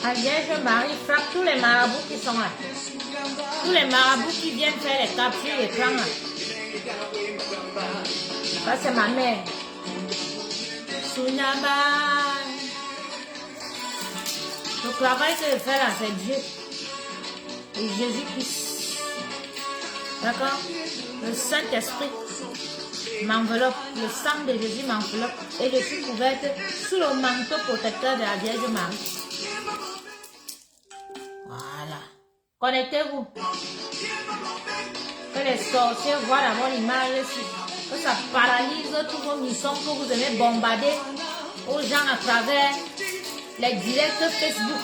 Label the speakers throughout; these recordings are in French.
Speaker 1: La Vierge Marie frappe tous les marabouts qui sont là. Tous les marabouts qui viennent faire les captures d'écran là. Ça c'est ma mère. Sunyaba. Le travail que je fais là, c'est Dieu. Et Jésus-Christ. D'accord? Le Saint-Esprit m'enveloppe. Le sang de Jésus m'enveloppe. Et je suis couverte sous le manteau protecteur de la Vierge Marie. Voilà. Connectez-vous. Que les sorciers voient d'abord l'image ici. Que ça paralyse tous vos missions que vous aimez bombarder aux gens à travers les directs Facebook.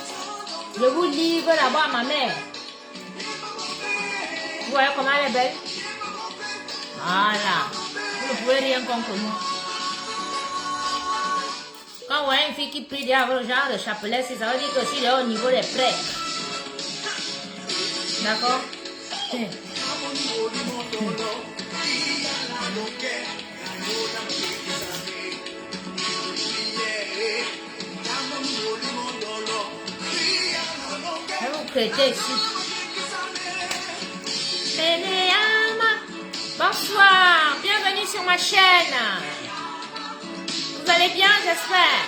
Speaker 1: Je vous livre d'abord à ma mère. Vous voyez comment elle est belle? Voilà. Vous ne pouvez rien contre moi. Quand vous voyez une fille qui prie avec le genre de chapelet, ça veut dire que je suis là au niveau des prêtres. D'accord? Je vais vous prêter ici. Bonsoir, bienvenue sur ma chaîne. Vous allez bien, j'espère.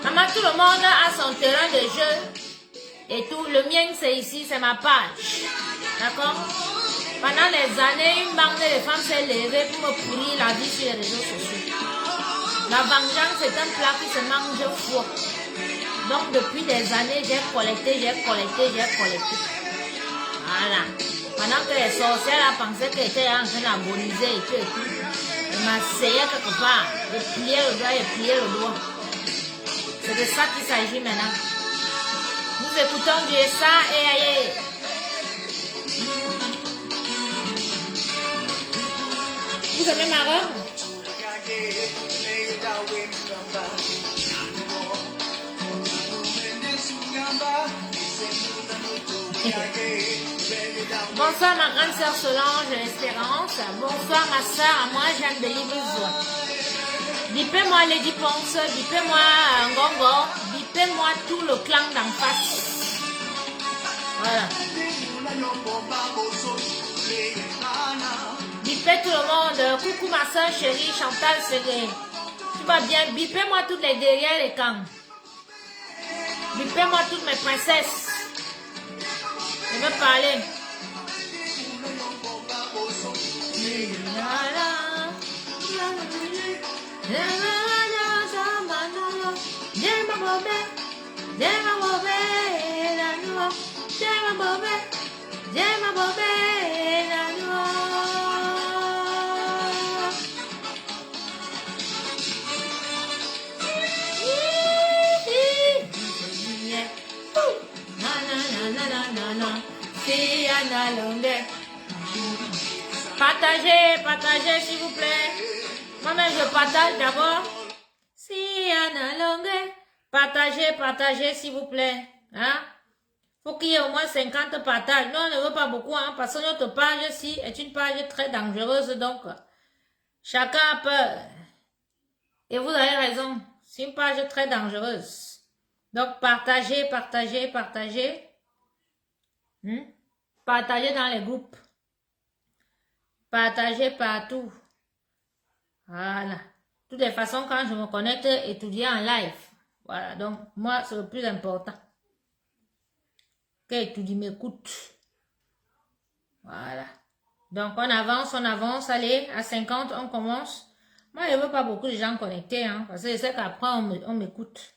Speaker 1: Maman, tout le monde a son terrain de jeu. Et tout, le mien c'est ici, c'est ma page. D'accord? Pendant des années, une bande de femmes s'est levée pour me pourrir la vie sur les réseaux sociaux. La vengeance c'est un plat qui se mange froid. Donc depuis des années, j'ai collecté. Voilà. Pendant que les sorcières pensaient qu'elles étaient en train d'agoniser et tout. Elle m'asseyait quelque part. Je pliais le doigt. C'est de ça qu'il s'agit maintenant. Nous écoutons Dieu ça et aïe. Vous aimez ma robe? Bonsoir ma grande sœur Solange Espérance. Bonsoir ma sœur à moi Jeanne de Libouze. Bipez-moi Lady Ponce, bipez-moi Ngongo, bipez-moi tout le clan d'en face. Voilà. Bipez tout le monde. Coucou ma sœur chérie Chantal Ségué. Tu vas bien? Bipez-moi toutes les derrière les camps. Bipez-moi toutes mes princesses. Je veux parler. Partagez s'il vous plaît. Moi-même je partage d'abord. Si Anna Longue. Partagez s'il vous plaît. Hein? Faut qu'il y ait au moins 50 partages. Non, on ne veut pas beaucoup, hein, parce que notre page-ci est une page très dangereuse, donc chacun a peur. Et vous avez raison, c'est une page très dangereuse. Donc partagez. Partagez dans les groupes. Partagez partout. Voilà. De toutes les façons, quand je me connecte, étudier en live. Voilà, donc moi, c'est le plus important. Qu'étudie m'écoute. Voilà. Donc on avance, allez, à 50, on commence. Moi, je ne veux pas beaucoup de gens connectés, hein, parce que je sais qu'après, on m'écoute.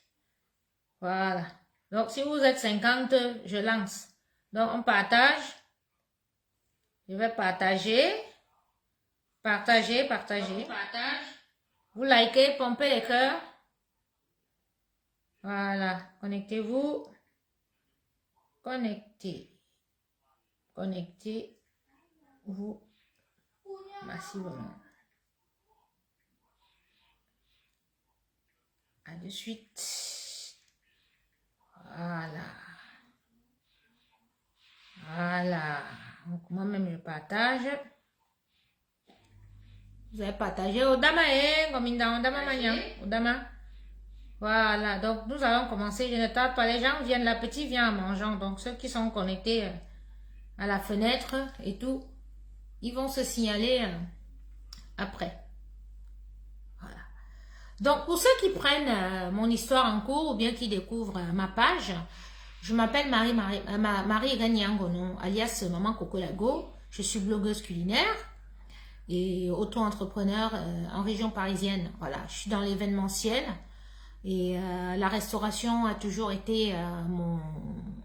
Speaker 1: Voilà. Donc, si vous êtes 50, je lance. Donc, on partage. Je vais partager. Partagez. On partage. Vous likez, pompez les cœurs. Voilà. Connectez-vous. Connectez-vous massivement. À de suite. Voilà. Donc, moi-même, je partage. Vous avez partagé. Odama, Gominda, Odama Manyang. Odama. Voilà, donc nous allons commencer. Je ne tarde pas. Les gens viennent, la petite vient en mangeant. Donc ceux qui sont connectés à la fenêtre et tout, ils vont se signaler après. Voilà. Donc pour ceux qui prennent mon histoire en cours ou bien qui découvrent ma page, je m'appelle Marie Ganyangono, alias Maman Coco Lago. Je suis blogueuse culinaire et auto-entrepreneur en région parisienne. Voilà, je suis dans l'événementiel. Et la restauration a toujours été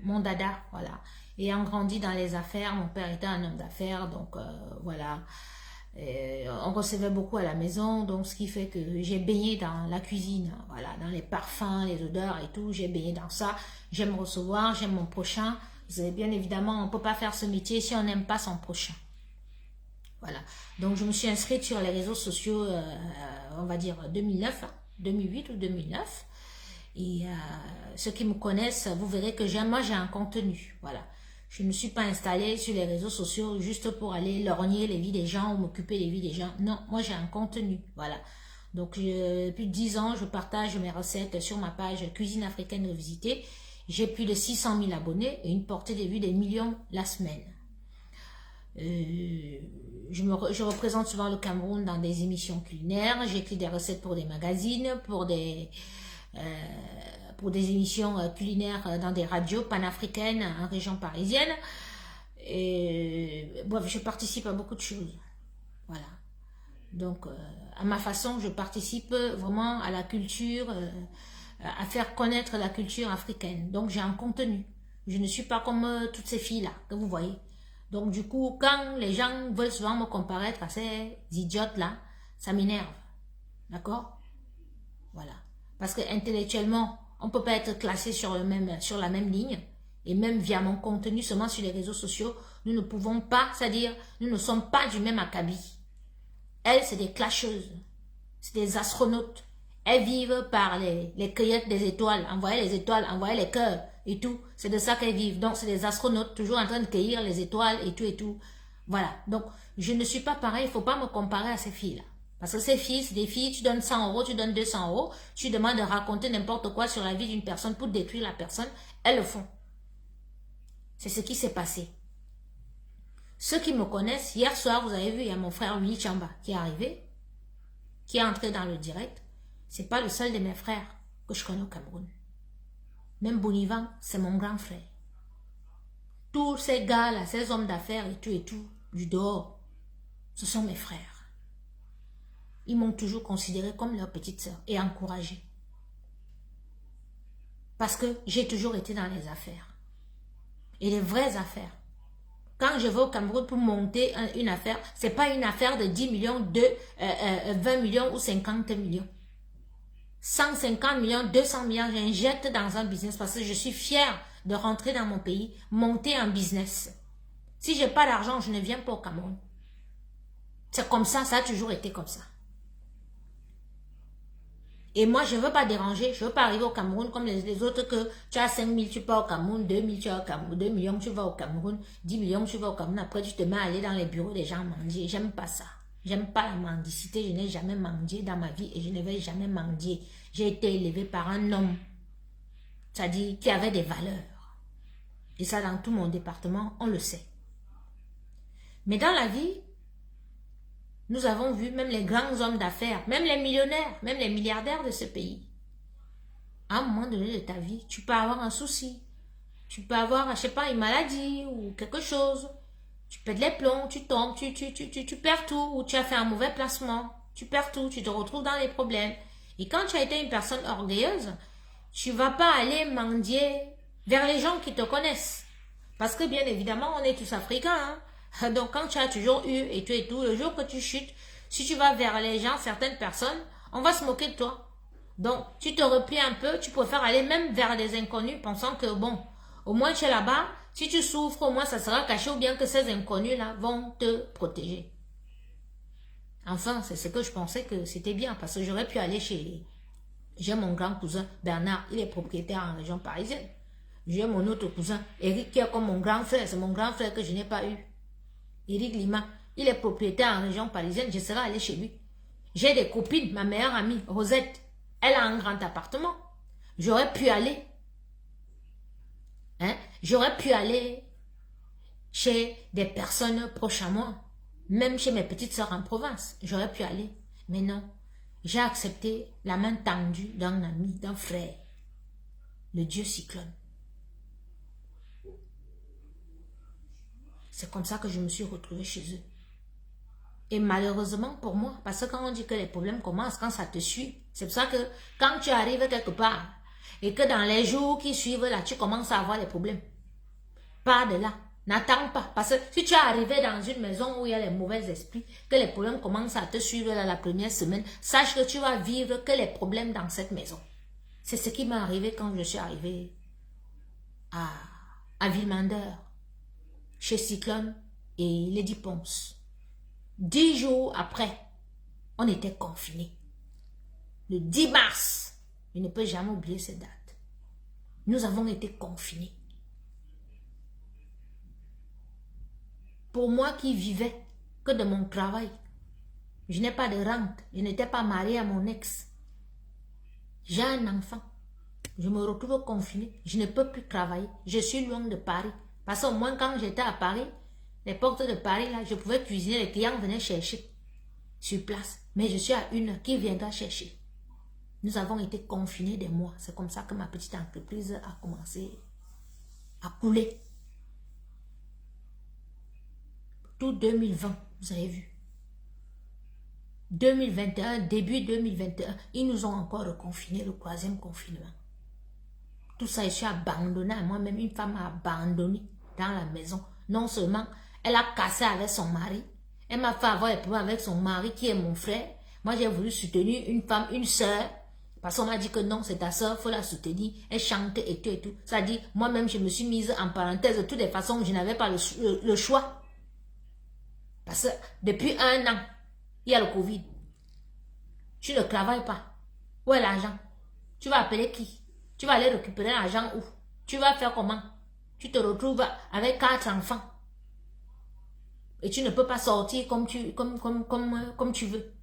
Speaker 1: mon dada, voilà. Ayant grandi dans les affaires, mon père était un homme d'affaires, donc voilà. Et on recevait beaucoup à la maison, donc ce qui fait que j'ai baigné dans la cuisine, voilà, dans les parfums, les odeurs et tout, j'ai baigné dans ça. J'aime recevoir, j'aime mon prochain. Vous savez, bien évidemment, on ne peut pas faire ce métier si on n'aime pas son prochain. Voilà. Donc je me suis inscrite sur les réseaux sociaux, on va dire 2009, 2008 ou 2009. Et ceux qui me connaissent, vous verrez que moi j'ai un contenu. Voilà. Je ne suis pas installée sur les réseaux sociaux juste pour aller lorgner les vies des gens ou m'occuper des vies des gens. Non, moi j'ai un contenu. Voilà. Donc depuis 10 ans, je partage mes recettes sur ma page Cuisine africaine revisitée. J'ai plus de 600 000 abonnés et une portée de vues des millions la semaine. Je représente souvent le Cameroun dans des émissions culinaires. J'écris des recettes pour des magazines, pour des émissions culinaires dans des radios panafricaines en région parisienne. Et bref, je participe à beaucoup de choses. Voilà. Donc, à ma façon, je participe vraiment à la culture, à faire connaître la culture africaine. Donc, j'ai un contenu. Je ne suis pas comme toutes ces filles-là que vous voyez. Donc, du coup, quand les gens veulent souvent me comparaître à ces idiotes-là, ça m'énerve. D'accord? Voilà. Parce que intellectuellement, on ne peut pas être classé sur la même ligne. Et même via mon contenu, seulement sur les réseaux sociaux, nous ne pouvons pas, c'est-à-dire, nous ne sommes pas du même acabit. Elles, c'est des clasheuses. C'est des astronautes. Elles vivent par les cueillettes des étoiles. Envoyer les étoiles, envoyer les cœurs et tout. C'est de ça qu'elles vivent. Donc, c'est des astronautes toujours en train de cueillir les étoiles et tout et tout. Voilà. Donc, je ne suis pas pareil. Il ne faut pas me comparer à ces filles-là. Parce que ces filles, c'est des filles, tu donnes 100 euros, tu donnes 200 euros, tu demandes de raconter n'importe quoi sur la vie d'une personne pour détruire la personne. Elles le font. C'est ce qui s'est passé. Ceux qui me connaissent, hier soir, vous avez vu, il y a mon frère Willy Chamba qui est arrivé, qui est entré dans le direct. C'est pas le seul de mes frères que je connais au Cameroun. Même Bonivan, c'est mon grand frère. Tous ces gars-là, ces hommes d'affaires et tout, du dehors, ce sont mes frères. Ils m'ont toujours considéré comme leur petite sœur et encouragé. Parce que j'ai toujours été dans les affaires. Et les vraies affaires. Quand je vais au Cameroun pour monter une affaire, ce n'est pas une affaire de 10 millions, de 20 millions ou 50 millions. 150 millions, 200 millions, j'injecte dans un business parce que je suis fière de rentrer dans mon pays, monter un business. Si je n'ai pas d'argent, je ne viens pas au Cameroun. C'est comme ça a toujours été comme ça. Et moi, je ne veux pas déranger, je ne veux pas arriver au Cameroun comme les autres que tu as 5 000, tu pars au Cameroun, 2 000, tu vas au Cameroun, 2 millions, tu vas au Cameroun, 10 millions, tu vas au Cameroun. Après, tu te mets à aller dans les bureaux des gens mendier. J'aime pas ça. J'aime pas la mendicité. Je n'ai jamais mendié dans ma vie et je ne vais jamais mendier. J'ai été élevée par un homme, c'est-à-dire qui avait des valeurs. Et ça, dans tout mon département, on le sait. Mais dans la vie, nous avons vu même les grands hommes d'affaires, même les millionnaires, même les milliardaires de ce pays. À un moment donné de ta vie, tu peux avoir un souci. Tu peux avoir, je sais pas, une maladie ou quelque chose. Tu pètes les plombs, tu tombes, tu perds tout ou tu as fait un mauvais placement. Tu perds tout, tu te retrouves dans les problèmes. Et quand tu as été une personne orgueilleuse, tu vas pas aller mendier vers les gens qui te connaissent. Parce que bien évidemment, on est tous africains, hein. Donc, quand tu as toujours eu et tout, le jour que tu chutes, si tu vas vers les gens, certaines personnes, on va se moquer de toi. Donc, tu te replies un peu, tu préfères aller même vers des inconnus, pensant que, bon, au moins tu es là-bas, si tu souffres, au moins ça sera caché, ou bien que ces inconnus-là vont te protéger. Enfin, c'est ce que je pensais que c'était bien, parce que j'aurais pu aller chez... J'ai mon grand cousin, Bernard, il est propriétaire en région parisienne. J'ai mon autre cousin, Eric, qui est comme mon grand frère, c'est mon grand frère que je n'ai pas eu. Eric Lima, il est propriétaire en région parisienne, je serai allé chez lui. J'ai des copines, ma meilleure amie, Rosette, Elle a un grand appartement. J'aurais pu aller. Hein? J'aurais pu aller chez des personnes proches à moi. Même chez mes petites sœurs en province. J'aurais pu aller. Mais non. J'ai accepté la main tendue d'un ami, d'un frère. Le dieu cyclone. C'est comme ça que je me suis retrouvée chez eux. Et malheureusement pour moi, parce que quand on dit que les problèmes commencent, quand ça te suit, c'est pour ça que quand tu arrives quelque part, et que dans les jours qui suivent, là, tu commences à avoir les problèmes. Pas de là. N'attends pas. Parce que si tu es arrivé dans une maison où il y a les mauvais esprits, que les problèmes commencent à te suivre là, la première semaine, sache que tu vas vivre que les problèmes dans cette maison. C'est ce qui m'est arrivé quand je suis arrivée à Villemandeur, chez Cyclone et Lady Ponce. 10 jours après, on était confinés. Le 10 mars, je ne peux jamais oublier cette date. Nous avons été confinés. Pour moi qui vivais que de mon travail, je n'ai pas de rente, je n'étais pas mariée à mon ex. J'ai un enfant, je me retrouve confinée, je ne peux plus travailler, je suis loin de Paris. Parce qu'au moins quand j'étais à Paris, les portes de Paris, là, je pouvais cuisiner, les clients venaient chercher sur place. Mais je suis à une qui viendra chercher. Nous avons été confinés des mois. C'est comme ça que ma petite entreprise a commencé à couler. Tout 2020, vous avez vu. 2021, début 2021, ils nous ont encore reconfinés, le 3e confinement. Tout ça, je suis abandonnée à moi-même. Une femme m'a abandonnée dans la maison. Non seulement, elle a cassé avec son mari. Elle m'a fait avoir des problèmes avec son mari qui est mon frère. Moi, j'ai voulu soutenir une femme, une soeur. Parce qu'on m'a dit que non, c'est ta soeur, il faut la soutenir. Elle chante et tout et tout. Ça dit, moi-même, je me suis mise en parenthèse. De toutes les façons, je n'avais pas le choix. Parce que depuis 1 an, il y a le Covid. Tu ne travailles pas. Où est l'argent? Tu vas appeler qui? Tu vas aller récupérer l'argent où? Tu vas faire comment? Tu te retrouves avec 4 enfants. Et tu ne peux pas sortir comme tu veux.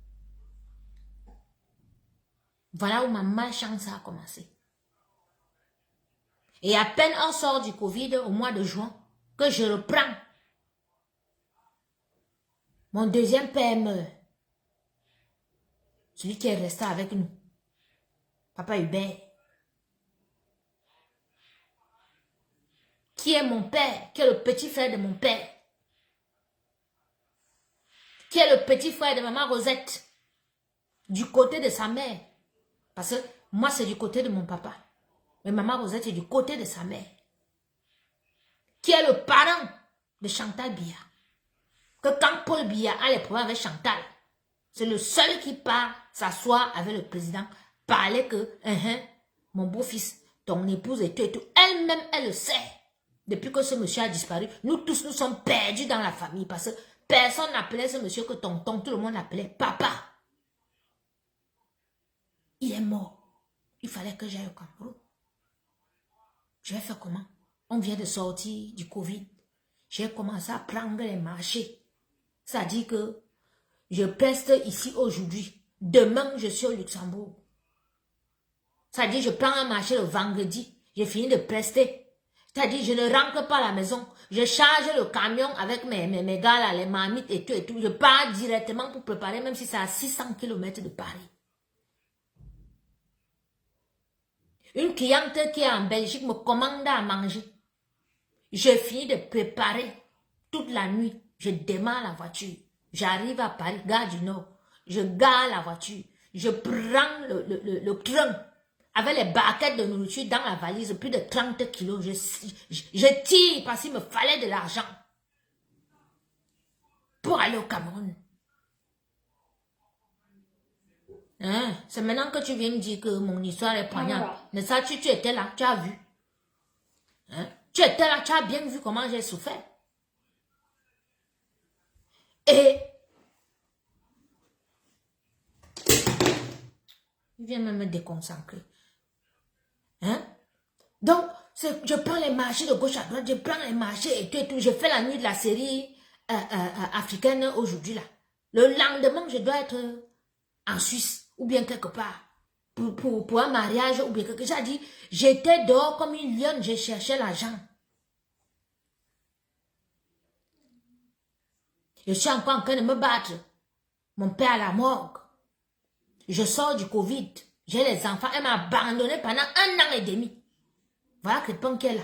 Speaker 1: Voilà où ma malchance a commencé. Et à peine on sort du Covid au mois de juin, que je reprends. Mon deuxième père meurt. Celui qui est resté avec nous. Papa Hubert. Qui est mon père, qui est le petit frère de mon père. Qui est le petit frère de maman Rosette. Du côté de sa mère. Parce que moi, c'est du côté de mon papa. Mais maman Rosette est du côté de sa mère. Qui est le parent de Chantal Biya. Que quand Paul Biya a les problèmes avec Chantal, c'est le seul qui part s'asseoir avec le président, parler que, mon beau-fils, ton épouse et tout et tout. Elle-même, elle le sait. Depuis que ce monsieur a disparu, nous tous, nous sommes perdus dans la famille parce que personne n'appelait ce monsieur que tonton, tout le monde l'appelait papa. Il est mort. Il fallait que j'aille au Cameroun. Je vais faire comment? On vient de sortir du Covid. J'ai commencé à prendre les marchés. Ça dit que je preste ici aujourd'hui. Demain, je suis au Luxembourg. Ça dit je prends un marché le vendredi. J'ai fini de prester. Ça dit je ne rentre pas à la maison. Je charge le camion avec mes gars là, les marmites et tout et tout. Je pars directement pour préparer, même si c'est à 600 km de Paris. Une cliente qui est en Belgique me commande à manger. Je finis de préparer toute la nuit. Je démarre la voiture. J'arrive à Paris, gare du Nord. Je gare la voiture. Je prends le train avec les barquettes de nourriture dans la valise, plus de 30 kilos. Je tire parce qu'il me fallait de l'argent pour aller au Cameroun. Hein? C'est maintenant que tu viens me dire que mon histoire est poignante. Mais ça, tu étais là, tu as vu. Hein? Tu étais là, tu as bien vu comment j'ai souffert. Et il vient même me déconcentrer. Hein? Donc, je prends les marchés de gauche à droite, je prends les marchés et tout et tout. Je fais la nuit de la série africaine aujourd'hui là. Le lendemain, je dois être en Suisse ou bien quelque part. pour un mariage ou bien quelque chose. J'ai dit, j'étais dehors comme une lionne, j'ai cherché l'argent. Je suis encore en train de me battre. Mon père à la morgue. Je sors du Covid. J'ai les enfants. Elle m'a abandonné pendant 1 an et demi. Voilà que le punk est là.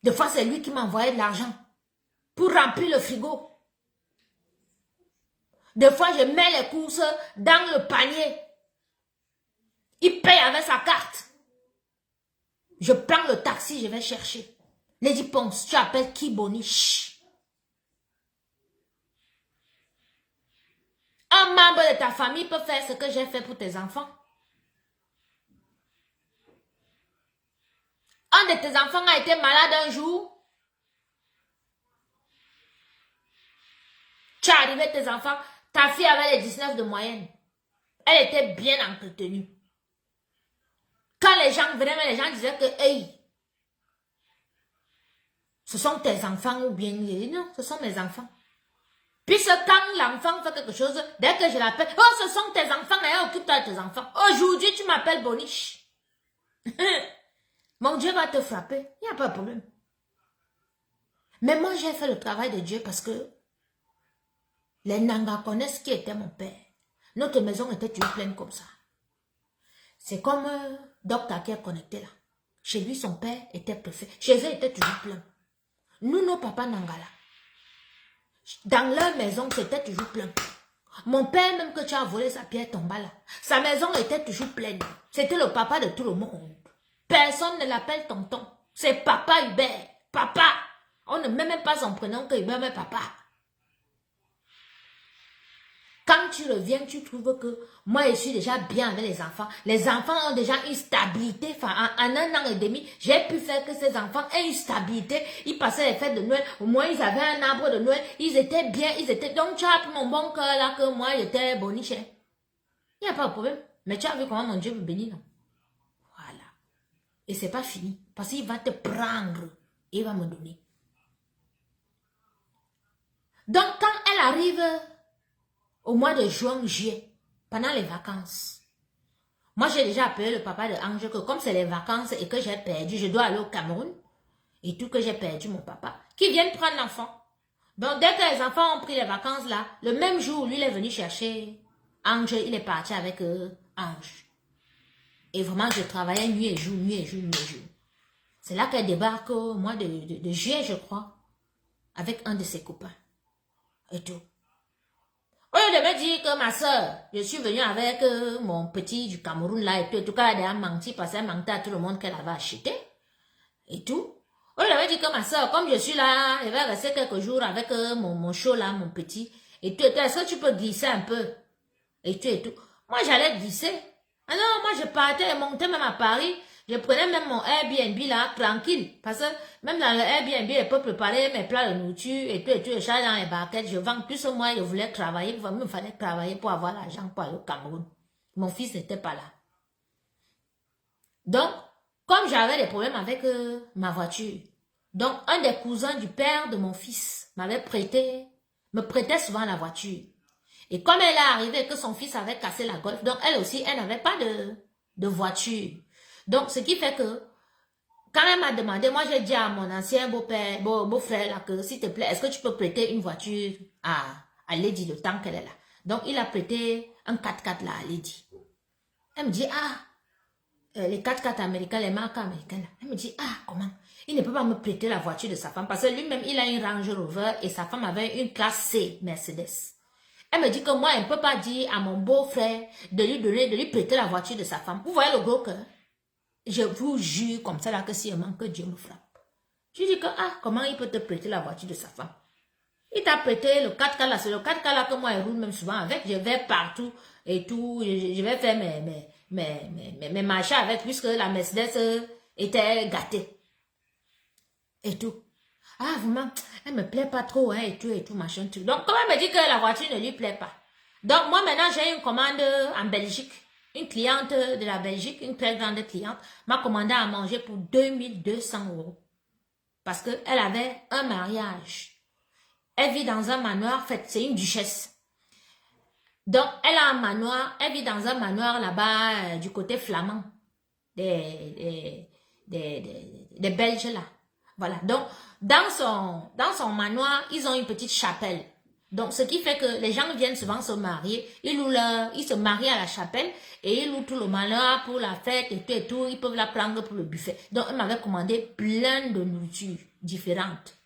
Speaker 1: Des fois, c'est lui qui m'envoyait de l'argent pour remplir le frigo. Des fois, je mets les courses dans le panier. Il paye avec sa carte. Je prends le taxi, je vais chercher. Lady Ponce, tu appelles qui Boniche? Un membre de ta famille peut faire ce que j'ai fait pour tes enfants. Un de tes enfants a été malade un jour. Tu es arrivé tes enfants, ta fille avait les 19 de moyenne. Elle était bien entretenue. Quand les gens venaient, les gens disaient que, hey, ce sont tes enfants ou bien, non, ce sont mes enfants. Puisque quand l'enfant fait quelque chose, dès que je l'appelle, oh, ce sont tes enfants, et occupe-toi de tes enfants. Aujourd'hui, tu m'appelles Boniche. Mon Dieu va te frapper, il n'y a pas de problème. Mais moi, j'ai fait le travail de Dieu parce que les Nangas connaissent qui était mon père. Notre maison était toujours pleine comme ça. C'est comme Docteur qui est connecté là. Chez lui, son père était préfet. Chez eux, il était toujours plein. Nous, nos papas Nangala, dans leur maison, c'était toujours plein. Mon père, même que tu as volé sa pierre tomba là, sa maison était toujours pleine. C'était le papa de tout le monde. Personne ne l'appelle tonton. C'est papa Hubert. Papa. On ne met même pas son prénom que Hubert, mais papa. Quand tu reviens, tu trouves que moi, je suis déjà bien avec les enfants. Les enfants ont déjà une stabilité. En 1 an et demi, j'ai pu faire que ces enfants aient une stabilité. Ils passaient les fêtes de Noël. Au moins, ils avaient un arbre de Noël. Ils étaient bien. Donc, tu as pris mon bon cœur là que moi, j'étais boniche. Il n'y a pas de problème. Mais tu as vu comment mon Dieu me bénit, non? Voilà. Et c'est pas fini. Parce qu'il va te prendre. Et il va me donner. Donc, quand elle arrive au mois de juin, juillet, pendant les vacances. Moi, j'ai déjà appelé le papa de Ange que comme c'est les vacances et que j'ai perdu, je dois aller au Cameroun et tout que j'ai perdu mon papa, qui vienne prendre l'enfant. Donc, dès que les enfants ont pris les vacances là, le même jour, lui, il est venu chercher Ange, il est parti avec Ange. Et vraiment, je travaillais nuit et jour, nuit et jour, nuit et jour. C'est là qu'elle débarque au mois de juillet, je crois, avec un de ses copains et tout. Au lieu de me dire que ma soeur, je suis venue avec mon petit du Cameroun là et tout, en tout cas elle a menti parce qu'elle mentait à tout le monde qu'elle avait acheté et tout. Au lieu de me dire que ma soeur, comme je suis là, je vais rester quelques jours avec mon show là, mon petit, et tout, est-ce que tu peux glisser un peu et tout et tout. Moi j'allais glisser. Ah non, moi je partais, je montais même à Paris. Je prenais même mon Airbnb là, tranquille. Parce que même dans le Airbnb, je peux préparer mes plats de nourriture et tout, je charge dans les barquettes, je vends. Plus ou moins, je voulais travailler, il me fallait travailler pour avoir l'argent pour aller au Cameroun. Mon fils n'était pas là. Donc, comme j'avais des problèmes avec ma voiture, donc un des cousins du père de mon fils me prêtait souvent la voiture. Et comme elle est arrivée que son fils avait cassé la Golf, donc elle aussi, elle n'avait pas de voiture. Donc, ce qui fait que, quand elle m'a demandé, moi j'ai dit à mon ancien beau-frère là que, s'il te plaît, est-ce que tu peux prêter une voiture à Lady le temps qu'elle est là? Donc, il a prêté un 4x4 là à Lady. Elle me dit, les 4x4 américains, les marques américaines là. Elle me dit, comment? Il ne peut pas me prêter la voiture de sa femme parce que lui-même, il a une Range Rover et sa femme avait une classe C Mercedes. Elle me dit que moi, elle ne peut pas dire à mon beau-frère de lui prêter la voiture de sa femme. Vous voyez le gros cœur? Je vous jure comme ça là que si il manque que Dieu me frappe. Je dis que, comment il peut te prêter la voiture de sa femme? Il t'a prêté le 4x4 là, c'est le 4x4 là que moi je roule même souvent avec. Je vais partout et tout. Je vais faire mes marchés avec puisque la Mercedes était gâtée. Et tout. Vraiment, elle me plaît pas trop, hein, et tout, machin, tout. Donc, comme elle me dit que la voiture ne lui plaît pas. Donc, moi, maintenant, j'ai une commande en Belgique. Une cliente de la Belgique, une très grande cliente, m'a commandé à manger pour 2200 €. Parce qu'elle avait un mariage. Elle vit dans un manoir, en fait, c'est une duchesse. Donc, elle a un manoir, elle vit dans un manoir là-bas, du côté flamand, des Belges là. Voilà. Donc, dans son manoir, ils ont une petite chapelle. Donc, ce qui fait que les gens viennent souvent se marier. Ils se marient à la chapelle et ils louent tout le manoir pour la fête et tout et tout. Ils peuvent la prendre pour le buffet. Donc, elle m'avait commandé plein de nourriture différentes.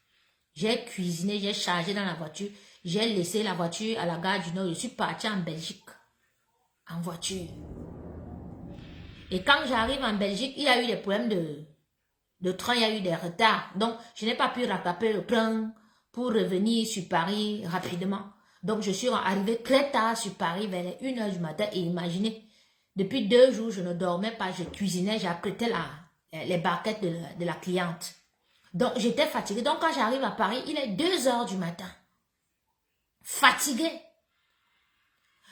Speaker 1: J'ai cuisiné, j'ai chargé dans la voiture. J'ai laissé la voiture à la gare du Nord. Je suis partie en Belgique en voiture. Et quand j'arrive en Belgique, il y a eu des problèmes de train, il y a eu des retards. Donc, je n'ai pas pu rattraper le train pour revenir sur Paris rapidement. Donc, je suis arrivée très tard sur Paris vers les 1h du matin. Et imaginez, depuis 2 jours, je ne dormais pas, je cuisinais, j'apprêtais les barquettes de la cliente. Donc, j'étais fatiguée. Donc, quand j'arrive à Paris, il est 2h du matin. Fatiguée.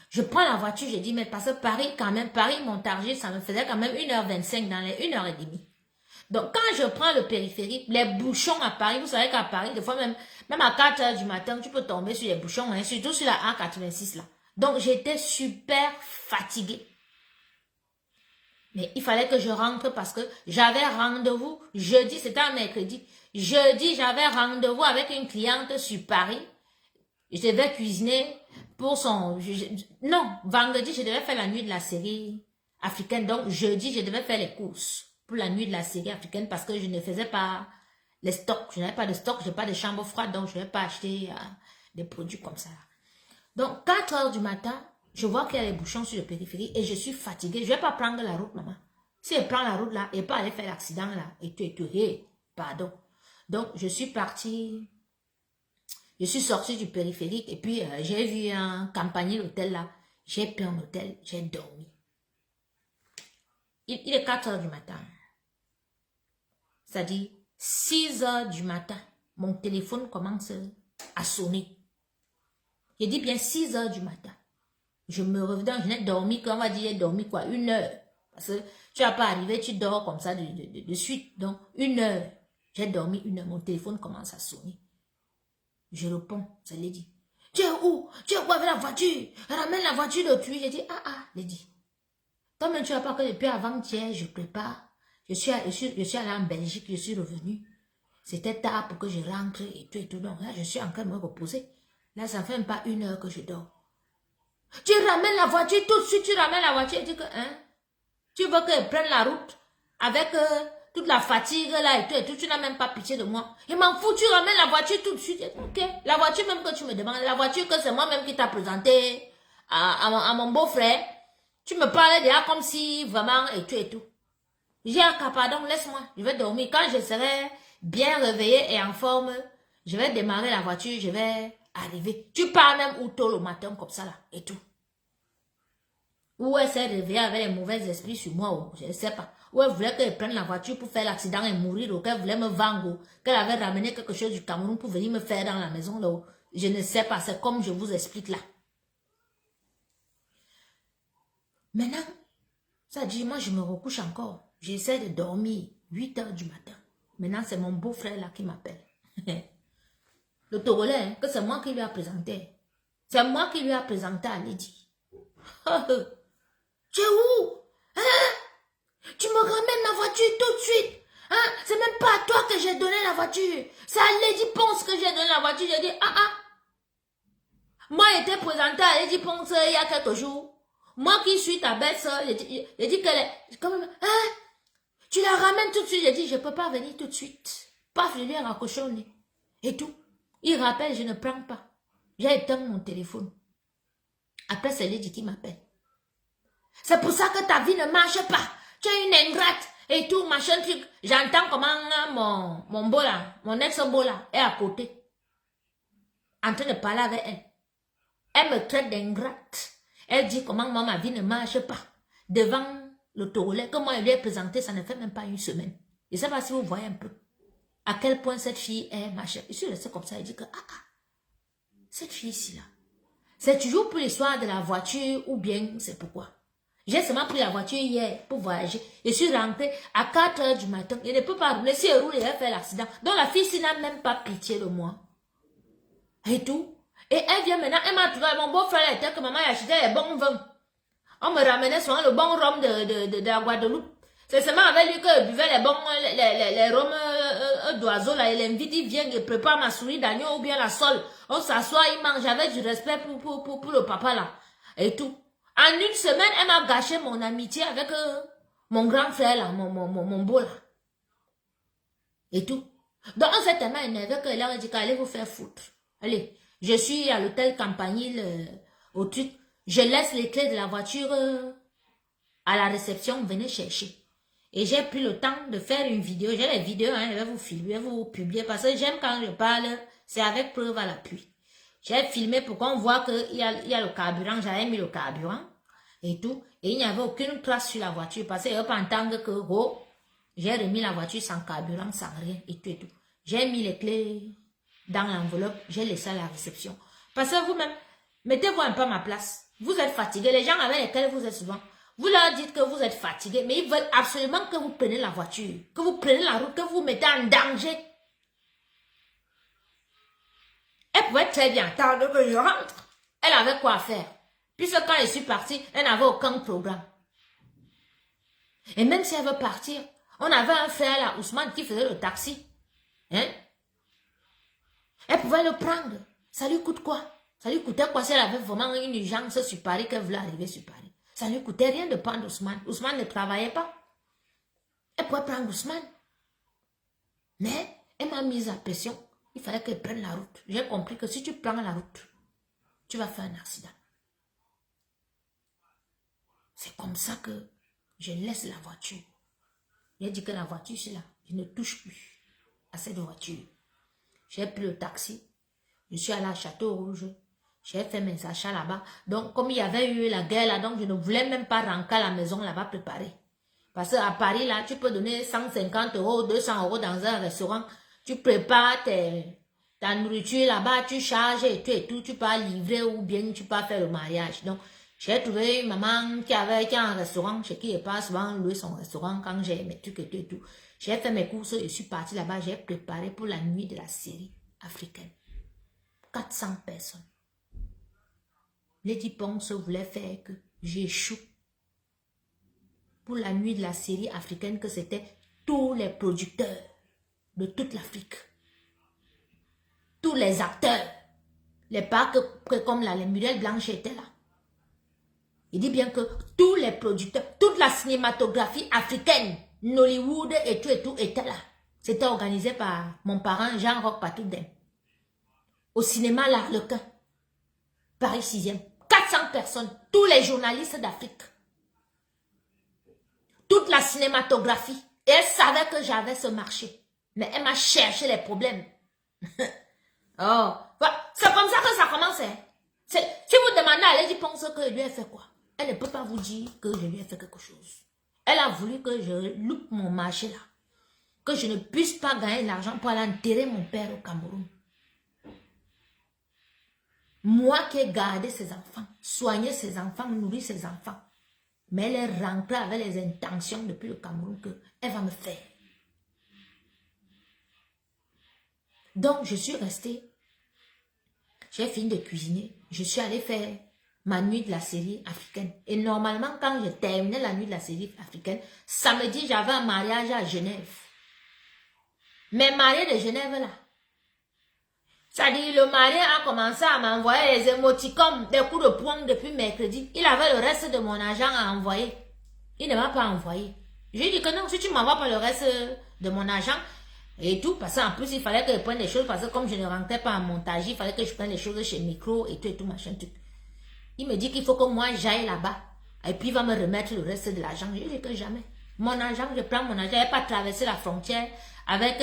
Speaker 1: Je prends la voiture, je dis, mais parce que Paris, quand même, Paris-Montargis, ça me faisait quand même 1h25 dans les 1h30. Donc, quand je prends le périphérique, les bouchons à Paris, vous savez qu'à Paris, des fois même à 4h du matin, tu peux tomber sur les bouchons, hein, surtout sur la A86 là. Donc, j'étais super fatiguée. Mais il fallait que je rentre parce que j'avais rendez-vous jeudi, c'était un mercredi. Jeudi, j'avais rendez-vous avec une cliente sur Paris. Je devais cuisiner pour son... non, vendredi, je devais faire la nuit de la série africaine. Donc, jeudi, je devais faire les courses pour la nuit de la série africaine parce que je ne faisais pas les stocks. Je n'avais pas de stock, je n'ai pas de chambre froide, donc je n'ai pas acheté des produits comme ça. Donc, 4h du matin, je vois qu'il y a les bouchons sur le périphérique et je suis fatiguée. Je ne vais pas prendre la route, maman. Si elle prend la route là, elle peut aller faire l'accident là. Et tout, hey, pardon. Donc, je suis partie... Je suis sortie du périphérique et puis j'ai vu un campagner l'hôtel là. J'ai pris un hôtel, j'ai dormi. Il est 4h du matin. C'est-à-dire 6h du matin. Mon téléphone commence à sonner. J'ai dit bien 6h du matin. Je me reviens, je n'ai dormi qu'on va dire, j'ai dormi quoi, 1h. Parce que tu n'as pas arrivé, tu dors comme ça de suite. Donc 1h. J'ai dormi 1h, mon téléphone commence à sonner. Je réponds, c'est Lady. Tu es où? Tu es où avec la voiture? Ramène la voiture d'autrui. J'ai dit, Lady. Toi-même, tu n'as pas que depuis avant-hier, je prépare. Je suis allée en Belgique, je suis revenue. C'était tard pour que je rentre et tout et tout. Donc là, je suis en train de me reposer. Là, ça fait même pas 1h que je dors. Tu ramènes la voiture tout de suite, tu ramènes la voiture. Tu dis que, tu veux qu'elle prenne la route avec toute la fatigue là et tout, tu n'as même pas pitié de moi. Il m'en fout, tu ramènes la voiture tout de suite. Ok, la voiture même que tu me demandes, la voiture que c'est moi-même qui t'a présenté à mon beau-frère. Tu me parlais déjà comme si vraiment et tout. J'ai un cas, pardon, laisse-moi, je vais dormir. Quand je serai bien réveillée et en forme, je vais démarrer la voiture, je vais arriver. Tu pars même ou tôt le matin comme ça là et tout. Ou elle s'est réveillée avec les mauvais esprits sur moi, ou je ne sais pas. Ou elle voulait qu'elle prenne la voiture pour faire l'accident et mourir, ou qu'elle voulait me vendre, ou qu'elle avait ramené quelque chose du Cameroun pour venir me faire dans la maison. Là, je ne sais pas, c'est comme je vous explique là. Maintenant, ça dit, moi je me recouche encore. J'essaie de dormir 8h du matin. Maintenant, c'est mon beau-frère là qui m'appelle. Le Togolais, hein, que c'est moi qui lui a présenté. C'est moi qui lui a présenté à Lydie. Tu es où? Hein? Tu me ramènes la voiture tout de suite. Hein? C'est même pas à toi que j'ai donné la voiture. C'est à Lady Ponce que j'ai donné la voiture. J'ai dit, Moi, j'étais présenté à Lady Ponce il y a quelques jours. Moi qui suis ta belle-sœur, j'ai dit qu'elle est... Quand même, tu la ramènes tout de suite. J'ai dit, je peux pas venir tout de suite. Paf, je lui ai raccroché au nez. Et tout. Il rappelle, je ne prends pas. J'ai éteint mon téléphone. Après, c'est Lady qui m'appelle. C'est pour ça que ta vie ne marche pas. Tu es une ingrate et tout, machin truc. J'entends comment mon beau là, mon ex-beau là, est à côté. En train de parler avec elle. Elle me traite d'ingrate. Elle dit comment moi, ma vie ne marche pas. Devant le Togolais que moi, je lui ai présenté, ça ne fait même pas une semaine. Je ne sais pas si vous voyez un peu. À quel point cette fille est machin. Je suis restée comme ça, elle dit que, cette fille-ci là, c'est toujours pour l'histoire de la voiture ou bien c'est pourquoi. J'ai seulement pris la voiture hier pour voyager. Je suis rentrée à 4h du matin. Je ne peux pas rouler. Si elle roule, elle va faire l'accident. Donc la fille-ci n'a même pas pitié de moi. Et tout. Et elle vient maintenant, elle m'a trouvé, mon beau-frère était que maman a acheté les bons vins. On me ramenait souvent le bon rhum de la Guadeloupe. C'est seulement avec lui que je buvais les bons, les rhums d'oiseaux là. Il invite, il vient, il prépare ma souris d'agneau ou bien la sole. On s'assoit, il mange avec du respect pour le papa là. Et tout. En une semaine, elle m'a gâché mon amitié avec mon grand frère là, mon beau là. Et tout. Donc on s'est tellement énervé qu'elle a dit qu'allez vous faire foutre. Allez, je suis à l'hôtel Campanile au truc. Je laisse les clés de la voiture à la réception, venez chercher. Et j'ai pris le temps de faire une vidéo. J'ai les vidéos, hein, je vais vous filmer, je vais vous publier parce que j'aime quand je parle, c'est avec preuve à l'appui. J'ai filmé pour qu'on voit qu'il y a le carburant, j'avais mis le carburant et tout. Et il n'y avait aucune trace sur la voiture parce que je peux entendre que, oh, j'ai remis la voiture sans carburant, sans rien et tout et tout. J'ai mis les clés dans l'enveloppe, j'ai laissé à la réception. Parce que vous-même, mettez-vous un peu à ma place. Vous êtes fatigué, les gens avec lesquels vous êtes souvent, vous leur dites que vous êtes fatigué, mais ils veulent absolument que vous preniez la voiture, que vous preniez la route, que vous vous mettez en danger. Elle pouvait très bien attendre que je rentre. Elle avait quoi faire. Puisque quand je suis partie, elle n'avait aucun programme. Et même si elle veut partir, on avait un frère là, Ousmane, qui faisait le taxi. Hein? Elle pouvait le prendre. Ça lui coûte quoi? Ça lui coûtait quoi si elle avait vraiment une urgence sur Paris, qu'elle voulait arriver sur Paris? Ça ne lui coûtait rien de prendre Ousmane. Ousmane ne travaillait pas. Elle pouvait prendre Ousmane. Mais elle m'a mise à pression. Il fallait qu'elle prenne la route. J'ai compris que si tu prends la route, tu vas faire un accident. C'est comme ça que je laisse la voiture. J'ai dit que la voiture, c'est là. Je ne touche plus à cette voiture. J'ai pris le taxi. Je suis allée à Château-Rouge. J'ai fait mes achats là-bas. Donc, comme il y avait eu la guerre là, donc je ne voulais même pas rentrer à la maison là-bas préparer. Parce qu'à Paris, là, tu peux donner 150 €, 200 € dans un restaurant. Tu prépares ta nourriture là-bas, tu charges et tout. Tu peux livrer ou bien tu peux faire le mariage. Donc, j'ai trouvé une maman qui avait un restaurant, chez qui je passe souvent louer son restaurant quand j'ai mes trucs et tout. J'ai fait mes courses, je suis partie là-bas, j'ai préparé pour la nuit de la série africaine. 400 personnes. Lady Ponce voulait faire que j'échoue pour la nuit de la série africaine, que c'était tous les producteurs de toute l'Afrique. Tous les acteurs. Les parcs comme là, les Muriel Blanche étaient là. Il dit bien que tous les producteurs, toute la cinématographie africaine, Nollywood et tout étaient là. C'était organisé par mon parent Jean-Roch Patoudin. Au cinéma L'Arlequin, Paris 6e. 400 personnes, tous les journalistes d'Afrique. Toute la cinématographie. Et elle savait que j'avais ce marché. Mais elle m'a cherché les problèmes. Oh, c'est comme ça que ça commence. Hein. Si vous demandez à Lady Ponce que je lui ai fait quoi, elle ne peut pas vous dire que je lui ai fait quelque chose. Elle a voulu que je loupe mon marché là. Que je ne puisse pas gagner de l'argent pour aller enterrer mon père au Cameroun. Moi qui ai gardé ses enfants, soigné ses enfants, nourri ses enfants. Mais elle est rentrée avec les intentions depuis le Cameroun qu'elle va me faire. Donc je suis restée. J'ai fini de cuisiner. Je suis allée faire ma nuit de la série africaine. Et normalement, quand je terminais la nuit de la série africaine, samedi, j'avais un mariage à Genève. Mais marié de Genève là. C'est-à-dire, le mari a commencé à m'envoyer les émoticônes, des coups de poing depuis mercredi. Il avait le reste de mon argent à envoyer. Il ne m'a pas envoyé. Je lui ai dit que non, si tu ne m'envoies pas le reste de mon argent et tout, parce qu'en plus, il fallait que je prenne des choses, parce que comme je ne rentrais pas en montage, il fallait que je prenne des choses chez Micro et tout, machin, tout. Il me dit qu'il faut que moi, j'aille là-bas. Et puis, il va me remettre le reste de l'argent. Je lui ai dit que jamais. Mon argent, je prends mon argent. Je n'ai pas traversé la frontière avec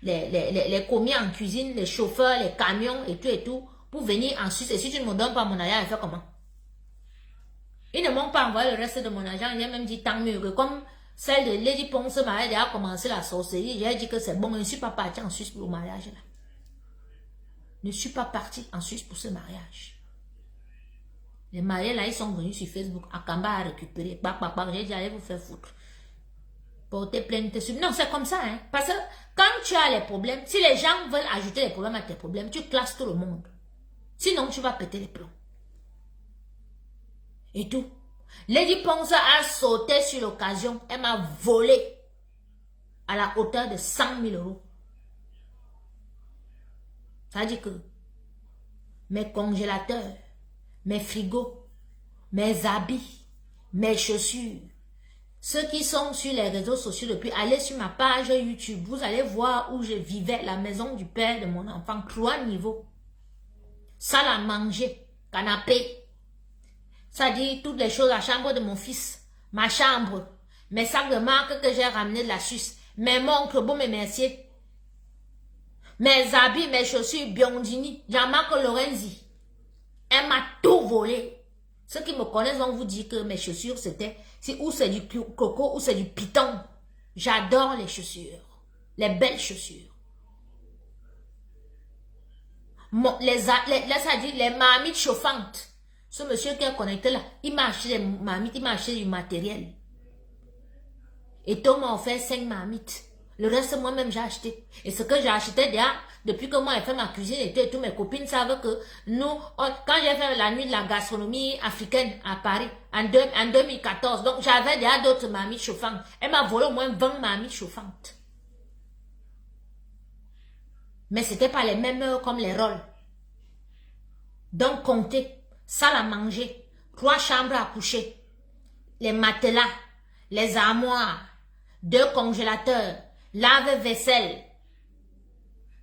Speaker 1: les commis en cuisine, les chauffeurs, les camions et tout, pour venir en Suisse. Et si tu ne me donnes pas mon argent, je fais comment? Ils ne m'ont pas envoyé le reste de mon argent. J'ai même dit tant mieux que comme celle de Lady Ponce m'avait déjà commencé la sorcellerie, j'ai dit que c'est bon, je ne suis pas partie en Suisse pour le mariage là. Je ne suis pas partie en Suisse pour ce mariage. Les mariés là, ils sont venus sur Facebook. Akamba a récupéré. J'ai dit allez vous faire foutre. Porter plainte. Non, c'est comme ça, hein. Parce que quand tu as les problèmes, si les gens veulent ajouter les problèmes à tes problèmes, tu classes tout le monde. Sinon, tu vas péter les plombs. Et tout. Lady Ponce a sauté sur l'occasion. Elle m'a volé à la hauteur de 100 000 euros. Ça veut dire que mes congélateurs, mes frigos, mes habits, mes chaussures, ceux qui sont sur les réseaux sociaux depuis, allez sur ma page YouTube, vous allez voir où je vivais, la maison du père de mon enfant, 3 niveaux. Salle à manger, canapé. Ça dit toutes les choses, la chambre de mon fils, ma chambre, mes sacs de marque que j'ai ramenés de la Suisse, mes montres, bon mes merciers, mes habits, mes chaussures, Biondini, Jean-Marc Lorenzi. Elle m'a tout volé. Ceux qui me connaissent vont vous dire que mes chaussures, c'était, ou c'est du coco ou c'est du python. J'adore les chaussures, les belles chaussures. Les marmites chauffantes. Ce monsieur qui est connecté là, il m'a acheté des marmites, il m'a acheté du matériel. Et Tom m'a offert 5 marmites. Le reste, moi-même, j'ai acheté. Et ce que j'ai acheté déjà, depuis que moi, j'ai fait ma cuisine et tout, mes copines savent que nous, quand j'ai fait la nuit de la gastronomie africaine à Paris, en 2014, donc j'avais déjà d'autres marmites chauffantes. Elle m'a volé au moins 20 marmites chauffantes. Mais c'était pas les mêmes heures comme les rôles. Donc, comptez. Salle à manger, 3 chambres à coucher, les matelas, les armoires, 2 congélateurs, lave-vaisselle,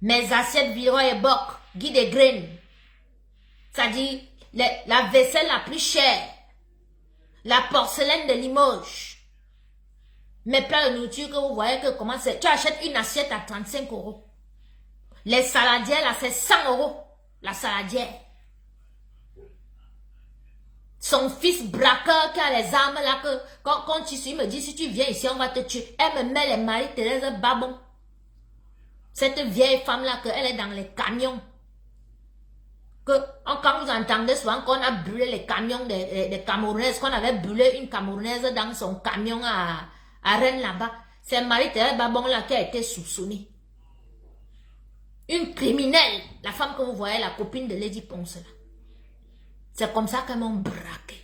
Speaker 1: mes assiettes Viro et Boc, Guy de Graines, c'est-à-dire la vaisselle la plus chère, la porcelaine de Limoges, mes plats de nourriture que vous voyez que comment c'est, tu achètes une assiette à 35 €. Les saladières là c'est 100 €, la saladière. Son fils braqueur qui a les armes là, que quand il me dit si tu viens ici on va te tuer. Elle me met les Marie-Thérèse Babon. Cette vieille femme là, elle est dans les camions. Quand vous entendez souvent qu'on a brûlé les camions des Camerounaises, qu'on avait brûlé une Camerounaise dans son camion à Rennes là-bas, c'est Marie-Thérèse Babon là qui a été soupçonnée. Une criminelle, la femme que vous voyez, la copine de Lady Ponce là. C'est comme ça qu'elles m'ont braqué.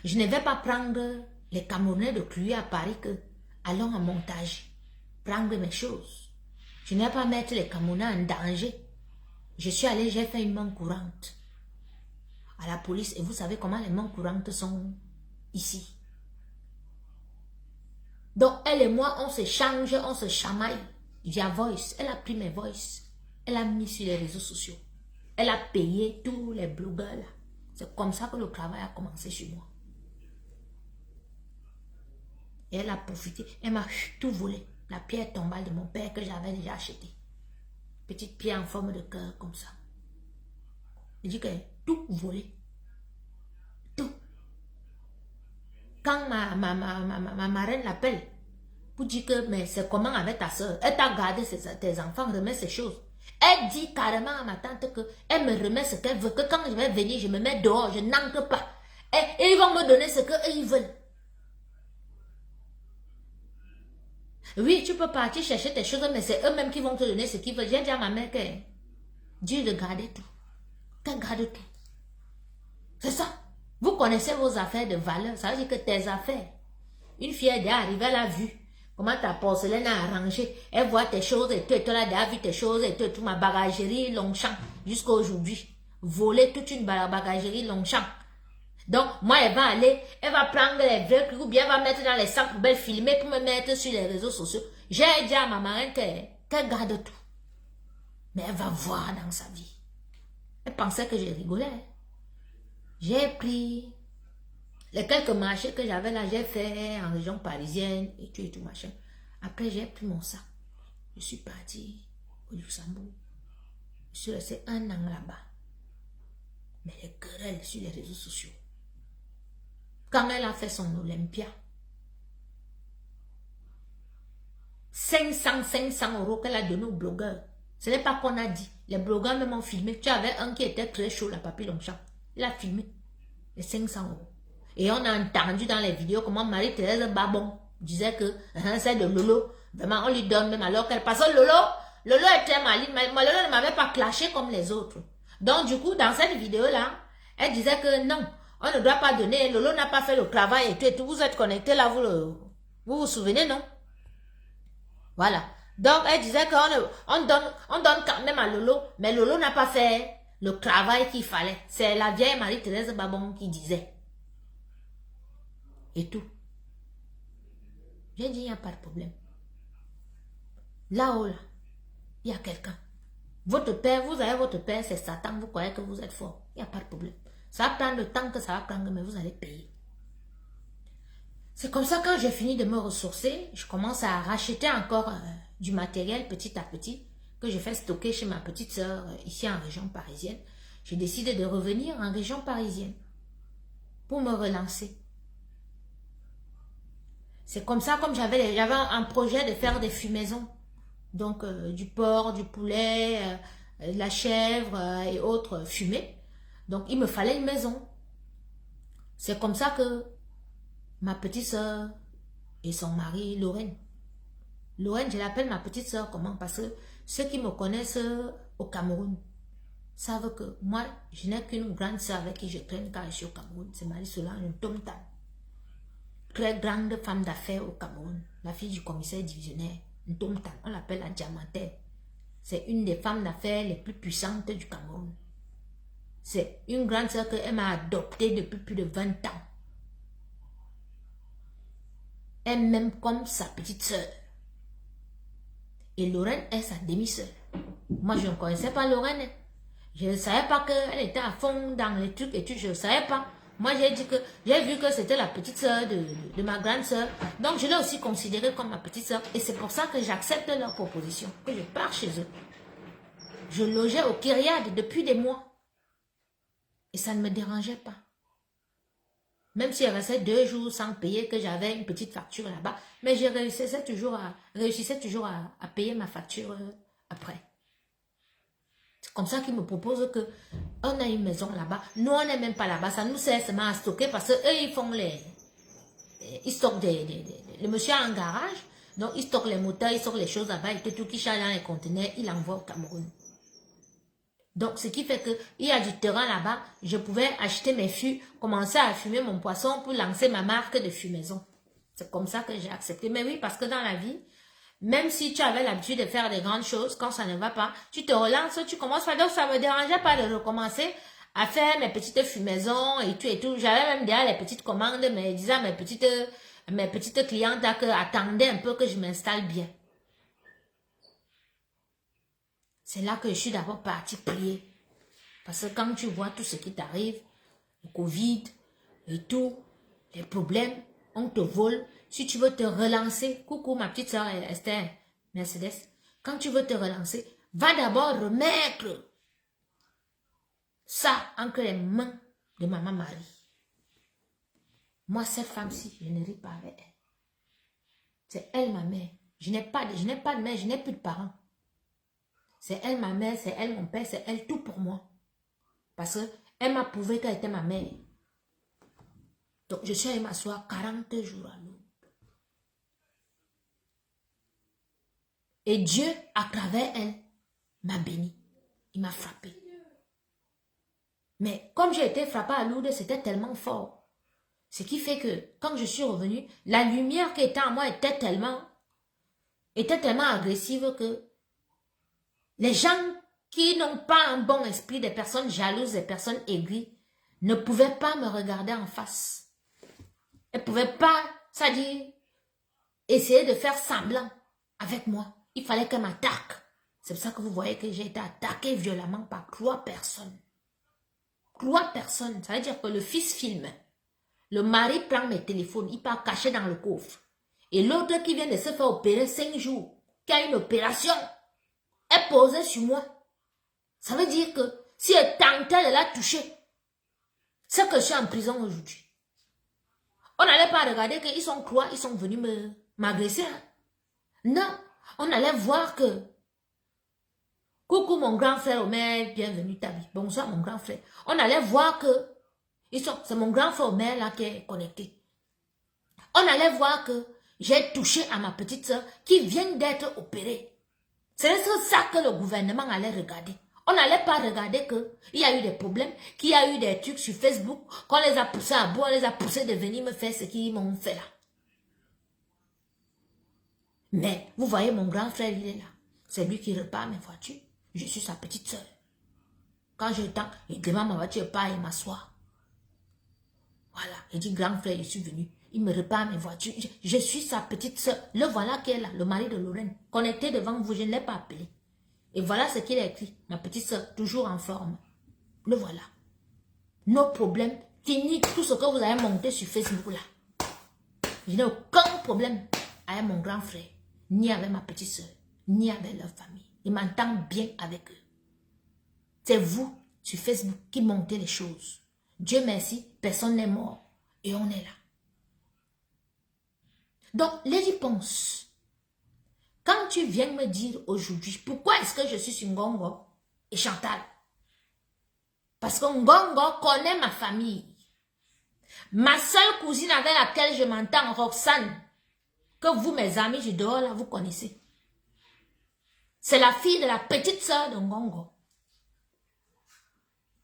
Speaker 1: Je ne vais pas prendre les Camerounais de Cluy à Paris que allons en montage, prendre mes choses. Je ne vais pas mettre les Camerounais en danger. Je suis allée, j'ai fait une main courante à la police et vous savez comment les mains courantes sont ici. Donc elle et moi, on se change, on se chamaille via voice. Elle a pris mes voices, elle a mis sur les réseaux sociaux. Elle a payé tous les blogueurs là. C'est comme ça que le travail a commencé chez moi. Et elle a profité. Elle m'a tout volé. La pierre tombale de mon père que j'avais déjà achetée. Petite pierre en forme de cœur comme ça. Elle dit qu'elle a tout volé. Tout. Quand ma marraine l'appelle pour dire que mais c'est comment avec ta soeur. Elle t'a gardé tes enfants, remet ces choses. Elle dit carrément à ma tante qu'elle me remet ce qu'elle veut, que quand je vais venir, je me mets dehors, je n'entre pas. Et ils vont me donner ce qu'ils veulent. Oui, tu peux partir chercher tes choses, mais c'est eux-mêmes qui vont te donner ce qu'ils veulent. J'ai dit à ma mère que Dieu de garder tout. Qu'elle garde tout. C'est ça. Vous connaissez vos affaires de valeur. Ça veut dire que tes affaires. Une fille est déjà arrivée, elle a vu comment ta porcelaine a arrangé. Elle voit tes choses et tout. Elle a déjà vu tes choses et tout. Ma bagagerie Longchamp jusqu'à aujourd'hui. Voler toute une bagagerie Longchamp. Donc, moi, elle va aller, elle va prendre les vrais trucs ou bien elle va mettre dans les sacs poubelles, filmer pour me mettre sur les réseaux sociaux. J'ai dit à ma marraine qu'elle garde tout. Mais elle va voir dans sa vie. Elle pensait que je rigolais. J'ai pris les quelques marchés que j'avais là, j'ai fait en région parisienne et tout machin. Après, j'ai pris mon sac. Je suis partie au Luxembourg. Je suis resté 1 an là-bas. Mais les querelles sur les réseaux sociaux. Quand elle a fait son Olympia, 500 € qu'elle a donné aux blogueurs. Ce n'est pas qu'on a dit. Les blogueurs même ont filmé. Tu avais un qui était très chaud, la Papy Longchamp. Il a filmé les 500 €. Et on a entendu dans les vidéos comment Marie-Thérèse Babon disait que c'est de Lolo. Vraiment, on lui donne même alors qu'elle passe au Lolo. Lolo était maligne, mais Lolo ne m'avait pas clashé comme les autres. Donc, du coup, dans cette vidéo-là, elle disait que non, on ne doit pas donner, Lolo n'a pas fait le travail et tout. Vous êtes connectés là, vous souvenez, non? Voilà. Donc, elle disait qu'on donne quand même à Lolo, mais Lolo n'a pas fait le travail qu'il fallait. C'est la vieille Marie-Thérèse Babon qui disait. Et tout. J'ai dit, il n'y a pas de problème. Là-haut, là, il y a quelqu'un. Votre père, vous avez votre père, c'est Satan, vous croyez que vous êtes fort. Il n'y a pas de problème. Ça va prendre le temps que ça va prendre, mais vous allez payer. C'est comme ça, quand j'ai fini de me ressourcer, je commence à racheter encore du matériel petit à petit que je fais stocker chez ma petite sœur ici en région parisienne. J'ai décidé de revenir en région parisienne pour me relancer. C'est comme ça, comme j'avais un projet de faire des fumaisons. Donc, du porc, du poulet, de la chèvre et autres fumées. Donc, il me fallait une maison. C'est comme ça que ma petite sœur et son mari, Lorraine. Lorraine, je l'appelle ma petite sœur, comment? Parce que ceux qui me connaissent au Cameroun savent que moi, je n'ai qu'une grande sœur avec qui je traîne quand je suis au Cameroun. C'est Marie-Solange Ntomtan. Très grande femme d'affaires au Cameroun. La fille du commissaire divisionnaire Ntomtan. On l'appelle la diamantaire. C'est une des femmes d'affaires les plus puissantes du Cameroun. C'est une grande sœur qu'elle m'a adoptée depuis plus de 20 ans. Elle m'aime comme sa petite sœur. Et Lorraine est sa demi-sœur. Moi, je ne connaissais pas Lorraine. Je ne savais pas qu'elle était à fond dans les trucs et tout. Je ne savais pas. Moi, j'ai vu que c'était la petite sœur de ma grande sœur. Donc, je l'ai aussi considérée comme ma petite sœur. Et c'est pour ça que j'accepte leur proposition. Que je pars chez eux. Je logeais au Kyriade depuis des mois. Et ça ne me dérangeait pas. Même si je restais 2 jours sans payer, que j'avais une petite facture là-bas. Mais je réussissais toujours à payer ma facture après. C'est comme ça qu'ils me proposent que on a une maison là-bas. Nous, on n'est même pas là-bas. Ça nous sert seulement à stocker parce qu'eux, ils font ils stockent le monsieur a un garage. Donc, ils stockent les moteurs, ils stockent les choses là-bas. Et tout qui charge dans les conteneurs, il envoie au Cameroun. Donc, ce qui fait qu'il y a du terrain là-bas. Je pouvais acheter mes fûts, commencer à fumer mon poisson pour lancer ma marque de fumaison. C'est comme ça que j'ai accepté. Mais oui, parce que dans la vie, même si tu avais l'habitude de faire des grandes choses, quand ça ne va pas, tu te relances, tu commences pas. Donc, ça ne me dérangeait pas de recommencer à faire mes petites fumaisons et tout et tout. J'avais même déjà les petites commandes, mais disais à mes petites clientes que attendaient un peu que je m'installe bien. C'est là que je suis d'abord partie prier. Parce que quand tu vois tout ce qui t'arrive, le Covid et tout, les problèmes, on te vole. Si tu veux te relancer, coucou ma petite soeur Esther Mercedes, quand tu veux te relancer, va d'abord remettre ça entre les mains de maman Marie. Moi, cette femme-ci, je ne ris pas avec elle. C'est elle ma mère. Je n'ai pas de mère, je n'ai plus de parents. C'est elle ma mère, c'est elle mon père, c'est elle tout pour moi. Parce qu'elle m'a prouvé qu'elle était ma mère. Donc je suis allée m'asseoir 40 jours à l'eau. Et Dieu, à travers elle, m'a béni. Il m'a frappé. Mais comme j'ai été frappée à Lourdes, c'était tellement fort. Ce qui fait que quand je suis revenue, la lumière qui était en moi était tellement agressive que les gens qui n'ont pas un bon esprit, des personnes jalouses, des personnes aigries, ne pouvaient pas me regarder en face. Elles ne pouvaient pas, c'est-à-dire, essayer de faire semblant avec moi. Il fallait qu'elles m'attaquent. C'est pour ça que vous voyez que j'ai été attaquée violemment par 3 personnes. 3 personnes, ça veut dire que le fils filme. Le mari prend mes téléphones, il part cacher dans le coffre. Et l'autre qui vient de se faire opérer 5 jours, qui a une opération, est posée sur moi. Ça veut dire que si elle tentait de la toucher, c'est que je suis en prison aujourd'hui. On n'allait pas regarder qu'ils sont 3, ils sont venus m'agresser. Hein? Non, on allait voir que coucou mon grand frère Omer, bienvenue Tabi. Bonsoir mon grand frère. On allait voir que c'est mon grand frère Omer là qui est connecté. On allait voir que j'ai touché à ma petite soeur qui vient d'être opérée. C'est ça que le gouvernement allait regarder. On n'allait pas regarder qu'il y a eu des problèmes, qu'il y a eu des trucs sur Facebook, qu'on les a poussés à bout, on les a poussés de venir me faire ce qu'ils m'ont fait là. Mais, vous voyez, mon grand frère, il est là. C'est lui qui repart mes voitures. Je suis sa petite soeur. Quand j'ai le temps, il demande ma voiture, part et m'assoit. Voilà, il dit, grand frère, je suis venu. Il me repart mes voitures. Je suis sa petite soeur. Le voilà qui est là, le mari de Lorraine. Connecté devant vous, je ne l'ai pas appelé. Et voilà ce qu'il a écrit. Ma petite soeur, toujours en forme. Le voilà. Nos problèmes, fini tout ce que vous avez monté sur Facebook là. Je n'ai aucun problème avec mon grand frère, ni avec ma petite soeur, ni avec leur famille. Il m'entend bien avec eux. C'est vous, sur Facebook, qui montez les choses. Dieu merci, personne n'est mort. Et on est là. Donc, Lady Ponce, quand tu viens me dire aujourd'hui, pourquoi est-ce que je suis sur Ngongo et Chantal? Parce que Ngongo connaît ma famille. Ma seule cousine avec laquelle je m'entends, Roxane, que vous, mes amis, je dehors là, vous connaissez. C'est la fille de la petite sœur de Ngongo.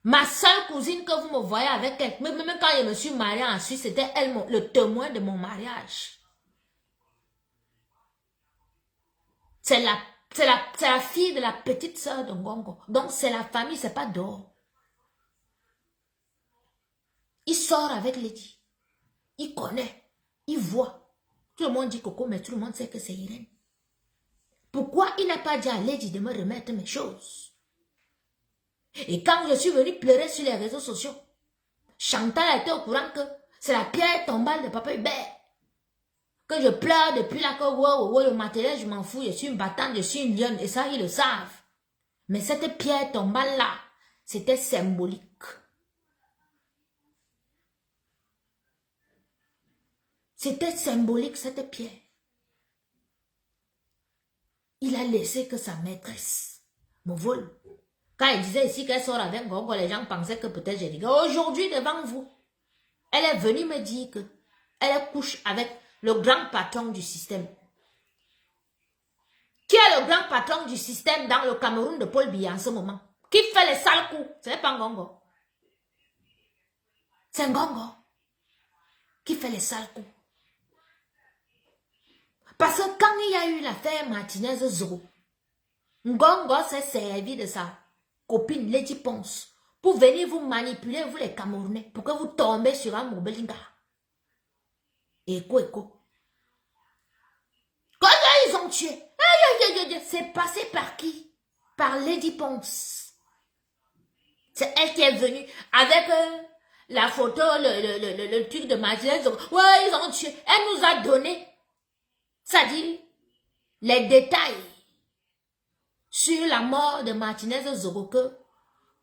Speaker 1: Ma seule cousine que vous me voyez avec elle, même quand je me suis mariée en Suisse, c'était elle le témoin de mon mariage. C'est la fille de la petite sœur de Ngongo. Donc c'est la famille, c'est pas dehors. Il sort avec Lady. Il connaît. Il voit. Tout le monde dit Coco, mais tout le monde sait que c'est Irène. Pourquoi il n'a pas dit à Lady de me remettre mes choses? Et quand je suis venue pleurer sur les réseaux sociaux, Chantal a été au courant que c'est la pierre tombale de Papa Hubert. Que je pleure depuis là, que le matériel, je m'en fous, je suis une battante, je suis une lionne, et ça, ils le savent. Mais cette pierre tombale-là, c'était symbolique. C'était symbolique, cette pierre. Il a laissé que sa maîtresse me vole. Quand il disait ici qu'elle sort avec Ngongo, les gens pensaient que peut-être j'ai dit, aujourd'hui, devant vous, elle est venue me dire que elle couche avec le grand patron du système. Qui est le grand patron du système dans le Cameroun de Paul Biya en ce moment? Qui fait les sales coups? Ce n'est pas Ngongo. C'est Ngongo qui fait les sales coups. Parce que quand il y a eu l'affaire Martinez Zoro, Ngongo s'est servi de sa copine Lady Ponce pour venir vous manipuler, vous les Camerounais, pour que vous tombez sur un Mobelinga. Écho. Quand ils ont tué, c'est passé par qui? Par Lady Ponce. C'est elle qui est venue avec la photo, le truc de Martinez. Ouais, ils ont tué. Elle nous a donné, c'est-à-dire les détails sur la mort de Martinez Zoro.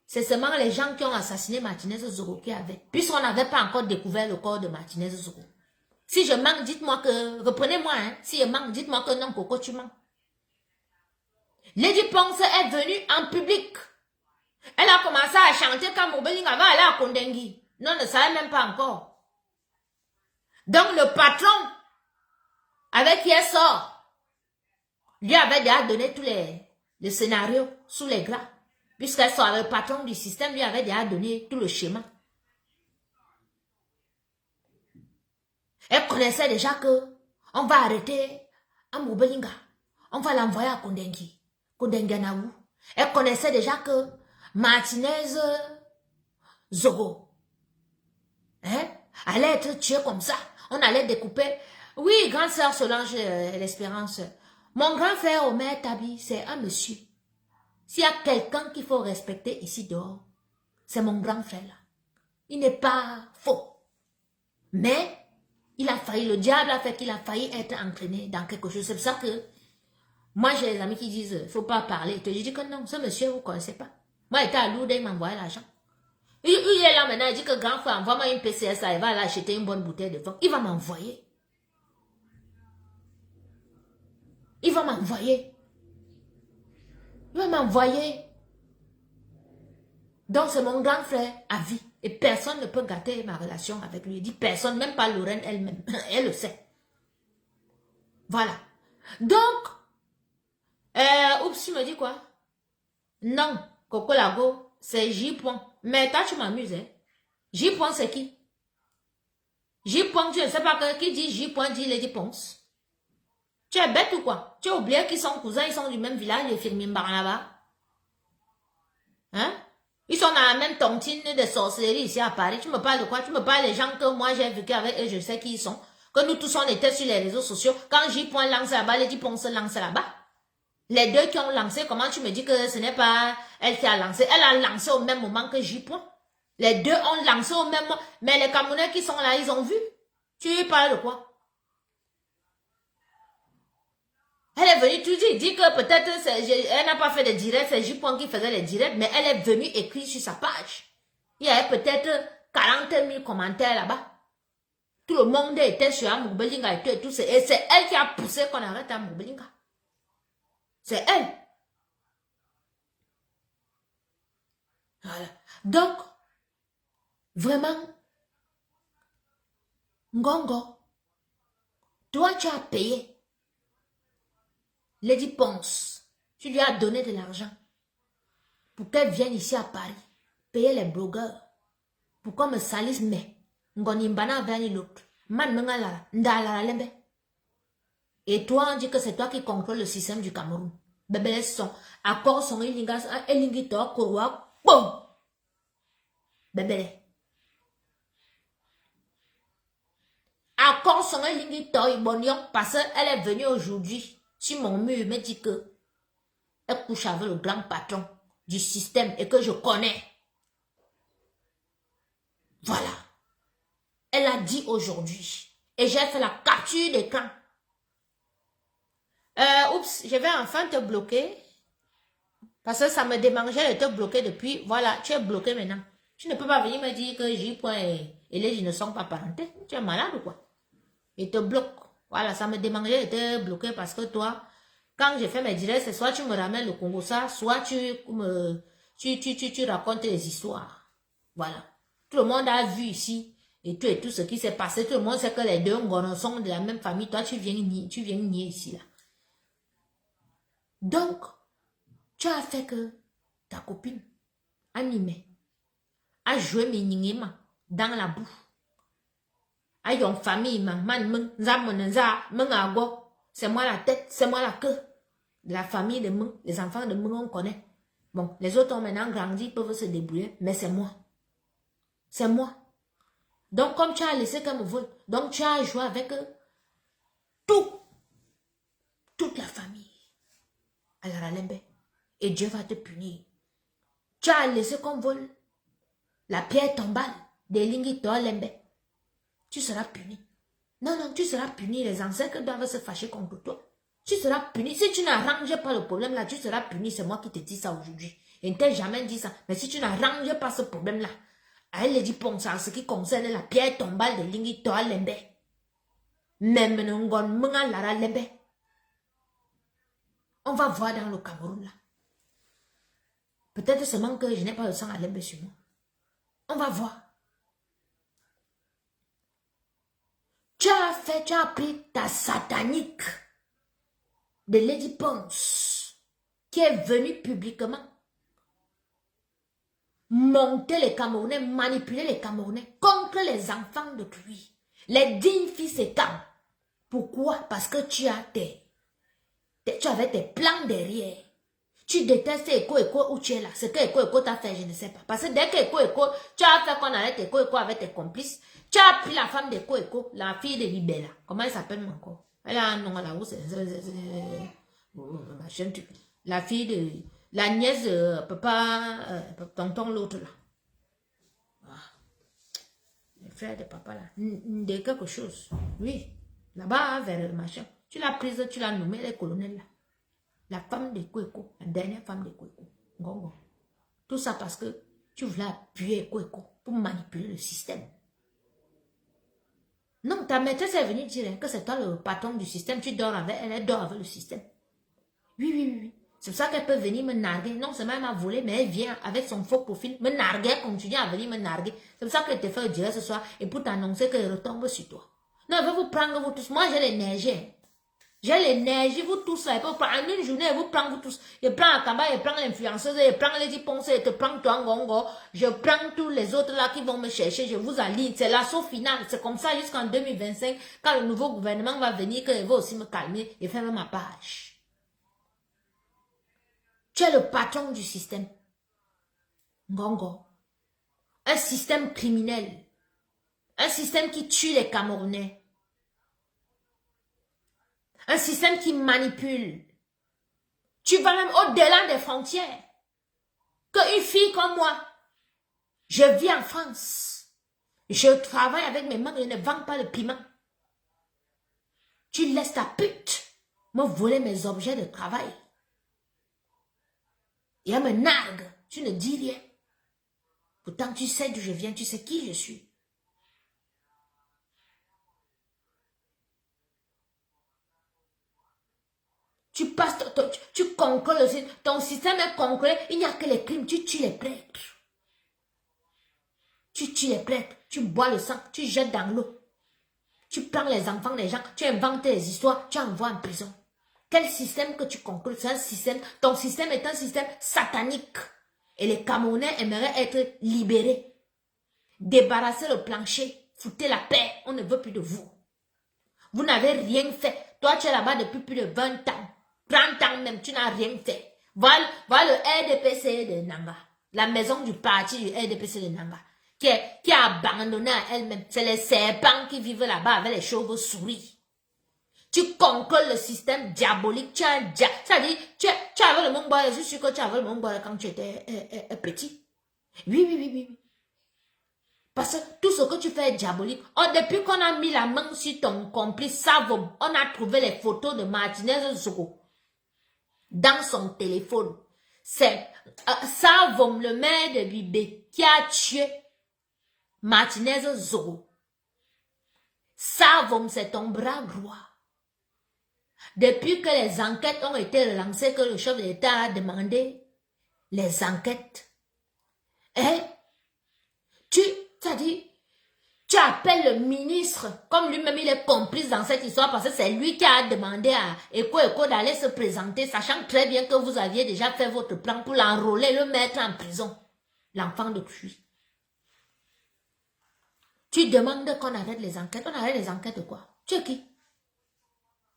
Speaker 1: C'est seulement les gens qui ont assassiné Martinez Zoro qui avaient. Puisqu'on n'avait pas encore découvert le corps de Martinez Zoro. Si je manque, dites-moi que... Reprenez-moi, hein. Si je manque, dites-moi que non, Coco, tu manques. Lady Ponce est venue en public. Elle a commencé à chanter quand Mobeling avait allé à Kondengi. Non, on ne savait même pas encore. Donc le patron avec qui elle sort, lui avait déjà donné tous les scénarios sous les gras. Puisqu'elle sort avec le patron du système, lui avait déjà donné tout le schéma. Elle connaissait déjà que on va arrêter à Mobelinga. On va l'envoyer à Kondengi. Kondengi Naou. Elle connaissait déjà que Martinez Zogo allait être tué comme ça. On allait découper. Oui, grande sœur Solange l'Espérance. Mon grand frère Omer Tabi, c'est un monsieur. S'il y a quelqu'un qu'il faut respecter ici dehors, c'est mon grand frère là. Il n'est pas faux. Mais il a failli, le diable a fait qu'il a failli être entraîné dans quelque chose. C'est pour ça que moi j'ai des amis qui disent, il ne faut pas parler. Je dis que non, ce monsieur vous ne connaissez pas. Moi j'étais à Lourdes, il m'a envoyé l'argent. Il est là maintenant, il dit que grand frère, envoie-moi une PCS, il va aller acheter une bonne bouteille de vin. Il va m'envoyer. Il va m'envoyer. Il va m'envoyer. Donc c'est mon grand frère à vie. Et personne ne peut gâter ma relation avec lui. Il dit personne, même pas Lorraine elle-même. Elle le sait. Voilà. Donc, Oups, tu me dis quoi? Non, Coco Lago, c'est J. Mais toi, tu m'amuses, hein? J. c'est qui? J. Tu ne sais pas qui dit J. dit Lady Ponce. Tu es bête ou quoi? Tu as oublié qu'ils sont cousins, ils sont du même village, les Firmimbar là-bas. Hein? Ils sont dans la même tontine de sorcellerie ici à Paris. Tu me parles de quoi? Tu me parles des gens que moi j'ai vécu avec eux, je sais qui ils sont. Que nous tous on était sur les réseaux sociaux. Quand J. lance là-bas, Lady Ponce lance là-bas. Les deux qui ont lancé, comment tu me dis que ce n'est pas elle qui a lancé? Elle a lancé au même moment que J. Les deux ont lancé au même moment. Mais les Camerounais qui sont là, ils ont vu. Tu parles de quoi? Elle est venue, tu dis que peut-être elle n'a pas fait de direct, c'est J. qui faisait les directs, mais elle est venue écrire sur sa page. Il y avait peut-être 40 000 commentaires là-bas. Tout le monde était sur Amourbelinga et tout. Et c'est elle qui a poussé qu'on arrête Amourbelinga. C'est elle. Voilà. Donc, vraiment, Ngongo, toi tu as payé. Lady Ponce, tu lui as donné de l'argent pour qu'elle vienne ici à Paris, payer les blogueurs, pour qu'on me salisse, mais Ngonimbana vers l'autre. Et toi, on dit que c'est toi qui contrôle le système du Cameroun. Bébé, son accord son elingito korwa, boum! Bébé. Accord son elingito ibonion parce qu'elle est venue aujourd'hui sur mon mur, me dit que elle couche avec le grand patron du système et que je connais. Voilà. Elle a dit aujourd'hui. Et j'ai fait la capture d'écran. Oups, je vais enfin te bloquer. Parce que ça me démangeait de te bloquer depuis. Voilà, tu es bloqué maintenant. Tu ne peux pas venir me dire que J. et Lady ne sont pas parentés. Tu es malade ou quoi? Et te bloque. Voilà, ça me démangeait de te bloquer parce que toi, quand je fais mes directs, c'est soit tu me ramènes le Congo ça, soit tu racontes des histoires. Voilà. Tout le monde a vu ici et tout ce qui s'est passé. Tout le monde sait que les deux Ngono sont de la même famille. Toi, tu viens nier ici là. Donc, tu as fait que ta copine, animée, a joué minimum dans la boue. A yon famille, c'est moi la tête, c'est moi la queue. De la famille de Meng, les enfants de Meng, on connaît. Bon, les autres ont maintenant grandi, peuvent se débrouiller, mais c'est moi. C'est moi. Donc, comme tu as laissé qu'elle me vole, donc tu as joué avec toute la famille. À la Ralembe. Et Dieu va te punir. Tu as laissé qu'on vole la pierre tombale des Lingito Lembe. Tu seras puni. Non, non, tu seras puni. Les ancêtres doivent se fâcher contre toi. Tu seras puni. Si tu n'arranges pas le problème là, tu seras puni. C'est moi qui te dis ça aujourd'hui. Je ne t'ai jamais dit ça. Mais si tu n'arranges pas ce problème là, elle le dit pour ça, ce qui concerne la pierre tombale de Lingito Lembe. Même Ngon Menga Lara Lembe. On va voir dans le Cameroun là. Peut-être seulement que je n'ai pas le sang à Lembe sur moi. On va voir. Tu as pris ta satanique de Lady Ponce qui est venue publiquement monter les Camerounais, manipuler les Camerounais contre les enfants de lui. Les dignes fils et camps. Pourquoi? Parce que tu avais tes plans derrière. Tu détestes Eko où tu es là. Ce que Eko t'a fait, je ne sais pas. Parce que dès que Eko, tu as fait qu'on arrête Eko avec tes complices. Tu as pris la femme d'Eko, la fille de Libella. Comment elle s'appelle encore? Elle a un nom là où c'est. La fille de. La nièce de papa. Tonton l'autre là. Le frère de papa là. De quelque chose. Oui. Là-bas, vers le machin. Tu l'as prise, tu l'as nommée, les colonels là. La femme de Kweko, la dernière femme de Kweko. Ngongo. Tout ça parce que tu voulais appuyer Kweko pour manipuler le système. Non, ta maîtresse est venue dire que c'est toi le patron du système, tu dors avec elle, elle dort avec le système. Oui. C'est pour ça qu'elle peut venir me narguer. Non seulement elle m'a volé, mais elle vient avec son faux profil me narguer, elle continue à venir me narguer. C'est pour ça qu'elle te fait dire ce soir et pour t'annoncer qu'elle retombe sur toi. Non, elle veut vous prendre vous tous. Moi, j'ai les neigés. J'ai l'énergie, vous tous là, en une journée, vous prends vous tous. Je prends Akamba, je prends l'influenceuse, je prends les Ponce, je te prends toi Ngongo, je prends tous les autres là qui vont me chercher, je vous aligne. C'est l'assaut final. C'est comme ça jusqu'en 2025, quand le nouveau gouvernement va venir, qu'il va aussi me calmer et faire ma page. Tu es le patron du système. Ngongo. Un système criminel. Un système qui tue les Camerounais. Un système qui manipule. Tu vas même au-delà des frontières. Qu'une fille comme moi, je vis en France. Je travaille avec mes mains, je ne vends pas le piment. Tu laisses ta pute me voler mes objets de travail. Et elle me nargue. Tu ne dis rien. Pourtant, tu sais d'où je viens, tu sais qui je suis. Tu passes, tu contrôles le système. Ton système est contrôlé. Il n'y a que les crimes. Tu tues les prêtres. Tu tues les prêtres. Tu bois le sang. Tu jettes dans l'eau. Tu prends les enfants des gens. Tu inventes des histoires. Tu envoies en prison. Quel système que tu contrôles? C'est un système. Ton système est un système satanique. Et les Camerounais aimeraient être libérés. Débarrasser le plancher. Foutez la paix. On ne veut plus de vous. Vous n'avez rien fait. Toi, tu es là-bas depuis plus de 20 ans. 30 ans même, tu n'as rien fait. Voilà le RDPC de Nanga. La maison du parti du RDPC de Nanga. Qui a abandonné à elle-même. C'est les serpents qui vivent là-bas avec les chauves-souris. Tu contrôles le système diabolique. C'est-à-dire, tu avais le Mongboy. Je suis sûr que tu avais le Mongboy quand tu étais petit. Oui. Parce que tout ce que tu fais est diabolique. Oh, depuis qu'on a mis la main sur ton complice, Savom, on a trouvé les photos de Martinez Zoro dans son téléphone. C'est Savom, le maire de Bibé, qui a tué Martinez Zoro. Savom, c'est ton bras droit. Depuis que les enquêtes ont été relancées, que le chef de l'État a demandé les enquêtes, c'est-à-dire, tu appelles le ministre, comme lui-même il est complice dans cette histoire, parce que c'est lui qui a demandé à Eko d'aller se présenter, sachant très bien que vous aviez déjà fait votre plan pour l'enrôler, le mettre en prison. L'enfant de Cui. Tu demandes qu'on arrête les enquêtes. On arrête les enquêtes de quoi? Tu es qui?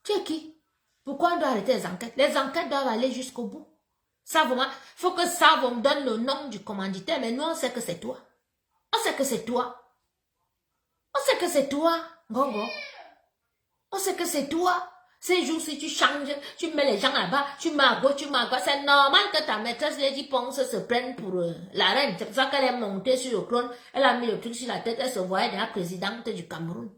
Speaker 1: Tu es qui? Pourquoi on doit arrêter les enquêtes? Les enquêtes doivent aller jusqu'au bout. Ça, vraiment, il faut que ça me donne le nom du commanditaire, mais nous, on sait que c'est toi. On sait que c'est toi. On sait que c'est toi, Gogo. On sait que c'est toi. Ces jours-ci, tu changes, tu mets les gens là-bas, tu mets à gauche, tu mets à droite. C'est normal que ta maîtresse, Lady Ponce, se prenne pour la reine. C'est pour ça qu'elle est montée sur le trône. Elle a mis le truc sur la tête, elle se voyait déjà présidente du Cameroun.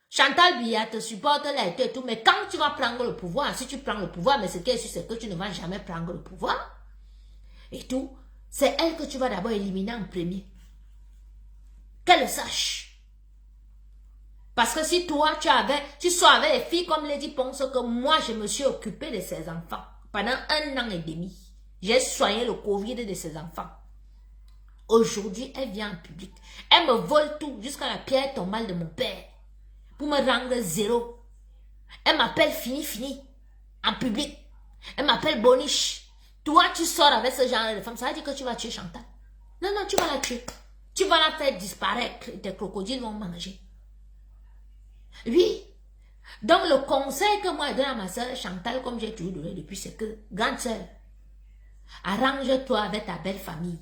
Speaker 1: Chantal Biya te supporte, elle a été tout. Mais quand tu vas prendre le pouvoir, si tu prends le pouvoir, mais ce qui est sûr, c'est que tu ne vas jamais prendre le pouvoir. Et tout, c'est elle que tu vas d'abord éliminer en premier. Qu'elle le sache. Parce que si toi, tu sois avec les filles comme Lady Ponce, que moi, je me suis occupée de ses enfants pendant 1 an et demi. J'ai soigné le Covid de ses enfants. Aujourd'hui, elle vient en public. Elle me vole tout jusqu'à la pierre tombale de mon père. Pour me rendre zéro. Elle m'appelle fini, en public. Elle m'appelle Boniche. Toi, tu sors avec ce genre de femme, ça veut dire que tu vas tuer Chantal. Non, tu vas la tuer. Tu vas la faire disparaître. Tes crocodiles vont manger. Oui. Donc, le conseil que moi je donne à ma soeur Chantal, comme j'ai toujours donné depuis, c'est que, grande soeur, arrange-toi avec ta belle famille.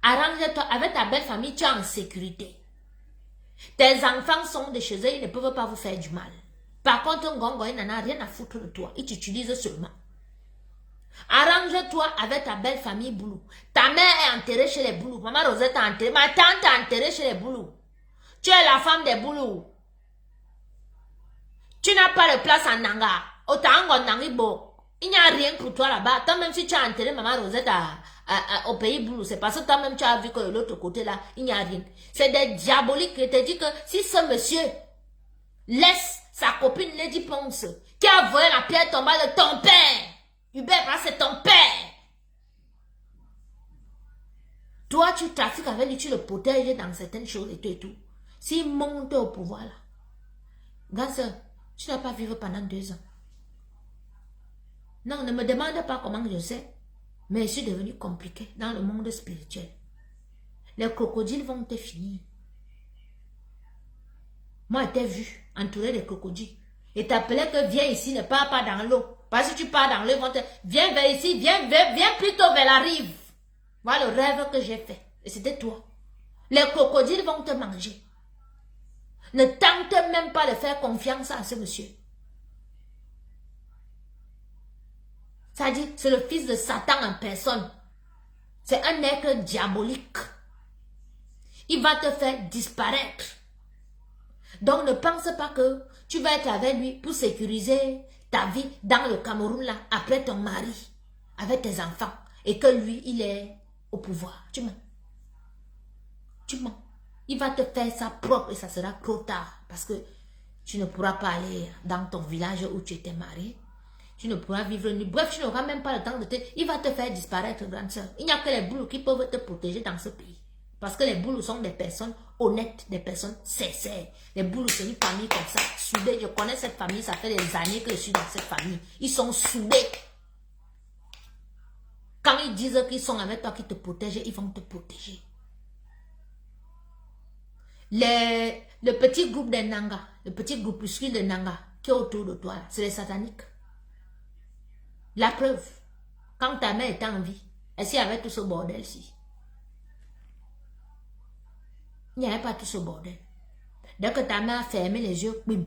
Speaker 1: Arrange-toi avec ta belle famille, tu es en sécurité. Tes enfants sont de chez eux, ils ne peuvent pas vous faire du mal. Par contre, Ngongo, il n'en a rien à foutre de toi. Il t'utilise seulement. Arrange-toi avec ta belle famille Boulou. Ta mère est enterrée chez les Boulou. Maman Rosette est enterrée. Ma tante est enterrée chez les Boulou. Tu es la femme des Boulou. Tu n'as pas de place en Nanga. Il n'y a rien pour toi là-bas. Toi, même si tu as enterré Maman Rosette au pays Boulou, c'est parce que toi-même tu as vu que de l'autre côté là, il n'y a rien. C'est des diaboliques qui te disent que si ce monsieur laisse sa copine Lady Ponce, qui a volé la pierre tombale de ton père, Hubert, c'est ton père. Toi, tu trafiques avec lui, tu le protèges dans certaines choses et tout et tout. S'il monte au pouvoir là, grâce, Tu n'as pas vivre pendant 2 ans. Non, ne me demande pas comment je sais. Mais je suis devenu compliqué dans le monde spirituel. Les crocodiles vont te finir. Moi, je t'ai vu entouré des crocodiles. Et t'appelais que viens ici, ne pars pas dans l'eau. Parce que tu pars dans l'eau, ils vont te... Viens vers ici, viens plutôt vers la rive. Voilà le rêve que j'ai fait. Et c'était toi. Les crocodiles vont te manger. Ne tente même pas de faire confiance à ce monsieur. Ça dit, c'est le fils de Satan en personne. C'est un être diabolique. Il va te faire disparaître. Donc ne pense pas que tu vas être avec lui pour sécuriser ta vie dans le Cameroun là, après ton mari, avec tes enfants, et que lui, il est au pouvoir. Tu mens. Tu mens. Il va te faire ça propre et ça sera trop tard parce que tu ne pourras pas aller dans ton village où tu étais marié. Tu ne pourras vivre ni... Bref, tu n'auras même pas le temps de te... Il va te faire disparaître, grande soeur. Il n'y a que les boules qui peuvent te protéger dans ce pays. Parce que les boules sont des personnes honnêtes, des personnes sincères. Les boules, c'est une famille comme ça, soudée. Je connais cette famille, ça fait des années que je suis dans cette famille. Ils sont soudés. Quand ils disent qu'ils sont avec toi, qu'ils te protègent, ils vont te protéger. Le petit groupe des Nanga, le petit groupuscule de Nanga qui est autour de toi, c'est les sataniques. La preuve, quand ta mère était en vie, est-ce qu'il y avait tout ce bordel-ci? Il n'y avait pas tout ce bordel. Dès que ta mère a fermé les yeux, bim,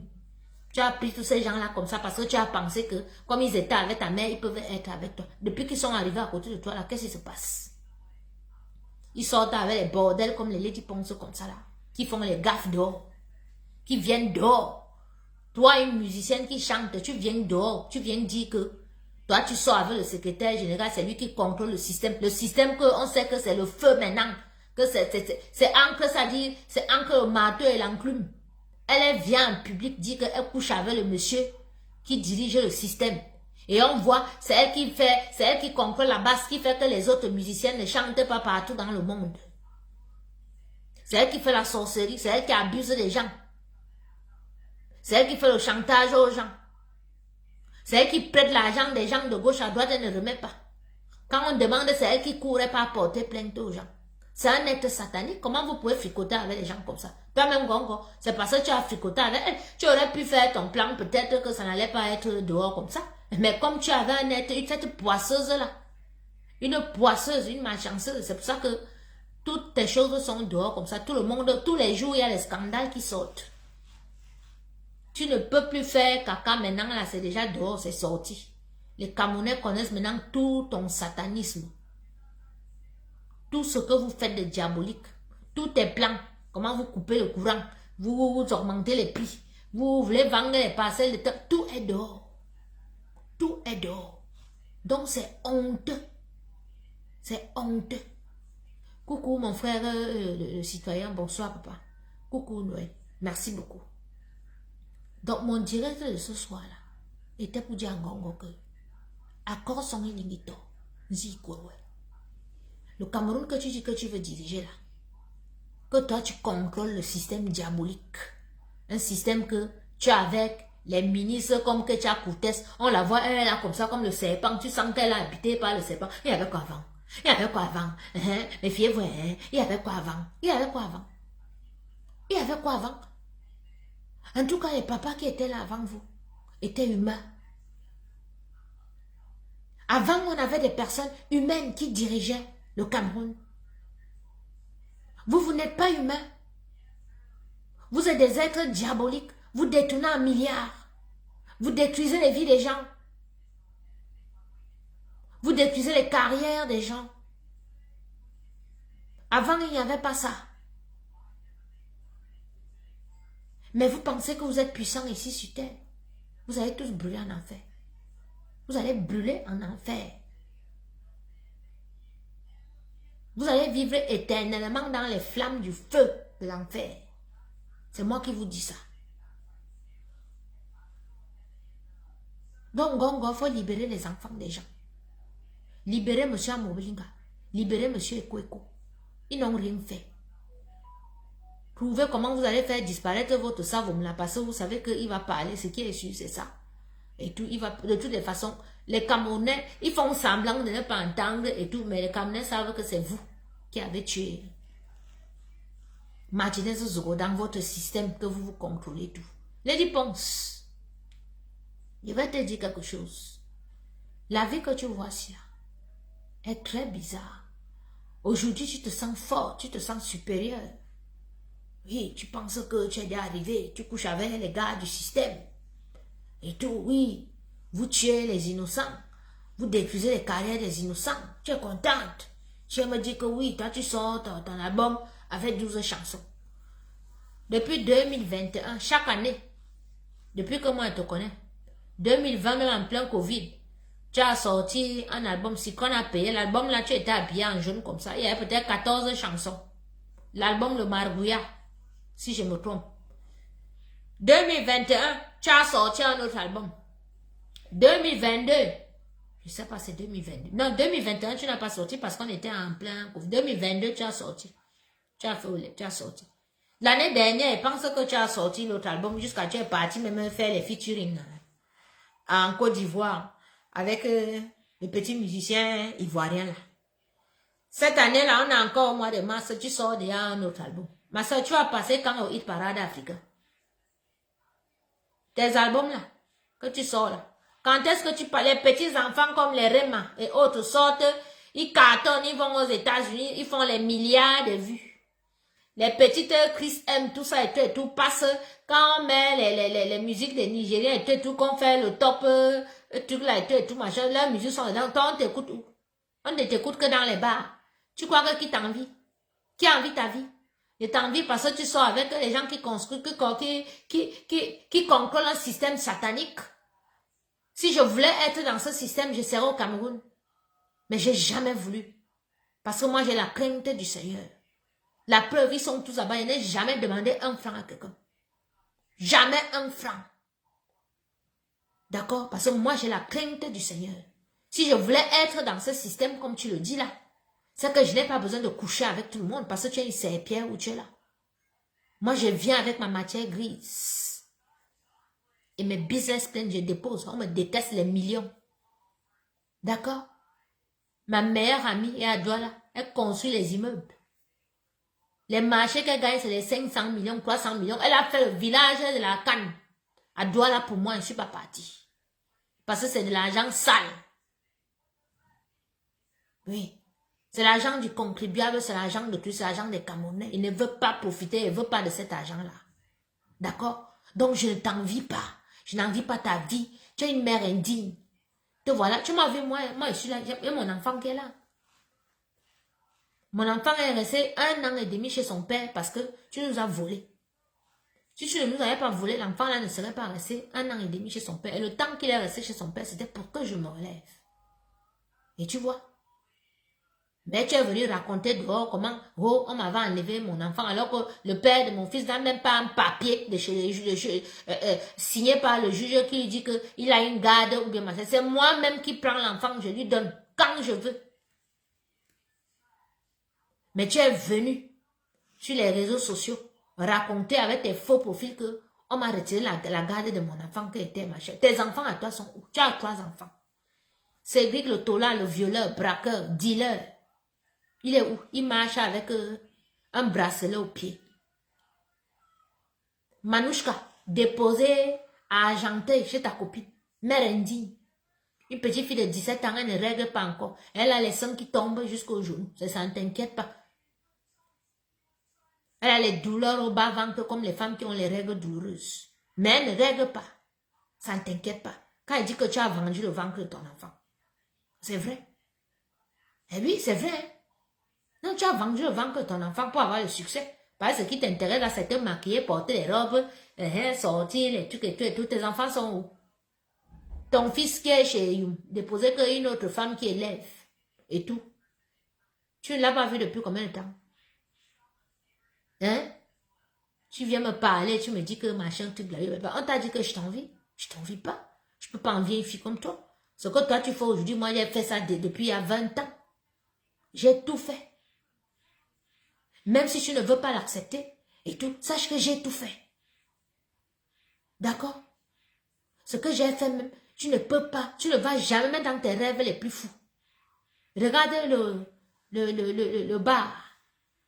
Speaker 1: tu as pris tous ces gens-là comme ça parce que tu as pensé que comme ils étaient avec ta mère, ils peuvent être avec toi. Depuis qu'ils sont arrivés à côté de toi, là, qu'est-ce qui se passe? Ils sortent avec les bordels comme les Lady Ponce comme ça là, qui font les gaffes dehors, qui viennent dehors. Toi, une musicienne qui chante, tu viens dehors, tu viens dire que toi, tu sors avec le secrétaire général, c'est lui qui contrôle le système. Le système que on sait que c'est le feu maintenant. Que c'est Ancre, ça dit, c'est Ancre le marteau et l'enclume. Elle vient en public dire qu'elle couche avec le monsieur qui dirige le système. Et on voit, c'est elle qui fait, c'est elle qui contrôle la basse, qui fait que les autres musiciens ne chantent pas partout dans le monde. C'est elle qui fait la sorcellerie, c'est elle qui abuse des gens. C'est elle qui fait le chantage aux gens. C'est elle qui prête l'argent des gens de gauche à droite et ne remet pas. Quand on demande, c'est elle qui courait pas porter plainte aux gens. C'est un être satanique. Comment vous pouvez fricoter avec les gens comme ça? Toi-même, Gongo, c'est parce que tu as fricoté avec elle. Tu aurais pu faire ton plan, peut-être que ça n'allait pas être dehors comme ça. Mais comme tu avais un être, cette poisseuse-là, une poisseuse, une malchanceuse, c'est pour ça que toutes tes choses sont dehors comme ça. Tout le monde, tous les jours, il y a les scandales qui sortent. Tu ne peux plus faire caca maintenant, là, c'est déjà dehors, c'est sorti. Les Camerounais connaissent maintenant tout ton satanisme. Tout ce que vous faites de diabolique. Tous tes plans. Comment vous coupez le courant. Vous augmentez les prix. Vous voulez vendre les parcelles de terre. Tout est dehors. Tout est dehors. Donc c'est honteux. C'est honteux. Coucou mon frère le citoyen. Bonsoir papa. Coucou Noël. Merci beaucoup. Donc mon direct de ce soir-là était pour dire à Ngongo que accord son inimito. Le Cameroun que tu dis que tu veux diriger là, que toi tu contrôles le système diabolique, un système que tu as avec les ministres comme que tu as Coutès, on la voit elle est là comme ça comme le serpent, tu sens qu'elle est habitée par le serpent. Il y avait quoi avant? Il y avait quoi avant? Méfiez-vous, il y avait quoi avant? Il y avait quoi avant? Il y avait quoi avant? En tout cas, les papas qui étaient là avant vous étaient humains. Avant, on avait des personnes humaines qui dirigeaient le Cameroun. Vous n'êtes pas humain. Vous êtes des êtres diaboliques. Vous détournez un milliard. Vous détruisez les vies des gens. Vous détruisez les carrières des gens. Avant, il n'y avait pas ça. Mais vous pensez que vous êtes puissant ici sur terre. Vous allez tous brûler en enfer. Vous allez brûler en enfer. Vous allez vivre éternellement dans les flammes du feu de l'enfer. C'est moi qui vous dis ça. Donc, il faut libérer les enfants des gens. Libérer M. Amobilinga. Libérer M. Ekweko. Ils n'ont rien fait. Trouvez comment vous allez faire disparaître votre cerveau là, parce que vous savez qu'il va parler, ce qui est sûr, c'est ça. Et tout, il va, de toutes les façons, les Camerounais, ils font semblant de ne pas entendre et tout, mais les Camerounais savent que c'est vous qui avez tué Martinez Zogo dans votre système, que vous vous contrôlez tout. Lady Ponce, je vais te dire quelque chose. La vie que tu vois ici est très bizarre. Aujourd'hui, tu te sens fort, tu te sens supérieur. Oui, tu penses que tu es déjà arrivé, tu couches avec les gars du système. Et tout, oui, vous tuez les innocents, vous détruisez les carrières des innocents, tu es contente. Tu me dis que oui, toi tu sors ton album avec 12 chansons. Depuis 2021, chaque année, depuis que moi je te connais, 2020 même en plein Covid, tu as sorti un album, si qu'on a payé l'album là, tu étais habillé en jaune comme ça, il y avait peut-être 14 chansons. L'album Le Margouilla, si je me trompe. 2021, tu as sorti un autre album. 2022, je sais pas, c'est 2022. Non, 2021, tu n'as pas sorti parce qu'on était en plein Covid. 2022, tu as sorti. Tu as fait, tu as sorti. L'année dernière, je pense que tu as sorti l'autre album jusqu'à tu es parti même faire les featuring en Côte d'Ivoire avec les petits musiciens ivoiriens là. Cette année-là, on est encore au mois de mars, tu sors déjà un autre album. Ma soeur, tu as passé quand au Hit Parade Africain? Tes albums là, que tu sors là. Quand est-ce que tu parles, les petits enfants comme les Rema et autres sortent, ils cartonnent, ils vont aux États-Unis, ils font les milliards de vues. Les petites Chris M, tout ça et tout passe, quand on met les musiques des Nigériens et tout, qu'on fait le top, truc là et tout, machin, leurs musiques sont dedans, toi on t'écoute où? On ne t'écoute que dans les bars. Tu crois que qui t'envie? Qui a envie ta vie? Je t'envie parce que tu sors avec les gens qui construisent, qui contrôlent un système satanique. Si je voulais être dans ce système, je serais au Cameroun. Mais j'ai jamais voulu. Parce que moi, j'ai la crainte du Seigneur. La preuve, ils sont tous là-bas. Je n'ai jamais demandé un franc à quelqu'un. Jamais un franc. D'accord? Parce que moi, j'ai la crainte du Seigneur. Si je voulais être dans ce système, comme tu le dis là, c'est que je n'ai pas besoin de coucher avec tout le monde parce que tu es une serpillère où tu es là. Moi, je viens avec ma matière grise. Et mes business plans, je dépose. On me déteste les millions. D'accord? Ma meilleure amie est à Douala. Elle construit les immeubles. Les marchés qu'elle gagne, c'est les 500 millions, 300 millions. Elle a fait le village de la Canne. À Douala, pour moi, je ne suis pas partie. Parce que c'est de l'argent sale. Oui. C'est l'argent du contribuable, c'est l'argent de tous, c'est l'argent des Camerounais. Il ne veut pas profiter, il ne veut pas de cet argent-là. D'accord? Donc, je ne t'envie pas. Je n'envie pas ta vie. Tu es une mère indigne. Te voilà. Tu m'as vu, moi, je suis là. J'ai mon enfant qui est là. Mon enfant est resté 1 an et demi chez son père parce que tu nous as volé. Si tu ne nous avais pas volé, l'enfant là ne serait pas resté 1 an et demi chez son père. Et le temps qu'il est resté chez son père, c'était pour que je me relève. Et tu vois? Mais tu es venu raconter dehors comment on m'avait enlevé mon enfant alors que le père de mon fils n'a même pas un papier de chez les juges, signé par le juge qui lui dit qu'il a une garde ou bien machin. C'est moi-même qui prends l'enfant, je lui donne quand je veux. Mais tu es venu sur les réseaux sociaux raconter avec tes faux profils que on m'a retiré la garde de mon enfant qui était machin. Tes enfants à toi sont où? Tu as 3 enfants. Cédric le tola, le violeur, braqueur, dealer. Il est où? Il marche avec un bracelet au pied. Manouchka, déposé à Argenteuil chez ta copine. Mère indigne. Une petite fille de 17 ans, elle ne règle pas encore. Elle a les seins qui tombent jusqu'au genou. Ça ne t'inquiète pas. Elle a les douleurs au bas-ventre comme les femmes qui ont les règles douloureuses. Mais elle ne règle pas. Ça ne t'inquiète pas. Quand elle dit que tu as vendu le ventre de ton enfant. C'est vrai. Eh oui, c'est vrai. Non, tu as vendu le ventre de ton enfant pour avoir le succès. Parce que ce qui t'intéresse là, c'est te maquiller, porter les robes, sortir, les trucs et tout, et tout. Tes enfants sont où? Ton fils qui est chez You, déposé qu'une autre femme qui élève, et tout. Tu ne l'as pas vu depuis combien de temps? Hein? Tu viens me parler, tu me dis que machin, tu blagues. On t'a dit que je t'envie. Je t'envie pas. Je peux pas envier une fille comme toi. Ce que toi tu fais aujourd'hui, moi j'ai fait ça depuis il y a 20 ans. J'ai tout fait. Même si tu ne veux pas l'accepter, et tout. Sache que j'ai tout fait. D'accord? Ce que j'ai fait même, tu ne peux pas, tu ne vas jamais mettre dans tes rêves les plus fous. Regarde le bar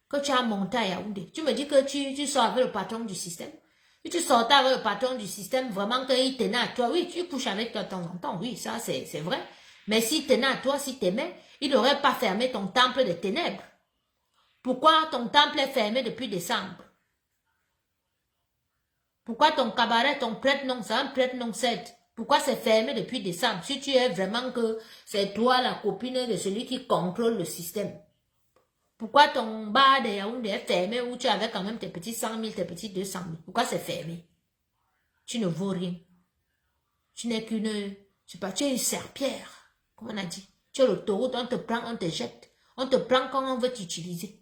Speaker 1: que tu as monté à Yaoundé. Tu me dis que tu sors avec le patron du système. Si tu sortais avec le patron du système, vraiment qu'il tenait à toi, oui, tu couches avec toi de temps en temps, oui, ça c'est vrai. Mais s'il tenait à toi, s'il t'aimait, il n'aurait pas fermé ton temple de ténèbres. Pourquoi ton temple est fermé depuis décembre? Pourquoi ton cabaret, ton prête-nom, c'est un prête-nom 7? Pourquoi c'est fermé depuis décembre? Si tu es vraiment que c'est toi la copine de celui qui contrôle le système. Pourquoi ton bar de Yaoundé est fermé où tu avais quand même tes petits 100 000, tes petits 200 000? Pourquoi c'est fermé? Tu ne vaux rien. Tu n'es qu'une, je sais pas, tu es une serpillère, comme on a dit. Tu es l'autoroute, on te prend, on te jette. On te prend quand on veut t'utiliser.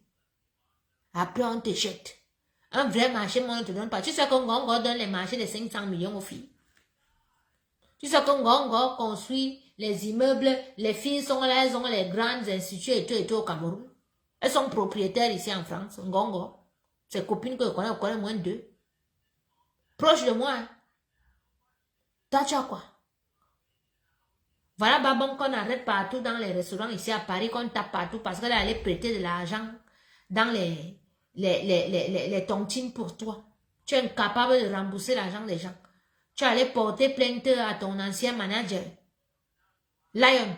Speaker 1: Après, on te jette. Un vrai marché, moi, on ne te donne pas. Tu sais qu'on donne les marchés de 500 millions aux filles. Tu sais qu'on construit les immeubles, les filles sont là, elles ont les grandes instituts et tout au Cameroun. Elles sont propriétaires ici en France. Ngongo. Ces copines que je connais moins de 2. Proche de moi. Hein. Toi, tu as quoi? Voilà, babon qu'on arrête partout dans les restaurants ici à Paris, qu'on tape partout parce qu'elle allait prêter de l'argent dans les tontines pour toi. Tu es incapable de rembourser l'argent des gens. Tu allais porter plainte à ton ancien manager. Lion.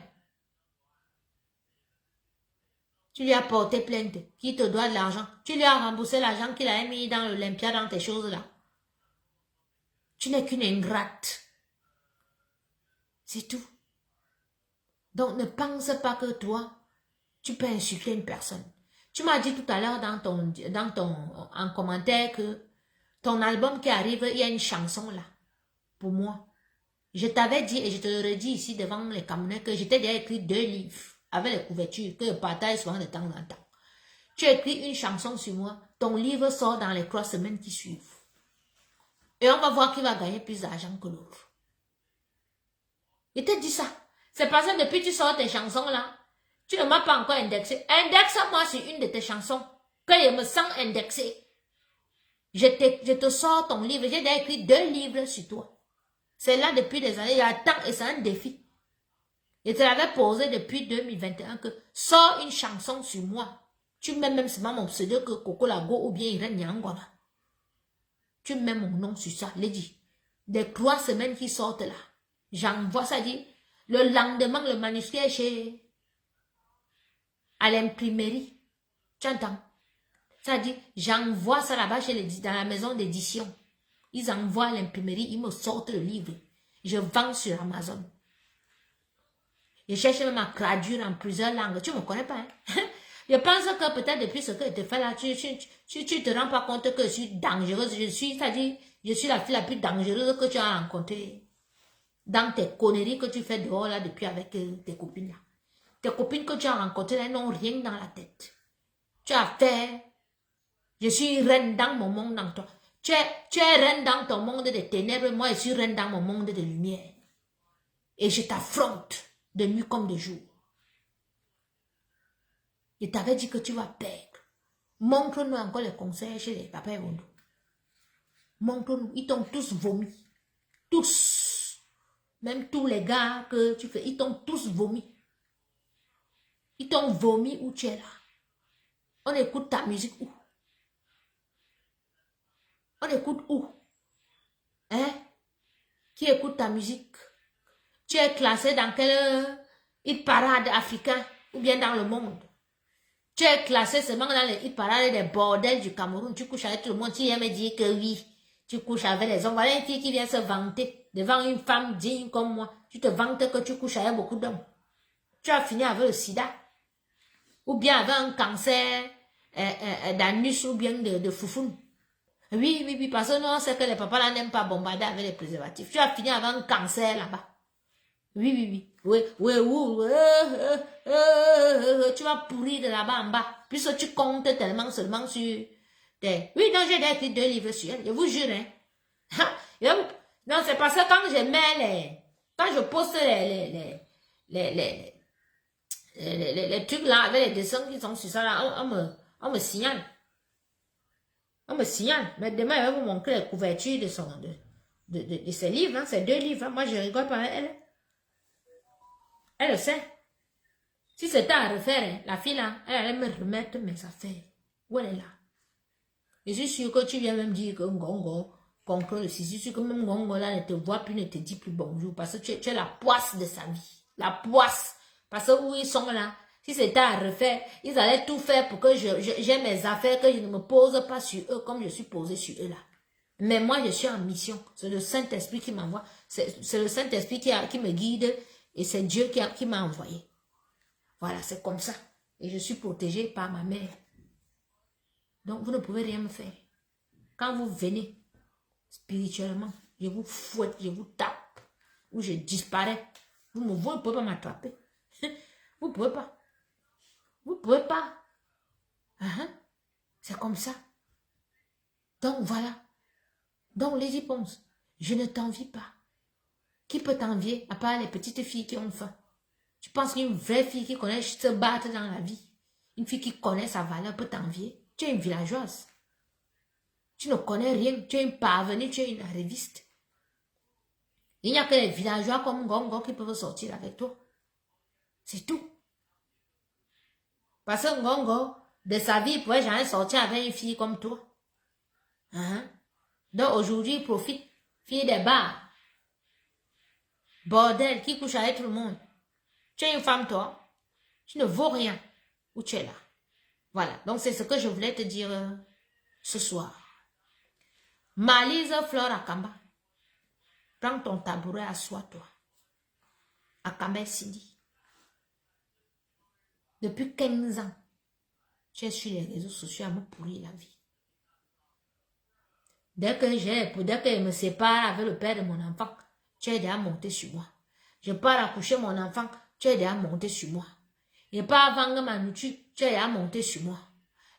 Speaker 1: Tu lui as porté plainte. Qui te doit de l'argent. Tu lui as remboursé l'argent qu'il avait mis dans l'Olympia, dans tes choses là. Tu n'es qu'une ingrate. C'est tout. Donc ne pense pas que toi, tu peux insulter une personne. Tu m'as dit tout à l'heure en commentaire que ton album qui arrive, il y a une chanson là. Pour moi. Je t'avais dit et je te le redis ici devant les Camerounais que j'étais déjà écrit 2 livres avec les couvertures que je partage souvent de temps en temps. Tu as écrit une chanson sur moi, ton livre sort dans les 3 semaines qui suivent. Et on va voir qui va gagner plus d'argent que l'autre. Je t'ai dit ça. C'est parce que depuis que tu sors tes chansons là, tu ne m'as pas encore indexé. Indexe-moi sur une de tes chansons, que je me sens indexé. Je te sors ton livre, j'ai déjà écrit 2 livres sur toi. C'est là depuis des années, il y a tant et c'est un défi. Je te l'avais posé depuis 2021 que sors une chanson sur moi. Tu mets même seulement mon pseudo que Coco Lago ou bien Irène Nyangwana. Tu mets mon nom sur ça, Lady. Des 3 semaines qui sortent là. J'envoie ça, dit, le lendemain, le manuscrit est à l'imprimerie. Tu entends? Ça dit, j'envoie ça là-bas dans la maison d'édition. Ils envoient à l'imprimerie, ils me sortent le livre. Je vends sur Amazon. Je cherche même à traduire en plusieurs langues. Tu ne me connais pas, hein? Je pense que peut-être depuis ce que je te fais là, tu te rends pas compte que je suis dangereuse. C'est-à-dire, je suis la fille la plus dangereuse que tu as rencontrée. Dans tes conneries que tu fais dehors là depuis avec tes copines là. Tes copines que tu as rencontrées là, n'ont rien dans la tête. Tu as fait, je suis reine dans mon monde dans toi. Tu es reine dans ton monde de ténèbres, moi je suis reine dans mon monde de lumière. Et je t'affronte de nuit comme de jour. Je t'avais dit que tu vas perdre. Montre-nous encore les conseils chez les papas et Wondo. Montre-nous, ils t'ont tous vomi. Tous. Même tous les gars que tu fais, ils t'ont tous vomi. Ils t'ont vomi où tu es là. On écoute ta musique où? On écoute où? Hein? Qui écoute ta musique? Tu es classé dans quel hit parade africain ou bien dans le monde? Tu es classé seulement dans les hit parades des bordels du Cameroun. Tu couches avec tout le monde. Tu viens me dire que oui. Tu couches avec les hommes. Voilà une fille qui vient se vanter devant une femme digne comme moi. Tu te vantes que tu couches avec beaucoup d'hommes. Tu as fini avec le sida. Ou bien avec un cancer d'anus ou bien de foufoune. Oui, parce que nous, on sait que les papas là n'aiment pas bombarder avec les préservatifs. Tu as fini avec un cancer là-bas. Oui. Tu vas pourrir de là-bas en bas. Puisque tu comptes tellement seulement sur tes... Oui, donc j'ai écrit 2 livres sur elle. Je vous jure, hein. Non, c'est parce que quand je mets quand je poste les trucs là avec les dessins qui sont sur ça là, on me signale. On me signale. Mais demain, elle va vous montrer les couvertures de ses livres. Hein, ces 2 livres. Hein. Moi, je rigole pas. Elle le sait. Si c'était à refaire, hein, la fille là, elle allait me remettre mes affaires. Où elle est là? Je suis sûre que tu viens même dire que Ngongo conclut le 6. Je suis sûre que même Ngongo là ne te voit plus, ne te dit plus bonjour. Parce que tu es la poisse de sa vie. La poisse. Parce que où ils sont là, si c'était à refaire, ils allaient tout faire pour que j'ai mes affaires, que je ne me pose pas sur eux comme je suis posée sur eux là. Mais moi, je suis en mission. C'est le Saint-Esprit qui m'envoie. C'est le Saint-Esprit qui me guide et c'est Dieu qui m'a envoyé. Voilà, c'est comme ça. Et je suis protégée par ma mère. Donc, vous ne pouvez rien me faire. Quand vous venez, spirituellement, je vous fouette, je vous tape, ou je disparais. Vous ne pouvez pas m'attraper. Vous ne pouvez pas. Vous ne pouvez pas. C'est comme ça. Donc, voilà. Donc, Lady Ponce, je ne t'envie pas. Qui peut t'envier à part les petites filles qui ont faim? Tu penses qu'une vraie fille qui connaît se battre dans la vie, une fille qui connaît sa valeur peut t'envier? Tu es une villageoise. Tu ne connais rien. Tu es une parvenue, tu es une arriviste. Il n'y a que les villageois comme Ngongo qui peuvent sortir avec toi. C'est tout. Parce que Ngongo, de sa vie, il ne pourrait jamais sortir avec une fille comme toi. Donc aujourd'hui, il profite. Fille des bars. Bordel, qui couche avec tout le monde. Tu es une femme, toi. Tu ne vaux rien. Où tu es là. Voilà. Donc c'est ce que je voulais te dire ce soir. Malise Flore Akamba. Prends ton tabouret, assois-toi. Akamba Sidi. Depuis 15 ans, tu es sur les réseaux sociaux à me pourrir la vie. Dès que je me sépare avec le père de mon enfant, tu es déjà monté sur moi. Je pars accoucher mon enfant, tu es déjà monté sur moi. Je pars vendre ma nourriture, tu es déjà monté sur moi.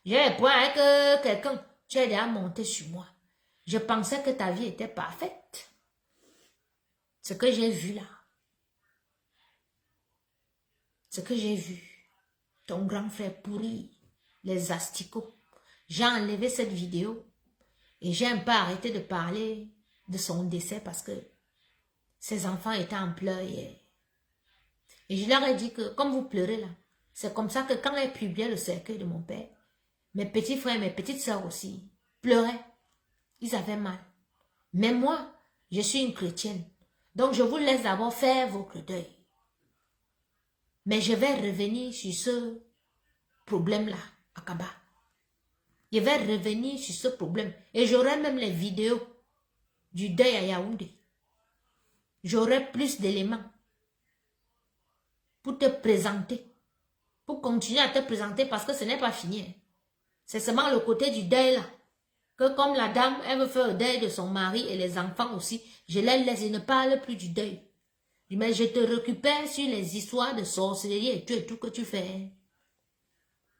Speaker 1: J'ai point avec quelqu'un, tu es déjà monté sur moi. Je pensais que ta vie était parfaite. Ce que j'ai vu là. Ce que j'ai vu. Ton grand frère pourri. Les asticots. J'ai enlevé cette vidéo. Et j'ai un peu arrêté de parler de son décès parce que ses enfants étaient en pleurs hier. Et je leur ai dit que, comme vous pleurez là, c'est comme ça que quand elle publiait le cercueil de mon père, mes petits frères, mes petites sœurs aussi, pleuraient. Ils avaient mal. Mais moi, je suis une chrétienne. Donc je vous laisse d'abord faire votre deuil. Mais je vais revenir sur ce problème-là, Akaba. Je vais revenir sur ce problème. Et j'aurai même les vidéos du deuil à Yaoundé. J'aurai plus d'éléments pour te présenter. Pour continuer à te présenter parce que ce n'est pas fini. C'est seulement le côté du deuil là. Que comme la dame, elle veut faire le deuil de son mari et les enfants aussi, je les laisse, je ne parle plus du deuil. Mais je te récupère sur les histoires de sorcellerie et tout que tu fais.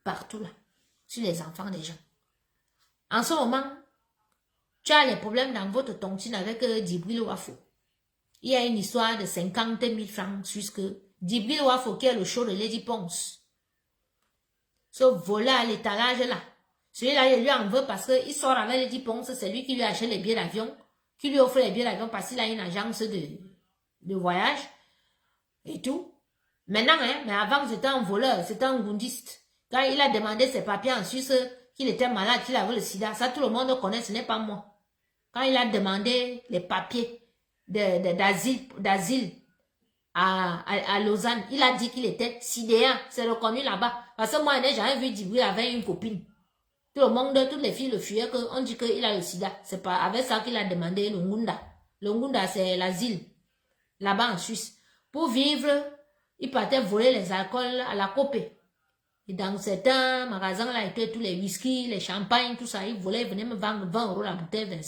Speaker 1: Partout là. Sur les enfants des gens. En ce moment, tu as les problèmes dans votre tontine avec Djibril Wafo. Il y a une histoire de 50 000 francs jusque Djibril Wafo qui est le show de Lady Ponce. Ce volet à l'étalage là. Celui-là, il lui en veut parce qu'il sort avec Lady Ponce, c'est lui qui lui achète les billets d'avion, qui lui offre les billets d'avion parce qu'il a une agence de voyage et tout. Maintenant, mais avant, c'était un voleur, c'était un goundiste. Quand il a demandé ses papiers en Suisse, qu'il était malade, qu'il avait le sida, ça tout le monde connaît, ce n'est pas moi. Quand il a demandé les papiers d'asile à Lausanne, il a dit qu'il était sidéen, c'est reconnu là-bas. Parce que moi, je n'ai jamais vu Djibril avec une copine. Tout le monde, toutes les filles le fuyaient, on dit qu'il a le sida. C'est pas avec ça qu'il a demandé le Ngunda. Le Ngunda, c'est l'asile, là-bas en Suisse. Pour vivre, il partait voler les alcools à la copée. Et dans certains magasins, là, il tous les whisky, les champagnes, tout ça, il volait, il venait me vendre 20 € la bouteille,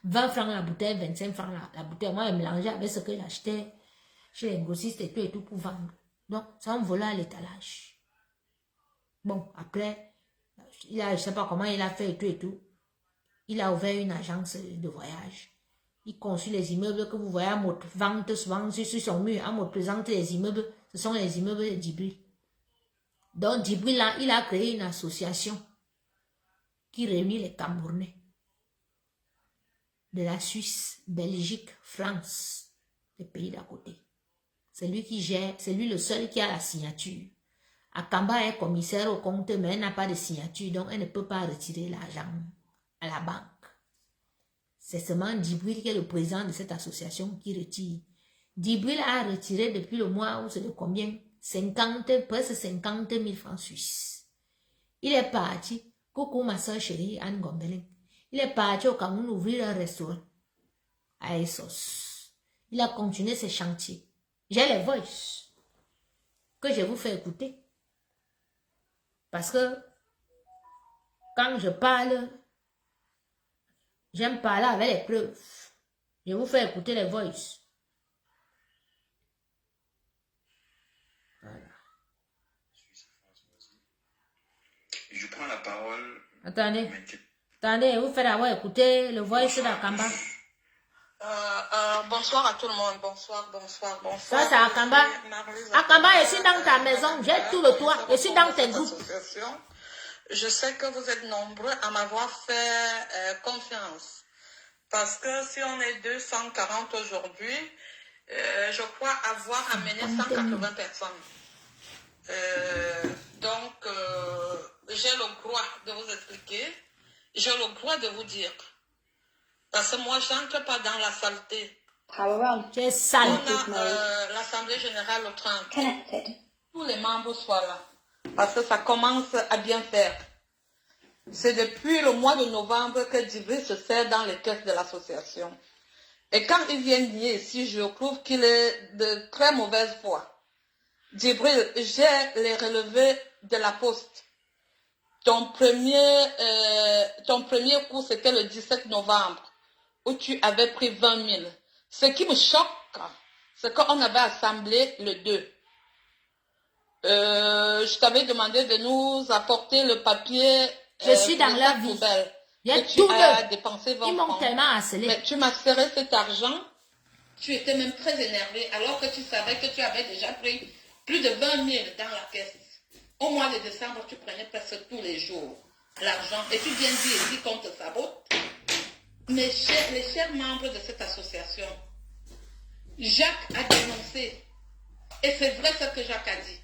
Speaker 1: 20 francs la bouteille, 25 francs la bouteille. Moi, je mélangeais avec ce que j'achetais chez les grossistes et tout pour vendre. Donc, ça me volait à l'étalage. Bon, après, je ne sais pas comment il a fait et tout. Il a ouvert une agence de voyage. Il conçut les immeubles que vous voyez à mode vente souvent sur son mur. À mode présente les immeubles, ce sont les immeubles de Djibril. Donc Djibril, là, il a créé une association qui réunit les Camerounais de la Suisse, Belgique, France, les pays d'à côté. C'est lui qui gère, c'est lui le seul qui a la signature. Akamba est commissaire au compte, mais elle n'a pas de signature, donc elle ne peut pas retirer l'argent à la banque. C'est seulement Djibril qui est le président de cette association qui retire. Djibril a retiré depuis le mois où c'est de combien? 50, presque 50 000 francs suisses. Il est parti, coucou ma soeur chérie Anne Gombelin, il est parti au Cameroun ouvrir un restaurant à Essos. Il a continué ses chantiers. J'ai les voices que je vous fais écouter. Parce que quand je parle, j'aime parler avec les preuves. Je vous fais écouter les voices. Voilà.
Speaker 2: Je prends la parole.
Speaker 1: Attendez. Attendez, vous faites avoir écouter le voice d'Akamba.
Speaker 3: Bonsoir à tout le monde. Bonsoir.
Speaker 1: Ça, c'est Akamba. Akamba, je suis dans ta maison. J'ai tout le toit. Je suis dans tes groupes.
Speaker 3: Je sais que vous êtes nombreux à m'avoir fait confiance. Parce que si on est 240 aujourd'hui, je crois avoir amené 180 personnes. Donc, j'ai le droit de vous expliquer. J'ai le droit de vous dire. Parce que moi, je n'entre pas dans la saleté.
Speaker 1: Tu es sale.
Speaker 3: On a l'Assemblée générale au 30. Tous les membres soient là. Parce que ça commence à bien faire. C'est depuis le mois de novembre que Djibril se sert dans les caisses de l'association. Et quand il vient nier ici, je trouve qu'il est de très mauvaise foi. Djibril, j'ai les relevés de la poste. Ton premier coup, c'était le 17 novembre, où tu avais pris 20 000. Ce qui me choque, c'est qu'on avait assemblé le 2. Je t'avais demandé de nous apporter le papier.
Speaker 1: Je suis dans la vie.
Speaker 3: Poubelle,
Speaker 1: Il y a
Speaker 3: que
Speaker 1: tout
Speaker 3: tu as
Speaker 1: deux.
Speaker 3: dépensé 20
Speaker 1: Ils m'ont
Speaker 3: francs.
Speaker 1: tellement harcelé.
Speaker 3: Mais tu m'as serré cet argent. Tu étais même très énervé, alors que tu savais que tu avais déjà pris plus de 20 000 dans la caisse. Au mois de décembre, tu prenais presque tous les jours l'argent et tu viens dire ici qu'on te sabote. Les chers membres de cette association, Jacques a dénoncé, et c'est vrai ce que Jacques a dit.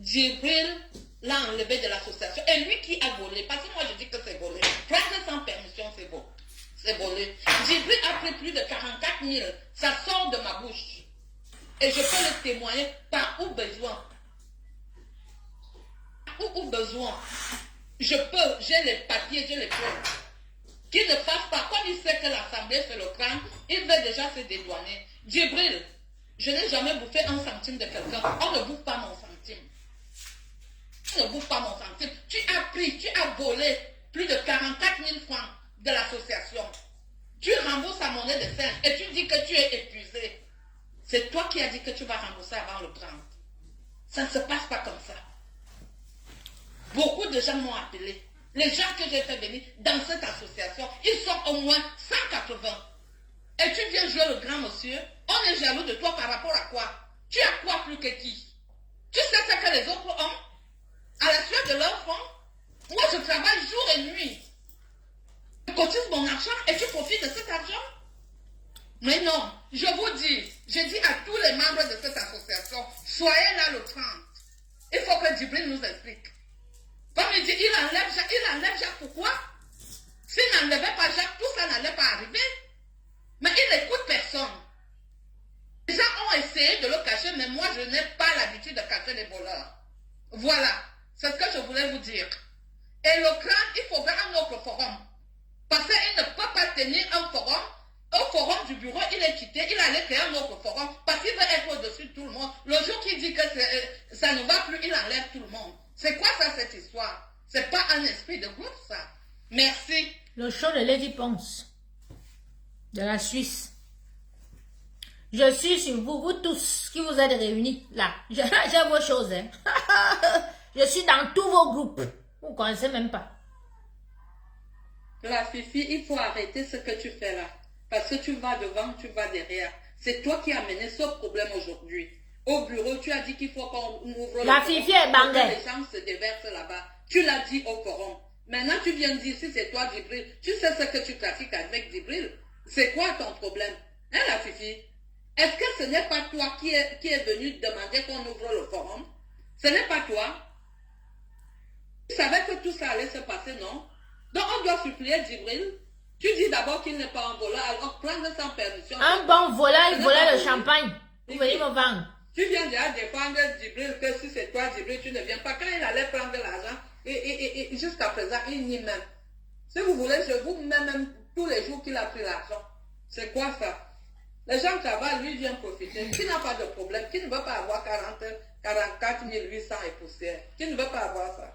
Speaker 3: Djibril l'a enlevé de l'association. Et lui qui a volé, parce que moi je dis que c'est volé. Prendre sans permission, c'est bon. C'est volé. Djibril a pris plus de 44 000. Ça sort de ma bouche. Et je peux le témoigner par où besoin. Où besoin. Je peux, j'ai les papiers, j'ai les preuves. Qu'il ne fasse pas, comme il sait que l'Assemblée fait le crâne, il veut déjà se dédouaner. Djibril, je n'ai jamais bouffé un centime de quelqu'un. On ne bouffe pas mon centime. On ne bouffe pas mon centime. Tu as pris, tu as volé plus de 44 000 francs de l'association. Tu rembourses à monnaie de 5 et tu dis que tu es épuisé. C'est toi qui as dit que tu vas rembourser avant le 30. Ça ne se passe pas comme ça. Beaucoup de gens m'ont appelé. Les gens que j'ai fait venir dans cette association, ils sont au moins 180. Et tu viens jouer le grand monsieur. On est jaloux de toi par rapport à quoi? Tu as quoi plus que qui? Tu sais ce que les autres ont? À la suite de leur fond, moi je travaille jour et nuit. Je cotise mon argent et tu profites de cet argent? Mais non, je vous dis, je dis à tous les membres de cette association, soyez là le 30. Il faut que Djibril nous explique. Comme il dit, il enlève Jacques, pourquoi? S'il n'enlevait pas Jacques, tout ça n'allait pas arriver. Mais il n'écoute personne. Les gens ont essayé de le cacher, mais moi je n'ai pas l'habitude de cacher les voleurs. Voilà, c'est ce que je voulais vous dire. Et le crâne, il faudra un autre forum. Parce qu'il ne peut pas tenir un forum. Au forum du bureau, il est quitté, il allait créer un autre forum parce qu'il veut être au-dessus de tout le monde. Le jour qu'il dit que ça ne va plus, il enlève tout le monde. C'est quoi ça, cette histoire? C'est pas un esprit de groupe, ça. Merci.
Speaker 1: Le show de Lady Ponce, de la Suisse. Je suis sur vous, vous tous qui vous êtes réunis là. J'ai vos choses. Hein. Je suis dans tous vos groupes. Vous ne connaissez même pas.
Speaker 3: La Fifi, il faut arrêter ce que tu fais là. Parce que tu vas devant, tu vas derrière. C'est toi qui as mené ce problème aujourd'hui. Au bureau, tu as dit qu'il faut qu'on ouvre
Speaker 1: la Fifi est bandée.
Speaker 3: Les gens se déversent là-bas. Tu l'as dit au forum. Maintenant, tu viens dire si c'est toi, Djibril. Tu sais ce que tu trafiques avec Djibril. C'est quoi ton problème? Hein, la Fifi? Est-ce que ce n'est pas toi qui est venu demander qu'on ouvre le forum? Ce n'est pas toi? Tu savais que tout ça allait se passer, non? Donc, on doit supplier Djibril. Tu dis d'abord qu'il n'est pas un voleur, alors prendre sans permission.
Speaker 1: Un bon voleur, il volait le champagne. Vous venez me vendre.
Speaker 3: Tu viens déjà défendre Djibril que si c'est toi, Djibril, tu ne viens pas. Quand il allait prendre l'argent, et jusqu'à présent, il nie même. Si vous voulez, je vous mets même tous les jours qu'il a pris l'argent. C'est quoi ça? Les gens travaillent, lui vient profiter. Qui n'a pas de problème? Qui ne veut pas avoir 44 800 et poussière? Qui ne veut pas avoir ça?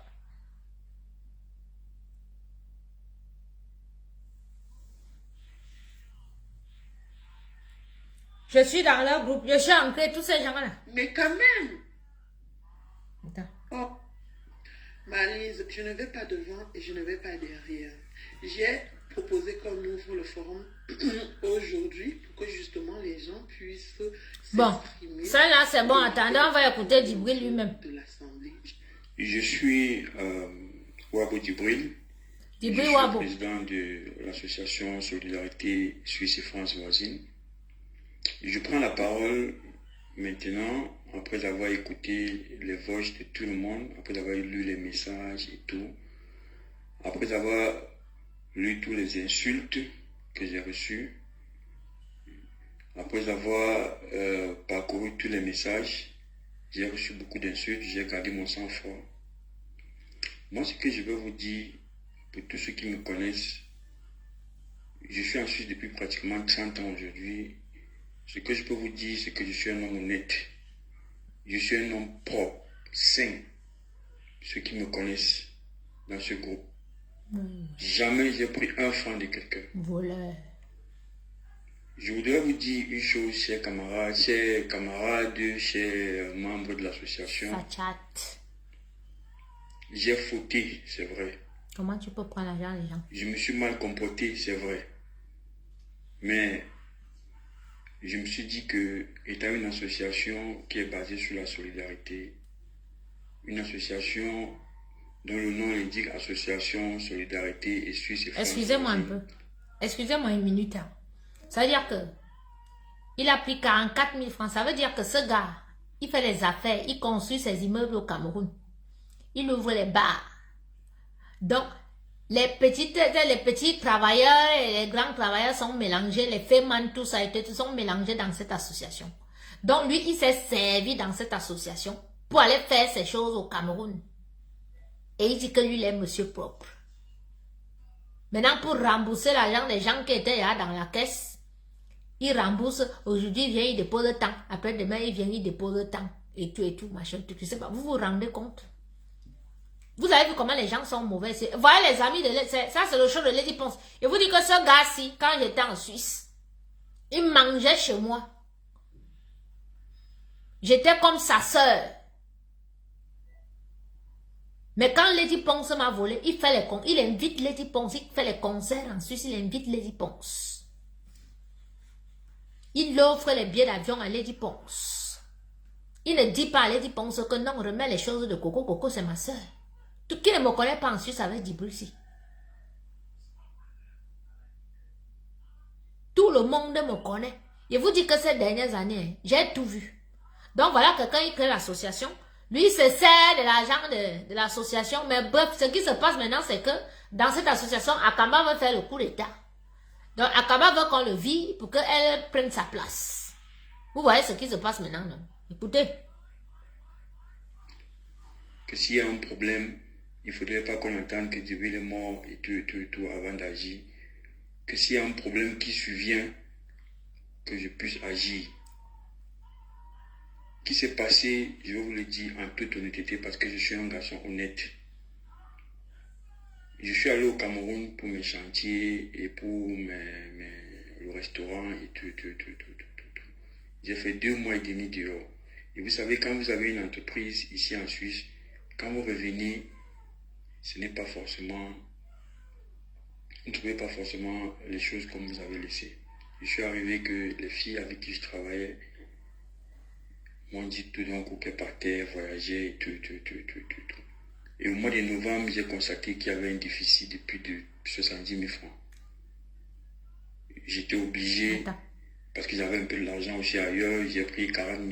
Speaker 1: Je suis dans leur groupe. Je suis ancré, tous ces gens-là.
Speaker 3: Mais quand même.
Speaker 1: Attends.
Speaker 3: Oh. Maryse, je ne vais pas devant et je ne vais pas derrière. J'ai proposé qu'on ouvre le forum aujourd'hui pour que justement les gens puissent
Speaker 1: Bon,
Speaker 3: s'exprimer.
Speaker 1: ça là c'est bon. Attendez, on va écouter Djibril lui-même.
Speaker 3: De l'Assemblée.
Speaker 2: Je suis Wabo Djibril. Je
Speaker 1: Djibril
Speaker 2: suis
Speaker 1: Wabo.
Speaker 2: président de l'association Solidarité Suisse et France voisine. Je prends la parole maintenant, après avoir écouté les voix de tout le monde, après avoir lu les messages et tout, après avoir lu toutes les insultes que j'ai reçues, après avoir parcouru tous les messages, j'ai reçu beaucoup d'insultes, j'ai gardé mon sang-froid. Moi, ce que je veux vous dire, pour tous ceux qui me connaissent, je suis en Suisse depuis pratiquement 30 ans aujourd'hui. Ce que je peux vous dire, c'est que je suis un homme honnête. Je suis un homme propre, sain. Ceux qui me connaissent dans ce groupe. Jamais j'ai pris un franc de quelqu'un.
Speaker 1: Voleur.
Speaker 2: Je voudrais vous dire une chose, chers camarades, chers membres de l'association.
Speaker 1: Fachat.
Speaker 2: J'ai fauté, c'est vrai.
Speaker 1: Comment tu peux prendre l'argent des gens?
Speaker 2: Je me suis mal comporté, c'est vrai. Mais je me suis dit que, étant une association qui est basée sur la solidarité, une association dont le nom indique Association Solidarité et Suisse et France.
Speaker 1: Excusez-moi un peu. Excusez-moi une minute. Hein. Ça veut dire que il a pris 44 000 francs. Ça veut dire que ce gars, il fait les affaires, il construit ses immeubles au Cameroun. Il ouvre les bars. Donc, les petits travailleurs et les grands travailleurs sont mélangés, les fémans, tout ça, sont mélangés dans cette association. Donc, lui, il s'est servi dans cette association pour aller faire ces choses au Cameroun. Et il dit que lui, il est monsieur propre. Maintenant, pour rembourser l'argent des gens qui étaient là dans la caisse, il rembourse. Aujourd'hui, il vient, il dépose le temps. Après, demain, il vient, il dépose le temps. Et tout, machin, tout. Je sais pas, vous vous rendez compte? Vous avez vu comment les gens sont mauvais. Voyez les amis de ça, c'est le show de Lady Ponce. Je vous dis que ce gars-ci, quand j'étais en Suisse, il mangeait chez moi. J'étais comme sa sœur. Mais quand Lady Ponce m'a volé, il invite Lady Ponce, il fait les concerts en Suisse, il invite Lady Ponce. Il offre les billets d'avion à Lady Ponce. Il ne dit pas à Lady Ponce que non, remets les choses de Coco. Coco, c'est ma sœur. Tout qui ne me connaît pas en Suisse avec Djibril ici. Tout le monde me connaît. Je vous dis que ces dernières années, j'ai tout vu. Donc voilà que quand il crée l'association, lui, il se sert de l'argent de l'association. Mais bref, ce qui se passe maintenant, c'est que dans cette association, Akamba veut faire le coup d'État. Donc Akamba veut qu'on le vire pour qu'elle prenne sa place. Vous voyez ce qui se passe maintenant, non? Écoutez.
Speaker 2: Que s'il y a un problème, il ne faudrait pas qu'on entende que Djibril est mort et tout avant d'agir. Que s'il y a un problème qui survient, que je puisse agir. Ce qui s'est passé, je vais vous le dire en toute honnêteté parce que je suis un garçon honnête. Je suis allé au Cameroun pour mes chantiers et pour le restaurant et tout. J'ai fait 2 mois et demi dehors. Et vous savez, quand vous avez une entreprise ici en Suisse, quand vous revenez, ce n'est pas forcément, vous ne trouvez pas forcément les choses comme vous avez laissé. Je suis arrivé que les filles avec qui je travaillais m'ont dit tout d'un coup qu'elles partaient, voyager et tout. Et au mois de novembre, j'ai constaté qu'il y avait un déficit de plus de 70 000 francs. J'étais obligé,
Speaker 1: Attends.
Speaker 2: parce que j'avais un peu de l'argent aussi ailleurs, j'ai pris 40 000.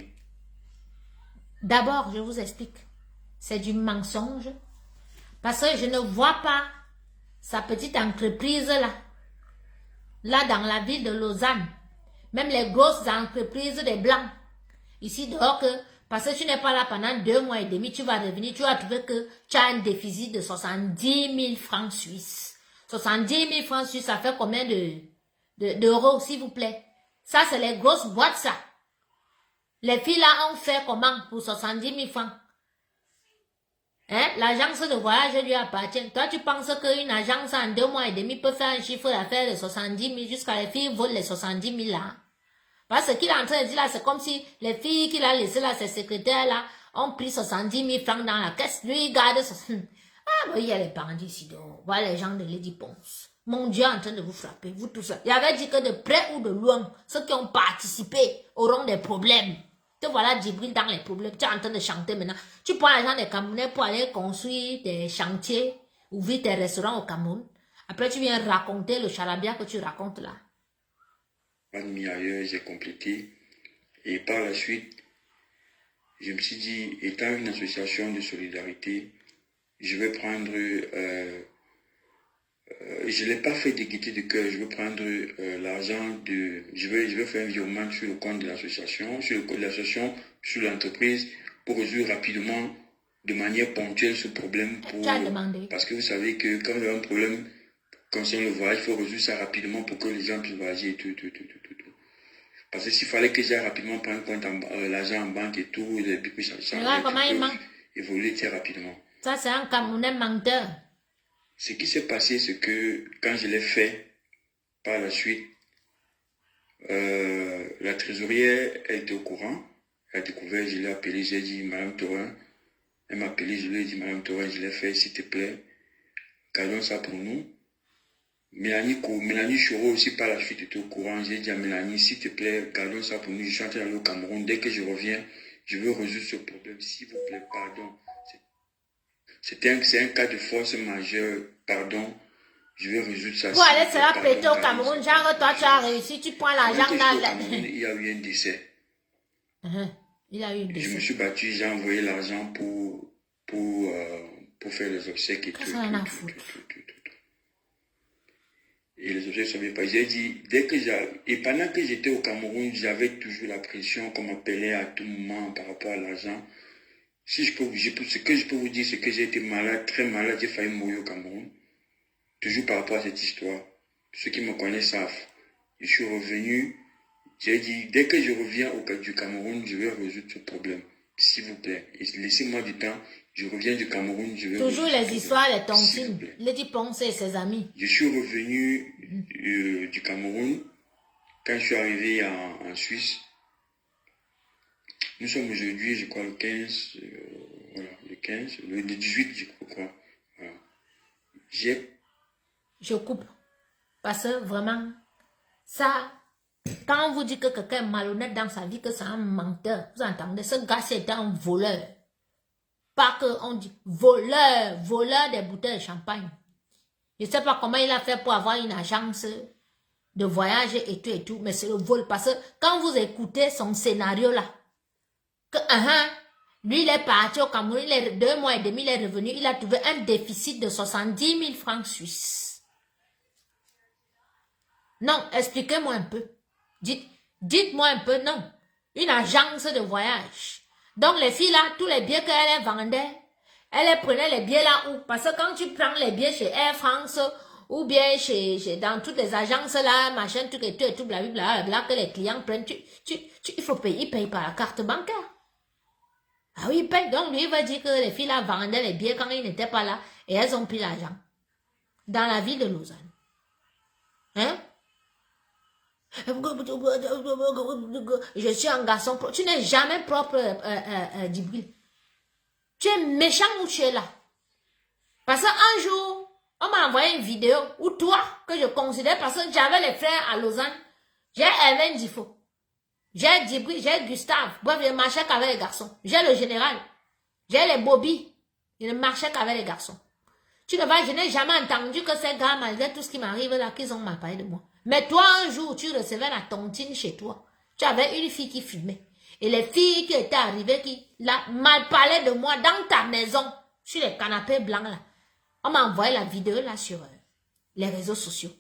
Speaker 1: D'abord, je vous explique. C'est du mensonge. Parce que je ne vois pas sa petite entreprise là. Là, dans la ville de Lausanne. Même les grosses entreprises des Blancs. Ici, dehors, parce que tu n'es pas là pendant 2 mois et demi, tu vas revenir, tu vas trouver que tu as un déficit de 70 000 francs suisses. 70 000 francs suisses, ça fait combien d'euros, s'il vous plaît? Ça, c'est les grosses boîtes, ça. Les filles là ont fait comment pour 70 000 francs? Hein? L'agence de voyage lui appartient. Toi, tu penses qu'une agence en 2 mois et demi peut faire un chiffre d'affaires de 70 000 jusqu'à les filles volent les 70 000 là? Parce que ce qu'il est en train de dire là, c'est comme si les filles qu'il a laissées là, ses secrétaires là, ont pris 70 000 francs dans la caisse. Lui, il garde 60... Ah, oui, il y a les bandits ici dehors. Voilà les gens de Lady Ponce. Mon Dieu, en train de vous frapper, vous tous. Il avait dit que de près ou de loin, ceux qui ont participé auront des problèmes. Te voilà Djibril dans les problèmes. Tu es en train de chanter maintenant. Tu prends l'argent des Camerounais pour aller construire des chantiers, ouvrir des restaurants au Cameroun. Après, tu viens raconter le charabia que tu racontes là.
Speaker 2: Mis ailleurs, j'ai complété. Et par la suite, je me suis dit, étant une association de solidarité, je vais prendre, je ne l'ai pas fait de gaieté de cœur, je vais prendre l'argent je vais faire un virement sur le compte de l'association, sur le compte de l'association, sur l'entreprise, pour résoudre rapidement, de manière ponctuelle, ce problème. Parce que vous savez que quand il y a un problème concernant le voyage, il faut résoudre ça rapidement pour que les gens puissent voyager et tout. Parce que s'il fallait que j'aille rapidement prendre compte l'argent en banque et tout, et puis ça évoluer très rapidement.
Speaker 1: Ça, c'est un Camerounais menteur.
Speaker 2: Ce qui s'est passé, c'est que quand je l'ai fait, par la suite, la trésorière, elle était au courant. Elle a découvert, je l'ai appelé, j'ai dit, Madame Thorin, elle m'a appelé, je lui ai dit, Madame Thorin, je l'ai fait, s'il te plaît, gardons ça pour nous. Mélanie Choro aussi par la suite était au courant. J'ai dit à Mélanie, s'il te plaît, gardons ça pour nous. Je suis en train d'aller au Cameroun. Dès que je reviens, je veux résoudre ce problème. S'il vous plaît, pardon. C'est un cas de force majeure. Pardon. Je vais résoudre ça.
Speaker 1: Pour aller se la péter au Cameroun, genre toi tu as réussi, tu prends l'argent dans la...
Speaker 2: Il y a eu un décès.
Speaker 1: Il a eu un décès.
Speaker 2: Je me suis battu, j'ai envoyé l'argent pour faire les obsèques et tout. Et les objets ne savaient pas. J'ai dit, et pendant que j'étais au Cameroun, j'avais toujours la pression qu'on m'appelait à tout moment par rapport à l'argent. Ce que je peux vous dire, c'est que j'ai été malade, très malade, j'ai failli mourir au Cameroun. Toujours par rapport à cette histoire. Ceux qui me connaissent savent. Je suis revenu, j'ai dit, dès que je reviens du Cameroun, je vais résoudre ce problème. S'il vous plaît. Et laissez-moi du temps. Je reviens du Cameroun, je vais...
Speaker 1: Toujours les histoires, les tontines. Lady Ponce et ses amis.
Speaker 2: Je suis revenu du Cameroun. Quand je suis arrivé en Suisse, nous sommes aujourd'hui, je crois, le 15, le 18, je crois. Voilà.
Speaker 1: Je coupe. Parce que vraiment, ça, quand on vous dit que quelqu'un est malhonnête dans sa vie, que c'est un menteur, vous entendez, ce gars c'est un voleur. Pas qu'on dit voleur des bouteilles de champagne. Je ne sais pas comment il a fait pour avoir une agence de voyage et tout, mais c'est le vol. Parce que quand vous écoutez son scénario là, que lui il est parti au Cameroun, il est 2 mois et demi, il est revenu, il a trouvé un déficit de 70 000 francs suisses. Non, expliquez-moi un peu. Dites-moi un peu, non. Une agence de voyage. Donc les filles là, tous les billets qu'elles vendaient, elles prenaient les billets là où? Parce que quand tu prends les billets chez Air France, ou bien dans toutes les agences là, machin, tout et tout, blablabla, que les clients prennent, il faut payer, ils payent par la carte bancaire. Ah oui, ils payent. Donc lui, il va dire que les filles là vendaient les billets quand ils n'étaient pas là, et elles ont pris l'argent. Dans la ville de Lausanne. Hein? Je suis un garçon propre. Tu n'es jamais propre, Djibril. Tu es méchant ou tu es là. Parce qu'un jour, on m'a envoyé une vidéo où toi, que je considère, parce que j'avais les frères à Lausanne, j'ai Evan Difo, j'ai Djibril, j'ai Gustave. Bref, je marchais qu'avec les garçons. J'ai le général, j'ai les Bobby, Il ne marchait qu'avec les garçons. Je n'ai jamais entendu que ces gars, malgré tout ce qui m'arrive là, qu'ils ont mal parlé de moi. Mais toi, un jour, tu recevais la tontine chez toi. Tu avais une fille qui fumait. Et les filles qui étaient arrivées, qui mal parlaient de moi dans ta maison, sur les canapés blancs là. On m'a envoyé la vidéo là sur les réseaux sociaux.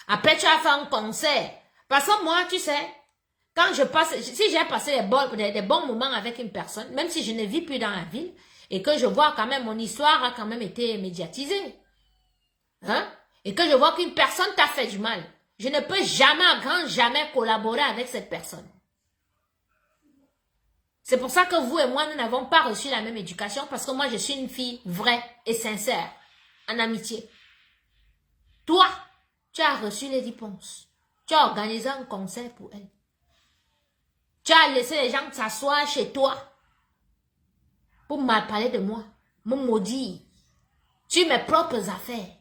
Speaker 1: Après, tu as fait un concert. Parce que moi, tu sais, quand je passe, si j'ai passé des bons moments avec une personne, même si je ne vis plus dans la ville, et que je vois quand même, mon histoire a quand même été médiatisée, hein, et que je vois qu'une personne t'a fait du mal, je ne peux jamais, à grand jamais collaborer avec cette personne. C'est pour ça que vous et moi, nous n'avons pas reçu la même éducation, parce que moi, je suis une fille vraie et sincère, en amitié. Toi, tu as reçu Lady Ponce. Tu as organisé un concert pour elle. Tu as laissé les gens s'asseoir chez toi pour mal parler de moi, me maudire sur mes propres affaires.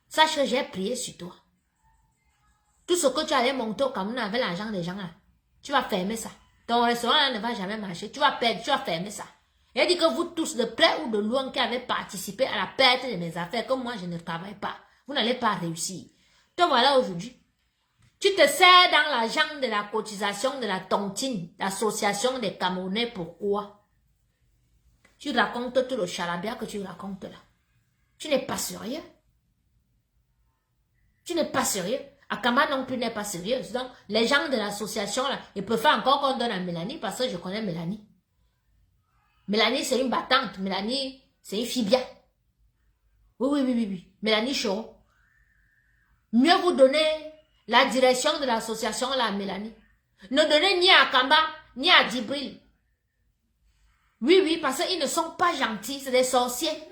Speaker 1: Sache que j'ai prié sur toi. Tout ce que tu allais monter au Cameroun avec l'argent des gens là, tu vas fermer ça. Ton restaurant là ne va jamais marcher. Tu vas perdre, tu vas fermer ça. Il a dit que vous tous, de près ou de loin, qui avez participé à la perte de mes affaires, comme moi je ne travaille pas, vous n'allez pas réussir. Te voilà aujourd'hui. Tu te sers dans l'argent de la cotisation de la tontine, l'association des Camerounais. Pourquoi? Tu racontes tout le charabia que tu racontes là. Tu n'es pas sérieux. Tu n'es pas sérieux. Akamba non plus n'est pas sérieuse. Donc, les gens de l'association là, ils peuvent faire encore qu'on donne à Mélanie parce que je connais Mélanie. Mélanie, c'est une battante. Mélanie, c'est une fille bien. Oui. Mélanie Choro. Mieux vous donner la direction de l'association là à Mélanie. Ne donnez ni à Akamba, ni à Djibril. Oui, parce qu'ils ne sont pas gentils, c'est des sorciers.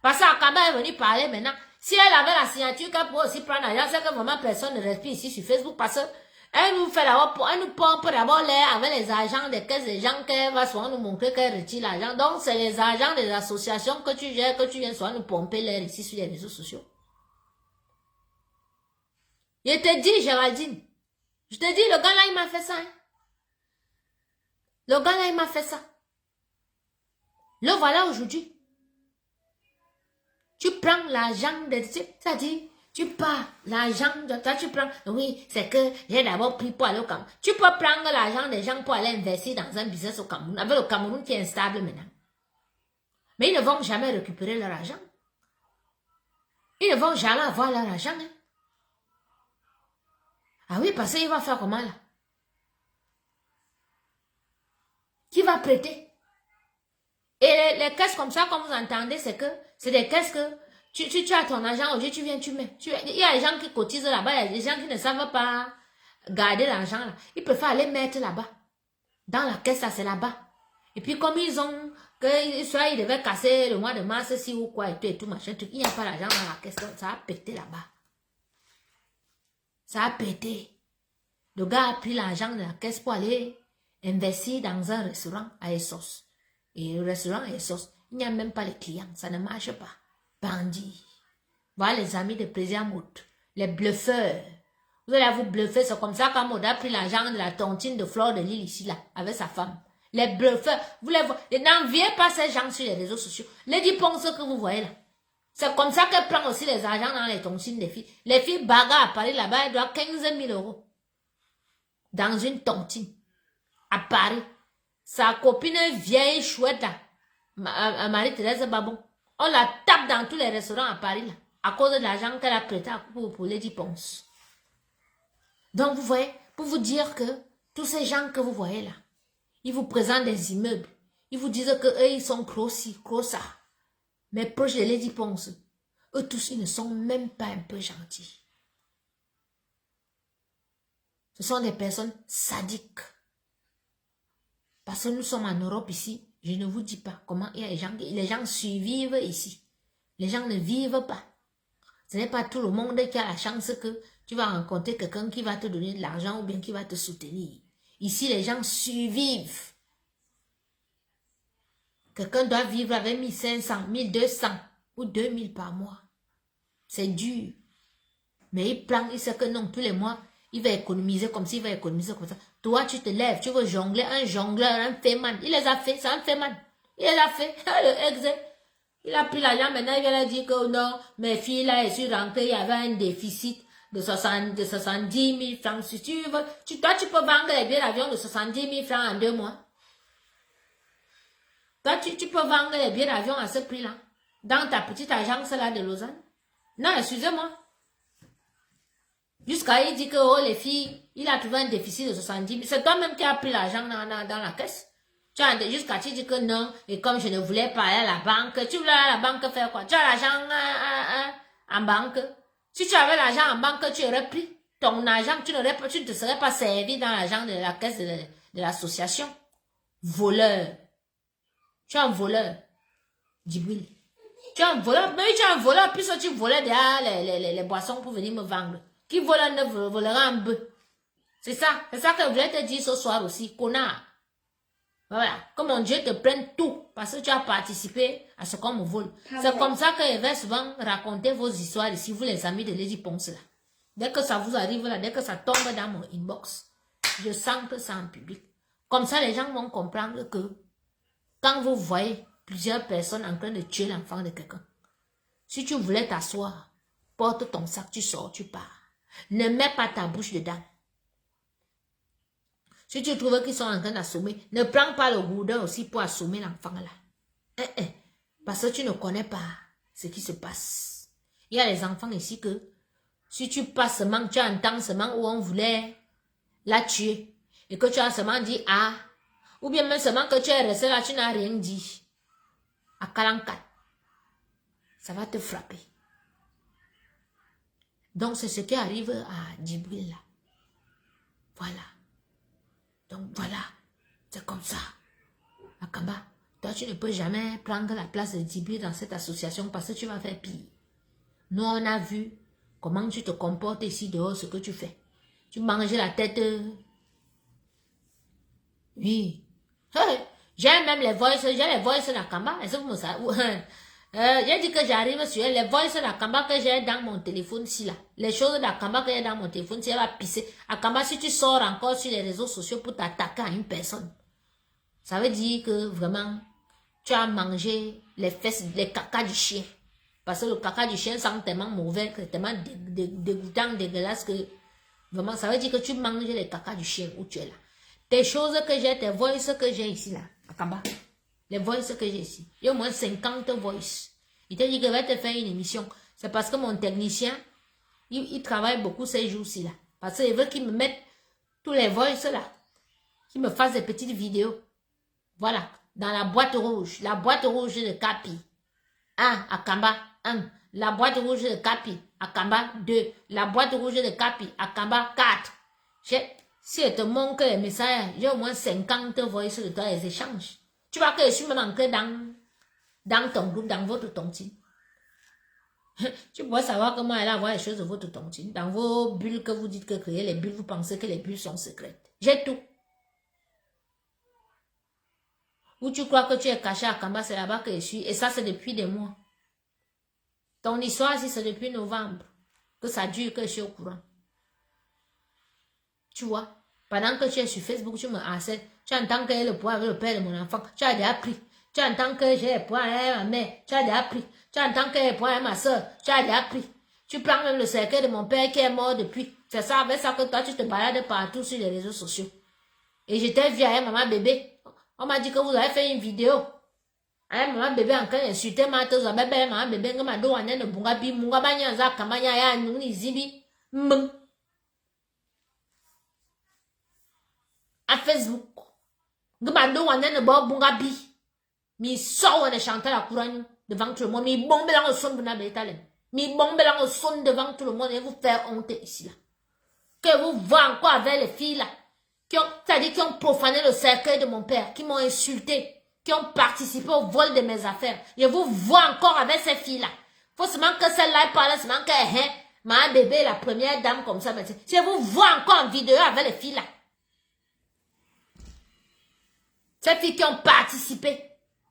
Speaker 1: Parce qu'Akamba est venu parler maintenant. Si elle avait la signature qu'elle pourrait aussi prendre l'argent, c'est que vraiment personne ne respire ici sur Facebook parce qu'elle nous fait d'abord, elle nous pompe d'abord l'air avec les agents des caisses des gens qu'elle va souvent nous montrer qu'elle retire l'argent. Donc c'est les agents des associations que tu gères, que tu viens souvent nous pomper l'air ici sur les réseaux sociaux. Je te dis, Géraldine, je te dis, le gars là il m'a fait ça. Hein. Le gars là il m'a fait ça. Le voilà aujourd'hui. Tu prends l'argent de... C'est-à-dire, tu pars, l'argent de toi, tu prends... Oui, c'est que j'ai d'abord pris pour aller au Cameroun. Tu peux prendre l'argent des gens pour aller investir dans un business au Cameroun, avec le Cameroun qui est instable maintenant. Mais ils ne vont jamais récupérer leur argent. Ils ne vont jamais avoir leur argent. Hein. Ah oui, parce qu'il va faire comment là? Qui va prêter? Et les caisses comme ça, comme vous entendez, c'est que c'est des caisses que tu as ton argent, aujourd'hui tu viens, tu mets. Il y a des gens qui cotisent là-bas, il y a des gens qui ne savent pas garder l'argent là. Ils peuvent aller mettre là-bas. Dans la caisse, là, c'est là-bas. Et puis comme ils ont, soit ils devaient casser le mois de mars, si ou quoi, et tout, machin, tout, il n'y a pas l'argent dans la caisse, donc ça a pété là-bas. Ça a pété. Le gars a pris l'argent de la caisse pour aller investir dans un restaurant à Essos. Et le restaurant est sauce. Il n'y a même pas les clients. Ça ne marche pas. Bandit. Voilà les amis de Président Mout. Les bluffeurs. Vous allez vous bluffer. C'est comme ça quand Maud a pris l'argent de la tontine de Fleur de Lille ici, là, avec sa femme. Les bluffeurs. Vous les voyez. N'enviez pas ces gens sur les réseaux sociaux. Lady Ponce que vous voyez là. C'est comme ça qu'elle prend aussi les argents dans les tontines des filles. Les filles bagarrent à Paris là-bas, elles doivent 15 000 €. Dans une tontine. À Paris. Sa copine vieille chouette là, Marie-Thérèse Babon, on la tape dans tous les restaurants à Paris là, à cause de l'argent qu'elle a prêté pour Lady Ponce. Donc vous voyez, pour vous dire que tous ces gens que vous voyez là, ils vous présentent des immeubles, ils vous disent que eux ils sont crossi, ça. Mais proches de Lady Ponce, eux tous ils ne sont même pas un peu gentils. Ce sont des personnes sadiques. Parce que nous sommes en Europe ici, je ne vous dis pas comment il y a les gens survivent ici. Les gens ne vivent pas. Ce n'est pas tout le monde qui a la chance que tu vas rencontrer quelqu'un qui va te donner de l'argent ou bien qui va te soutenir. Ici, les gens survivent. Quelqu'un doit vivre avec 1500, 1200 ou 2000 par mois. C'est dur. Mais il sait que non, tous les mois, il va économiser comme s'il va économiser comme ça. Toi, tu te lèves, tu veux jongler, un jongleur, un féman. Il les a fait, c'est un féman. Il a fait, le ex, il a pris l'argent, maintenant il vient dire que oh non, mes filles là, elles sont rentrées, il y avait un déficit de 70 000 francs. Si tu veux, toi tu peux vendre les billets d'avion de 70 000 francs en 2 mois. Toi tu peux vendre les billets d'avion à ce prix-là, dans ta petite agence là de Lausanne. Non, excusez-moi. Jusqu'à il dit que oh, les filles, il a trouvé un déficit de 70 000. C'est toi-même qui as pris l'argent dans la caisse. Jusqu'à tu dis que non, et comme je ne voulais pas aller à la banque, tu voulais aller à la banque faire quoi? Tu as l'argent en banque. Si tu avais l'argent en banque, tu aurais pris ton argent, tu ne te serais pas servi dans l'argent de la caisse de l'association. Voleur. Tu es un voleur. Djibril. Tu es un voleur, mais tu es un voleur, puisque tu volais derrière les boissons pour venir me vendre. Qui vole un œuf volera un bœuf. C'est ça que je voulais te dire ce soir aussi, connard. Voilà, que mon Dieu te prenne tout, parce que tu as participé à ce qu'on me vole. C'est comme ça que je vais souvent raconter vos histoires ici, vous les amis de Lady Ponce là. Dès que ça vous arrive là, dès que ça tombe dans mon inbox, je sens que c'est en public. Comme ça, les gens vont comprendre que quand vous voyez plusieurs personnes en train de tuer l'enfant de quelqu'un, si tu voulais t'asseoir, porte ton sac, tu sors, tu pars. Ne mets pas ta bouche dedans. Si tu trouves qu'ils sont en train d'assommer, ne prends pas le gourdin aussi pour assommer l'enfant là. Parce que tu ne connais pas ce qui se passe. Il y a les enfants ici que, si tu passes seulement, tu entends seulement où on voulait la tuer, et que tu as seulement dit ah, ou bien même seulement que tu es resté là, tu n'as rien dit. À Kalankat, ça va te frapper. Donc c'est ce qui arrive à Djibril là. Voilà. Donc voilà, c'est comme ça. Akamba, toi tu ne peux jamais prendre la place de Djibril dans cette association parce que tu vas faire pire. Nous on a vu comment tu te comportes ici dehors, ce que tu fais. Tu manges la tête. Oui. J'ai même les voices, j'ai les voices d'Akamba. Est-ce que vous savez? J'ai dit que j'arrive sur les voices d'Akamba que j'ai dans mon téléphone si là. Les choses d'Akamba que j'ai dans mon téléphone si elle va pisser. Akamba, si tu sors encore sur les réseaux sociaux pour t'attaquer à une personne, ça veut dire que vraiment, tu as mangé les fesses, les caca du chien. Parce que le caca du chien sent tellement mauvais, tellement dégoûtant, dégueulasse que vraiment, ça veut dire que tu manges les caca du chien où tu es là. Tes choses que j'ai, tes voices que j'ai ici là, Akamba. Les voices que j'ai ici. Il y a au moins 50 voices. Il te dit que va te faire une émission. C'est parce que mon technicien, il travaille beaucoup ces jours-ci là. Parce qu'il veut qu'il me mette tous les voices là. Qu'il me fasse des petites vidéos. Voilà. Dans la boîte rouge. La boîte rouge de Capi. 1, Akamba. 1. La boîte rouge de Capi. Akamba. 2. La boîte rouge de Capi. Akamba. 4. Si elle te montre les messages, j'ai au moins 50 voices de toi, les échanges. Tu vois que je suis même entré dans ton groupe, dans votre tontine. Tu pourrais savoir comment elle avoir les choses de votre tontine. Dans vos bulles que vous dites que créer les bulles, vous pensez que les bulles sont secrètes. J'ai tout. Ou tu crois que tu es caché à Kamba, c'est là-bas que je suis. Et ça, c'est depuis des mois. Ton histoire, si c'est depuis novembre, que ça dure, que je suis au courant. Tu vois, pendant que tu es sur Facebook, tu me harcèles. Tu entends que j'ai le poids avec le père de mon enfant. Tu as déjà pris. Tu entends que j'ai le poids avec ma mère. Tu as déjà pris. Tu entends que j'ai le poids avec ma soeur. Tu as déjà pris. Tu prends même le cercueil de mon père qui est mort depuis. C'est ça, avec ça que toi, tu te balades partout sur les réseaux sociaux. Et j'étais vue avec maman bébé. On m'a dit que vous avez fait une vidéo. Avec maman bébé en train d'insulter ma tante. Bébé, maman bébé, que ma do ane ne bunga bi. Munga banya za kamanya ya nuni zibi. Mbeng. À Facebook. Gmando wane ne bo bunga bi. Mi so wane chanter la courant devant tout le monde. Mi bombe là au son buna betalem. Mi bombe là au son devant tout le monde et vous faire honte ici là. Que vous voyez encore avec les filles là. C'est-à-dire qui ont profané le cercueil de mon père, qui m'ont insulté, qui ont participé au vol de mes affaires. Je vous vois encore avec ces filles là. Faut seulement que celle-là parle, seulement que ma bébé la première dame comme ça. Je vous vois encore en vidéo avec les filles là. Ces filles qui ont participé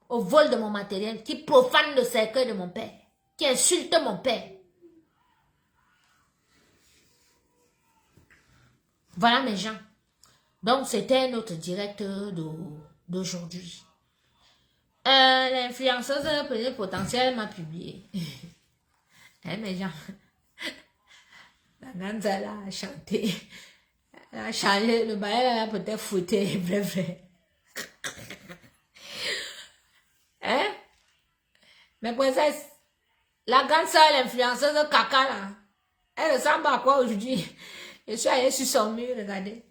Speaker 1: au vol de mon matériel, qui profanent le cercueil de mon père, qui insultent mon père. Voilà mes gens. Donc c'était notre direct d'aujourd'hui. L'influenceuse potentielle m'a publié. Mais genre, la Ganza elle a chanté. Elle a changé, le bail elle a peut-être fouetté, bref. Mais princesse, la grande soeur, l'influenceuse caca là, elle ressemble à quoi aujourd'hui? Je suis allée sur son mur, regardez.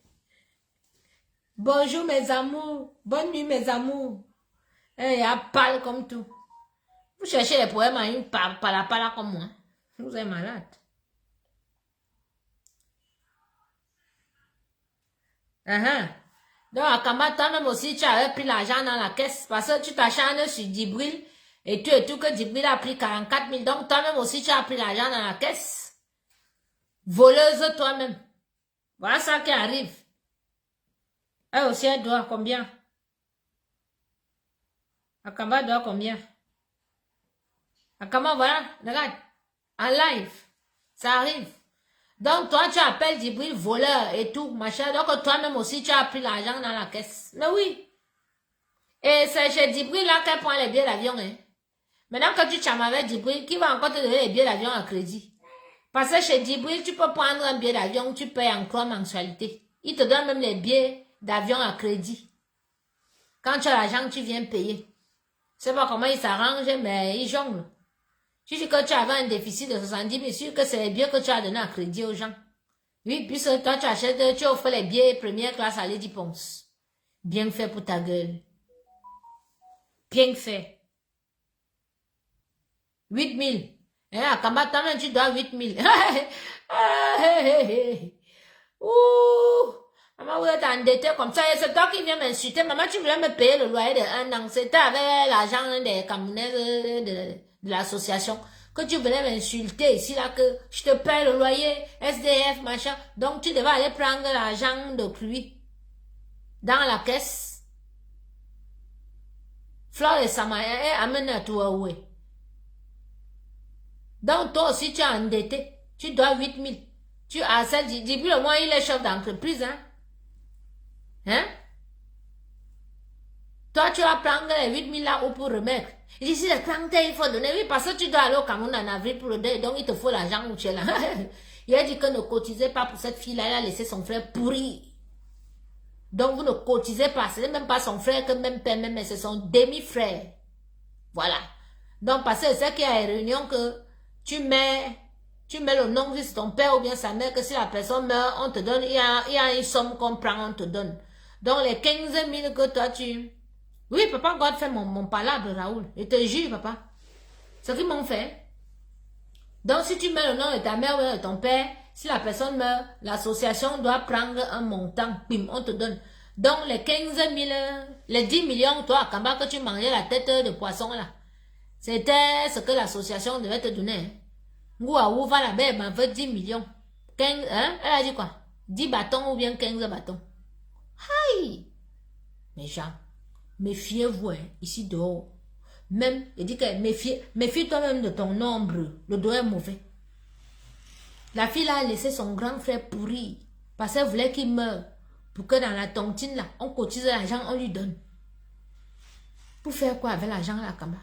Speaker 1: Bonjour mes amours, bonne nuit mes amours. Elle est pâle comme tout. Vous cherchez les poèmes à une pala comme moi. Vous êtes malade. Donc, à Kamba, toi-même aussi, tu avais pris l'argent dans la caisse parce que tu t'acharnes sur Djibril et tout que Djibril a pris 44 000. Donc, toi-même aussi, tu as pris l'argent dans la caisse. Voleuse toi-même. Voilà ça qui arrive. Elle aussi, elle doit combien? Akamba doit combien? Akamba, voilà, regarde. En live. Ça arrive. Donc, toi, tu appelles Djibril voleur et tout, machin. Donc, toi-même aussi, tu as pris l'argent dans la caisse. Mais oui. Et c'est chez Djibril là qu'elle prend les billets d'avion. Hein. Maintenant que tu chames avec Djibril, qui va encore te donner les billets d'avion à crédit? Parce que chez Djibril, tu peux prendre un billet d'avion, tu payes en 3 mensualités. Il te donne même les billets d'avion à crédit. Quand tu as l'argent, tu viens payer. Je sais pas comment il s'arrange, mais il jongle. Tu dis que tu avais un déficit de 70 000, sûr que c'est les billets que tu as donné à crédit aux gens. Oui, puisque toi, tu achètes, tu offres les billets première classe à Lady Ponce. Bien fait pour ta gueule. Bien fait. 8 000. Et à Kamba, toi-même, tu dois 8 000. Ouh! Maman, vous êtes endetté comme ça. Et c'est toi qui viens m'insulter. Maman, tu voulais me payer le loyer de 1 an. C'était avec l'argent des Camerounais de l'association que tu venais m'insulter ici, là, que je te paye le loyer, SDF, machin. Donc, tu devais aller prendre l'argent de pluie dans la caisse. Flore et Samaya, amène à toi, oui. Donc, toi aussi, tu es endetté. Tu dois 8 000. Tu as ça, depuis le mois, il est chef d'entreprise, hein? Hein? Toi, tu vas prendre les 8 000 là où pour remettre. Il dit, si le cranté, il faut donner. Oui, parce que tu dois aller au Cameroun en avril pour le deuil, donc il te faut l'argent où tu es là. Il a dit que ne cotisez pas pour cette fille-là, elle a laissé son frère pourrir. Donc vous ne cotisez pas, ce n'est même pas son frère que même père, mais c'est son demi-frère. Voilà. Donc parce que c'est qu'il y a une réunion que tu mets le nom si c'est ton père ou bien sa mère, que si la personne meurt, on te donne, il y a une somme qu'on prend, on te donne. Donc les 15 000 que toi tu... Oui, papa, God fait mon palabre, Raoul. Je te jure, papa. C'est ce qu'ils m'ont fait. Donc, si tu mets le nom de ta mère ou de ton père, si la personne meurt, l'association doit prendre un montant, bim, on te donne. Donc, les 15 000, les 10 millions, toi, à Kamba, que tu mangeais la tête de poisson, là, c'était ce que l'association devait te donner. Ngouaou va la belle, m'en fait 10 millions. 15, hein? Elle a dit quoi? 10 bâtons ou bien 15 bâtons. Aïe! Mais Jean, méfiez-vous, hein, ici dehors. Même, il dit que méfie-toi même de ton ombre. Le dos est mauvais. La fille a laissé son grand frère pourrir. Parce qu'elle voulait qu'il meure. Pour que dans la tontine là, on cotise l'argent, on lui donne. Pour faire quoi avec l'argent là, Kamba?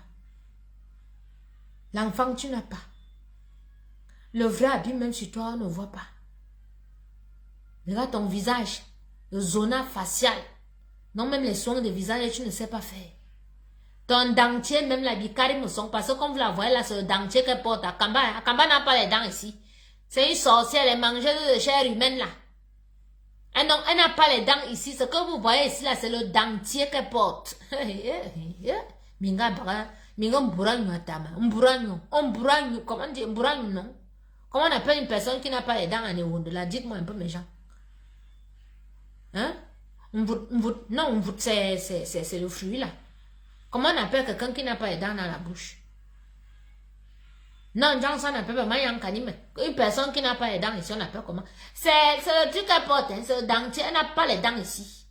Speaker 1: L'enfant, tu n'as pas. Le vrai habit, même sur toi, on ne voit pas. Regarde ton visage. Le zona facial. Non, même les soins de visage, tu ne sais pas faire. Ton dentier, même la bicari me sont parce que comme vous la voyez là, c'est le dentier qu'elle porte à Kamba. Kamba n'a pas les dents ici. C'est une sorcière, elle est mangeuse de chair humaine là. Et non, elle n'a pas les dents ici. Ce que vous voyez ici là, c'est le dentier qu'elle porte. Minga bara, minga mburanyo atama. Mburanyo, comment on dit mburanyo non? Comment on appelle une personne qui n'a pas les dents en Ewondo là? Dites-moi un peu mes gens. Hein? Non, c'est le fruit là. Comment on appelle quelqu'un qui n'a pas les dents dans la bouche? Non, Jean, ça n'appelle pas une personne qui n'a pas les dents ici, on appelle comment? C'est le truc qu'elle porte, hein, c'est le dentier, elle n'a pas les dents ici.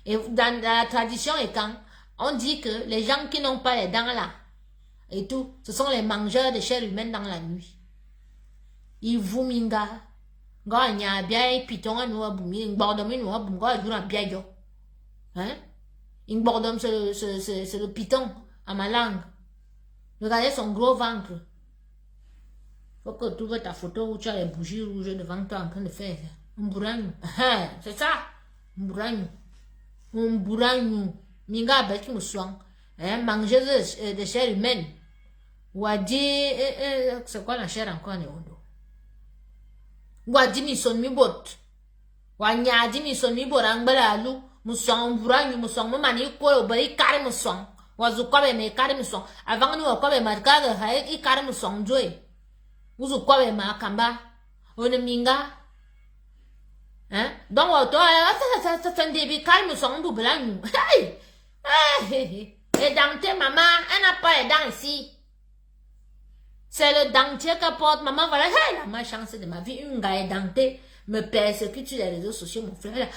Speaker 1: Et dans la tradition étant, on dit que les gens qui n'ont pas les dents là, et tout, ce sont les mangeurs de chair humaine dans la nuit. Ils vous minga. Gagna bien, piton, nous a boumi, bordomi, nous a boumga, nous a bien yo. Hein? Ingbordom, c'est le python à ma langue. Regardez son gros ventre. Faut que tu trouves ta photo où tu as les bougies rouges devant toi en train de faire un bouragnou. C'est ça, un bouragnou. Un bouragnou. Minga avec me soin. Manger de chair humaine. Wadi, c'est quoi la chair encore, Néondo? Wadi mi son mi bot. Wanyadi mi son mi bot angbala alu. Mousson, bouragnou, mousson, mon mani, quoi, au bari, carré mousson. Wazu quoi, mais carré mousson. Avant nous, quoi, mais carré, il carré mousson, joué. Vous quoi ma kamba on minga hein donc toi ça fait début calme son double nous et dentier maman elle n'a pas les dents ici c'est le dentier qui porte maman voilà la ma chance de ma vie une gars dentier me persécute sur les réseaux sociaux mon frère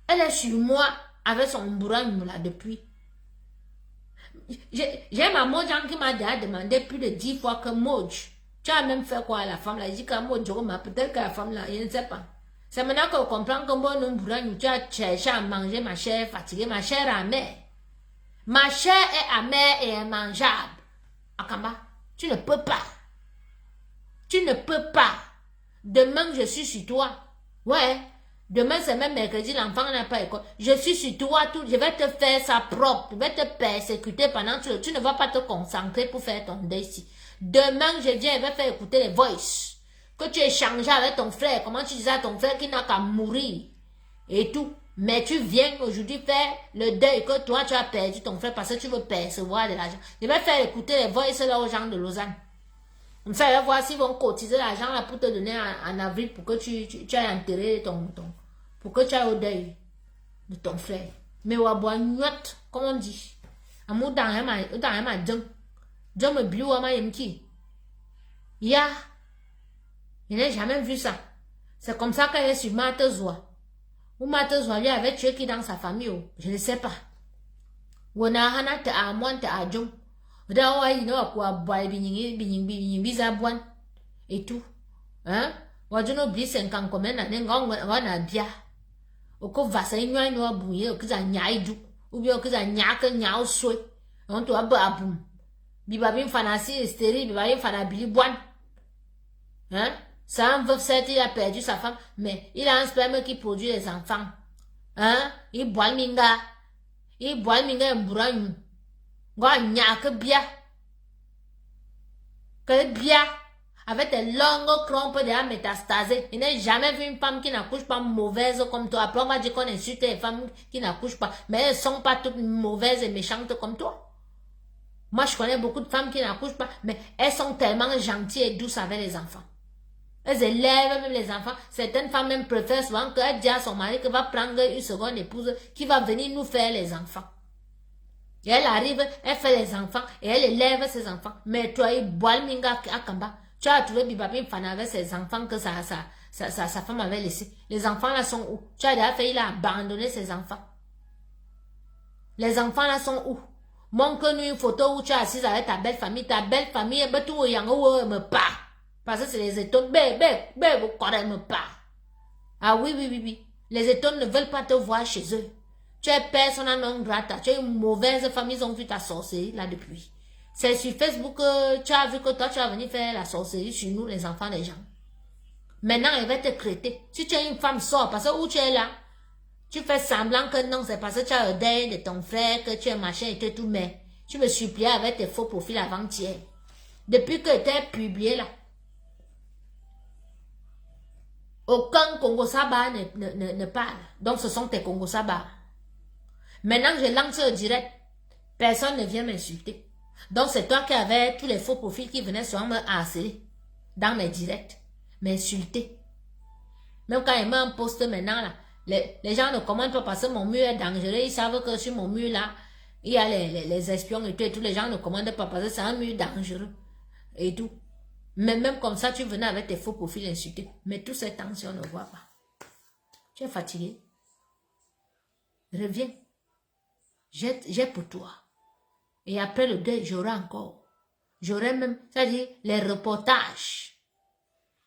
Speaker 1: elle est sur moi avec son bourrin là depuis. J'ai ma Mojan qui m'a déjà demandé plus de 10 fois que Moj, tu as même fait quoi à la femme là? Il dit que Moj, peut-être que la femme là, je ne sais pas. C'est maintenant qu'on comprend que bon nombre tu as cherché à manger ma chair fatiguée, ma chair amère. Ma chair est amère et immangeable. Akamba, tu ne peux pas. Tu ne peux pas. Demain, je suis sur toi. Ouais. Demain, c'est même mercredi, l'enfant n'a pas école. Je suis sur toi, je vais te faire ça propre. Je vais te persécuter pendant que tu ne vas pas te concentrer pour faire ton deuil ici. Demain, je viens et vais faire écouter les voices. Que tu échanges avec ton frère. Comment tu disais à ton frère qu'il n'a qu'à mourir. Et tout. Mais tu viens aujourd'hui faire le deuil que toi, tu as perdu ton frère parce que tu veux percevoir de l'argent. Je vais faire écouter les voices là aux gens de Lausanne. Comme ça, on va voir s'ils vont cotiser l'argent là pour te donner en avril pour que tu aies enterré pour que tu aies au deuil de ton frère. Mais on va nuot, comme on dit. Amour dans un djung. Djung me biou à ma yemki. Ya. Je n'ai jamais vu ça. C'est comme ça qu'elle est sur Matezoa. Ou Matezoa lui avait tué qui dans sa famille. Je ne sais pas. Ou on a hana te a moine te a djung. Dawa you know quoi boy binying biza boine et tout hein wajono bli 50 comme na ngona bia oko vasa inwa no abuye okiza nyai du ubi okiza nyaka nyao swe on to abum bi babin fanasi hystérie bi babin fana bili boine hein ça veut dire il a perdu sa femme mais il a un sperme qui produit les enfants hein il boit minga mburanyu que bien. Que bien. Avec tes longues crampes de la métastasée. Il n'a jamais vu une femme qui n'accouche pas mauvaise comme toi. Après, on va dire qu'on insulte les femmes qui n'accouchent pas. Mais elles ne sont pas toutes mauvaises et méchantes comme toi. Moi, je connais beaucoup de femmes qui n'accouchent pas. Mais elles sont tellement gentilles et douces avec les enfants. Elles élèvent même les enfants. Certaines femmes même préfèrent souvent qu'elles disent à son mari qu'elle va prendre une seconde épouse qui va venir nous faire les enfants. Et elle arrive, elle fait les enfants et elle élève ses enfants. Mais toi, il boit le minga à Kamba. Tu as trouvé Bibabi Fana avec ses enfants que sa femme avait laissé. Les enfants là sont où? Tu as déjà fait, il a abandonné ses enfants. Les enfants là sont où? Montre-nous une photo où tu es assise avec ta belle famille. Ta belle famille, elle me pas. Parce que c'est les étoiles. Vous me pas. Ah oui. Les étoiles ne veulent pas te voir chez eux. Tu es persona non grata, tu es une mauvaise famille, ils ont vu ta sorcellerie là depuis. C'est sur Facebook que tu as vu que toi tu vas venir faire la sorcellerie sur nous, les enfants des gens. Maintenant, elle va te traiter. Si tu es une femme, sors, parce que où tu es là, tu fais semblant que non, c'est parce que tu as le deuil de ton frère, que tu es machin et tout, mais tu me suppliais avec tes faux profils avant-hier. Depuis que tu es publié là, aucun Congo Saba ne parle. Donc ce sont tes Congo Saba. Maintenant que je lance le direct, personne ne vient m'insulter. Donc c'est toi qui avais tous les faux profils qui venaient souvent me harceler dans mes directs, m'insulter. Même quand ils me postent maintenant, là, les gens ne commentent pas parce que mon mur est dangereux. Ils savent que sur mon mur là, il y a les espions et tout. Et tous les gens ne commandent pas parce que c'est un mur dangereux. Et tout. Mais même comme ça, tu venais avec tes faux profils insultés. Mais tout ce temps, si on ne voit pas. Tu es fatigué. Reviens. J'ai pour toi. Et après le deuil, j'aurai encore. J'aurai même, c'est-à-dire les reportages.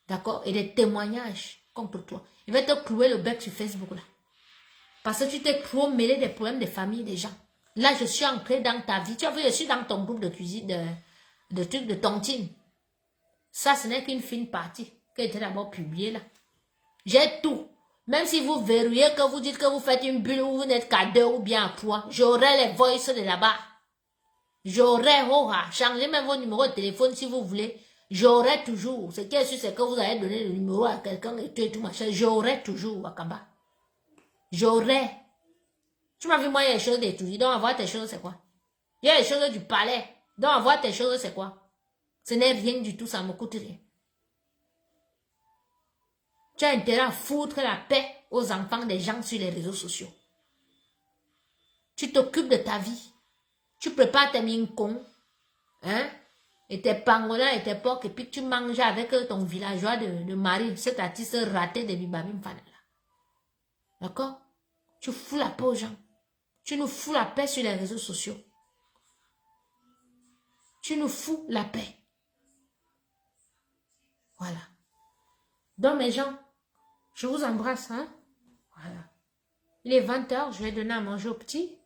Speaker 1: D'accord? Et les témoignages. contre toi. Il va te clouer le bec sur Facebook là. Parce que tu t'es trop mêlé des problèmes des familles des gens. Là, je suis entrée dans ta vie. Tu as vu, je suis dans ton groupe de cuisine, de trucs de tontine. Ça, ce n'est qu'une fine partie qui a été d'abord publiée là. J'ai tout. Même si vous verrouillez, que vous dites que vous faites une bulle ou vous n'êtes qu'à 2 ou bien à 3, j'aurai les voices de là-bas. J'aurai, changez même vos numéros de téléphone si vous voulez. J'aurai toujours. Ce qui est sûr, c'est que vous allez donner le numéro à quelqu'un et tout machin. J'aurai toujours, Wakamba. J'aurai. Tu m'as vu, moi, il y a des choses d'étudier. Donc, avoir tes choses, c'est quoi? Il y a des choses du palais. Donc, avoir tes choses, c'est quoi? Ce n'est rien du tout, ça me coûte rien. Tu as intérêt à foutre la paix aux enfants des gens sur les réseaux sociaux. Tu t'occupes de ta vie. Tu prépares tes mincons, hein, et tes pangolins et tes porcs, et puis tu manges avec ton villageois de mari, cet artiste raté de Bibabim Fanel. D'accord? Tu fous la paix aux gens. Tu nous fous la paix sur les réseaux sociaux. Tu nous fous la paix. Voilà. Donc, mes gens, je vous embrasse, hein? Voilà. Il est 20h, je vais donner à manger aux petits.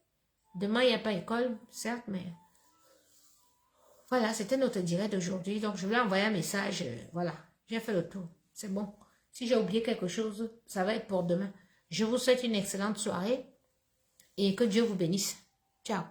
Speaker 1: Demain, il n'y a pas école, certes, mais... Voilà, c'était notre direct d'aujourd'hui. Donc, je voulais envoyer un message. Voilà, j'ai fait le tour. C'est bon. Si j'ai oublié quelque chose, ça va être pour demain. Je vous souhaite une excellente soirée et que Dieu vous bénisse. Ciao.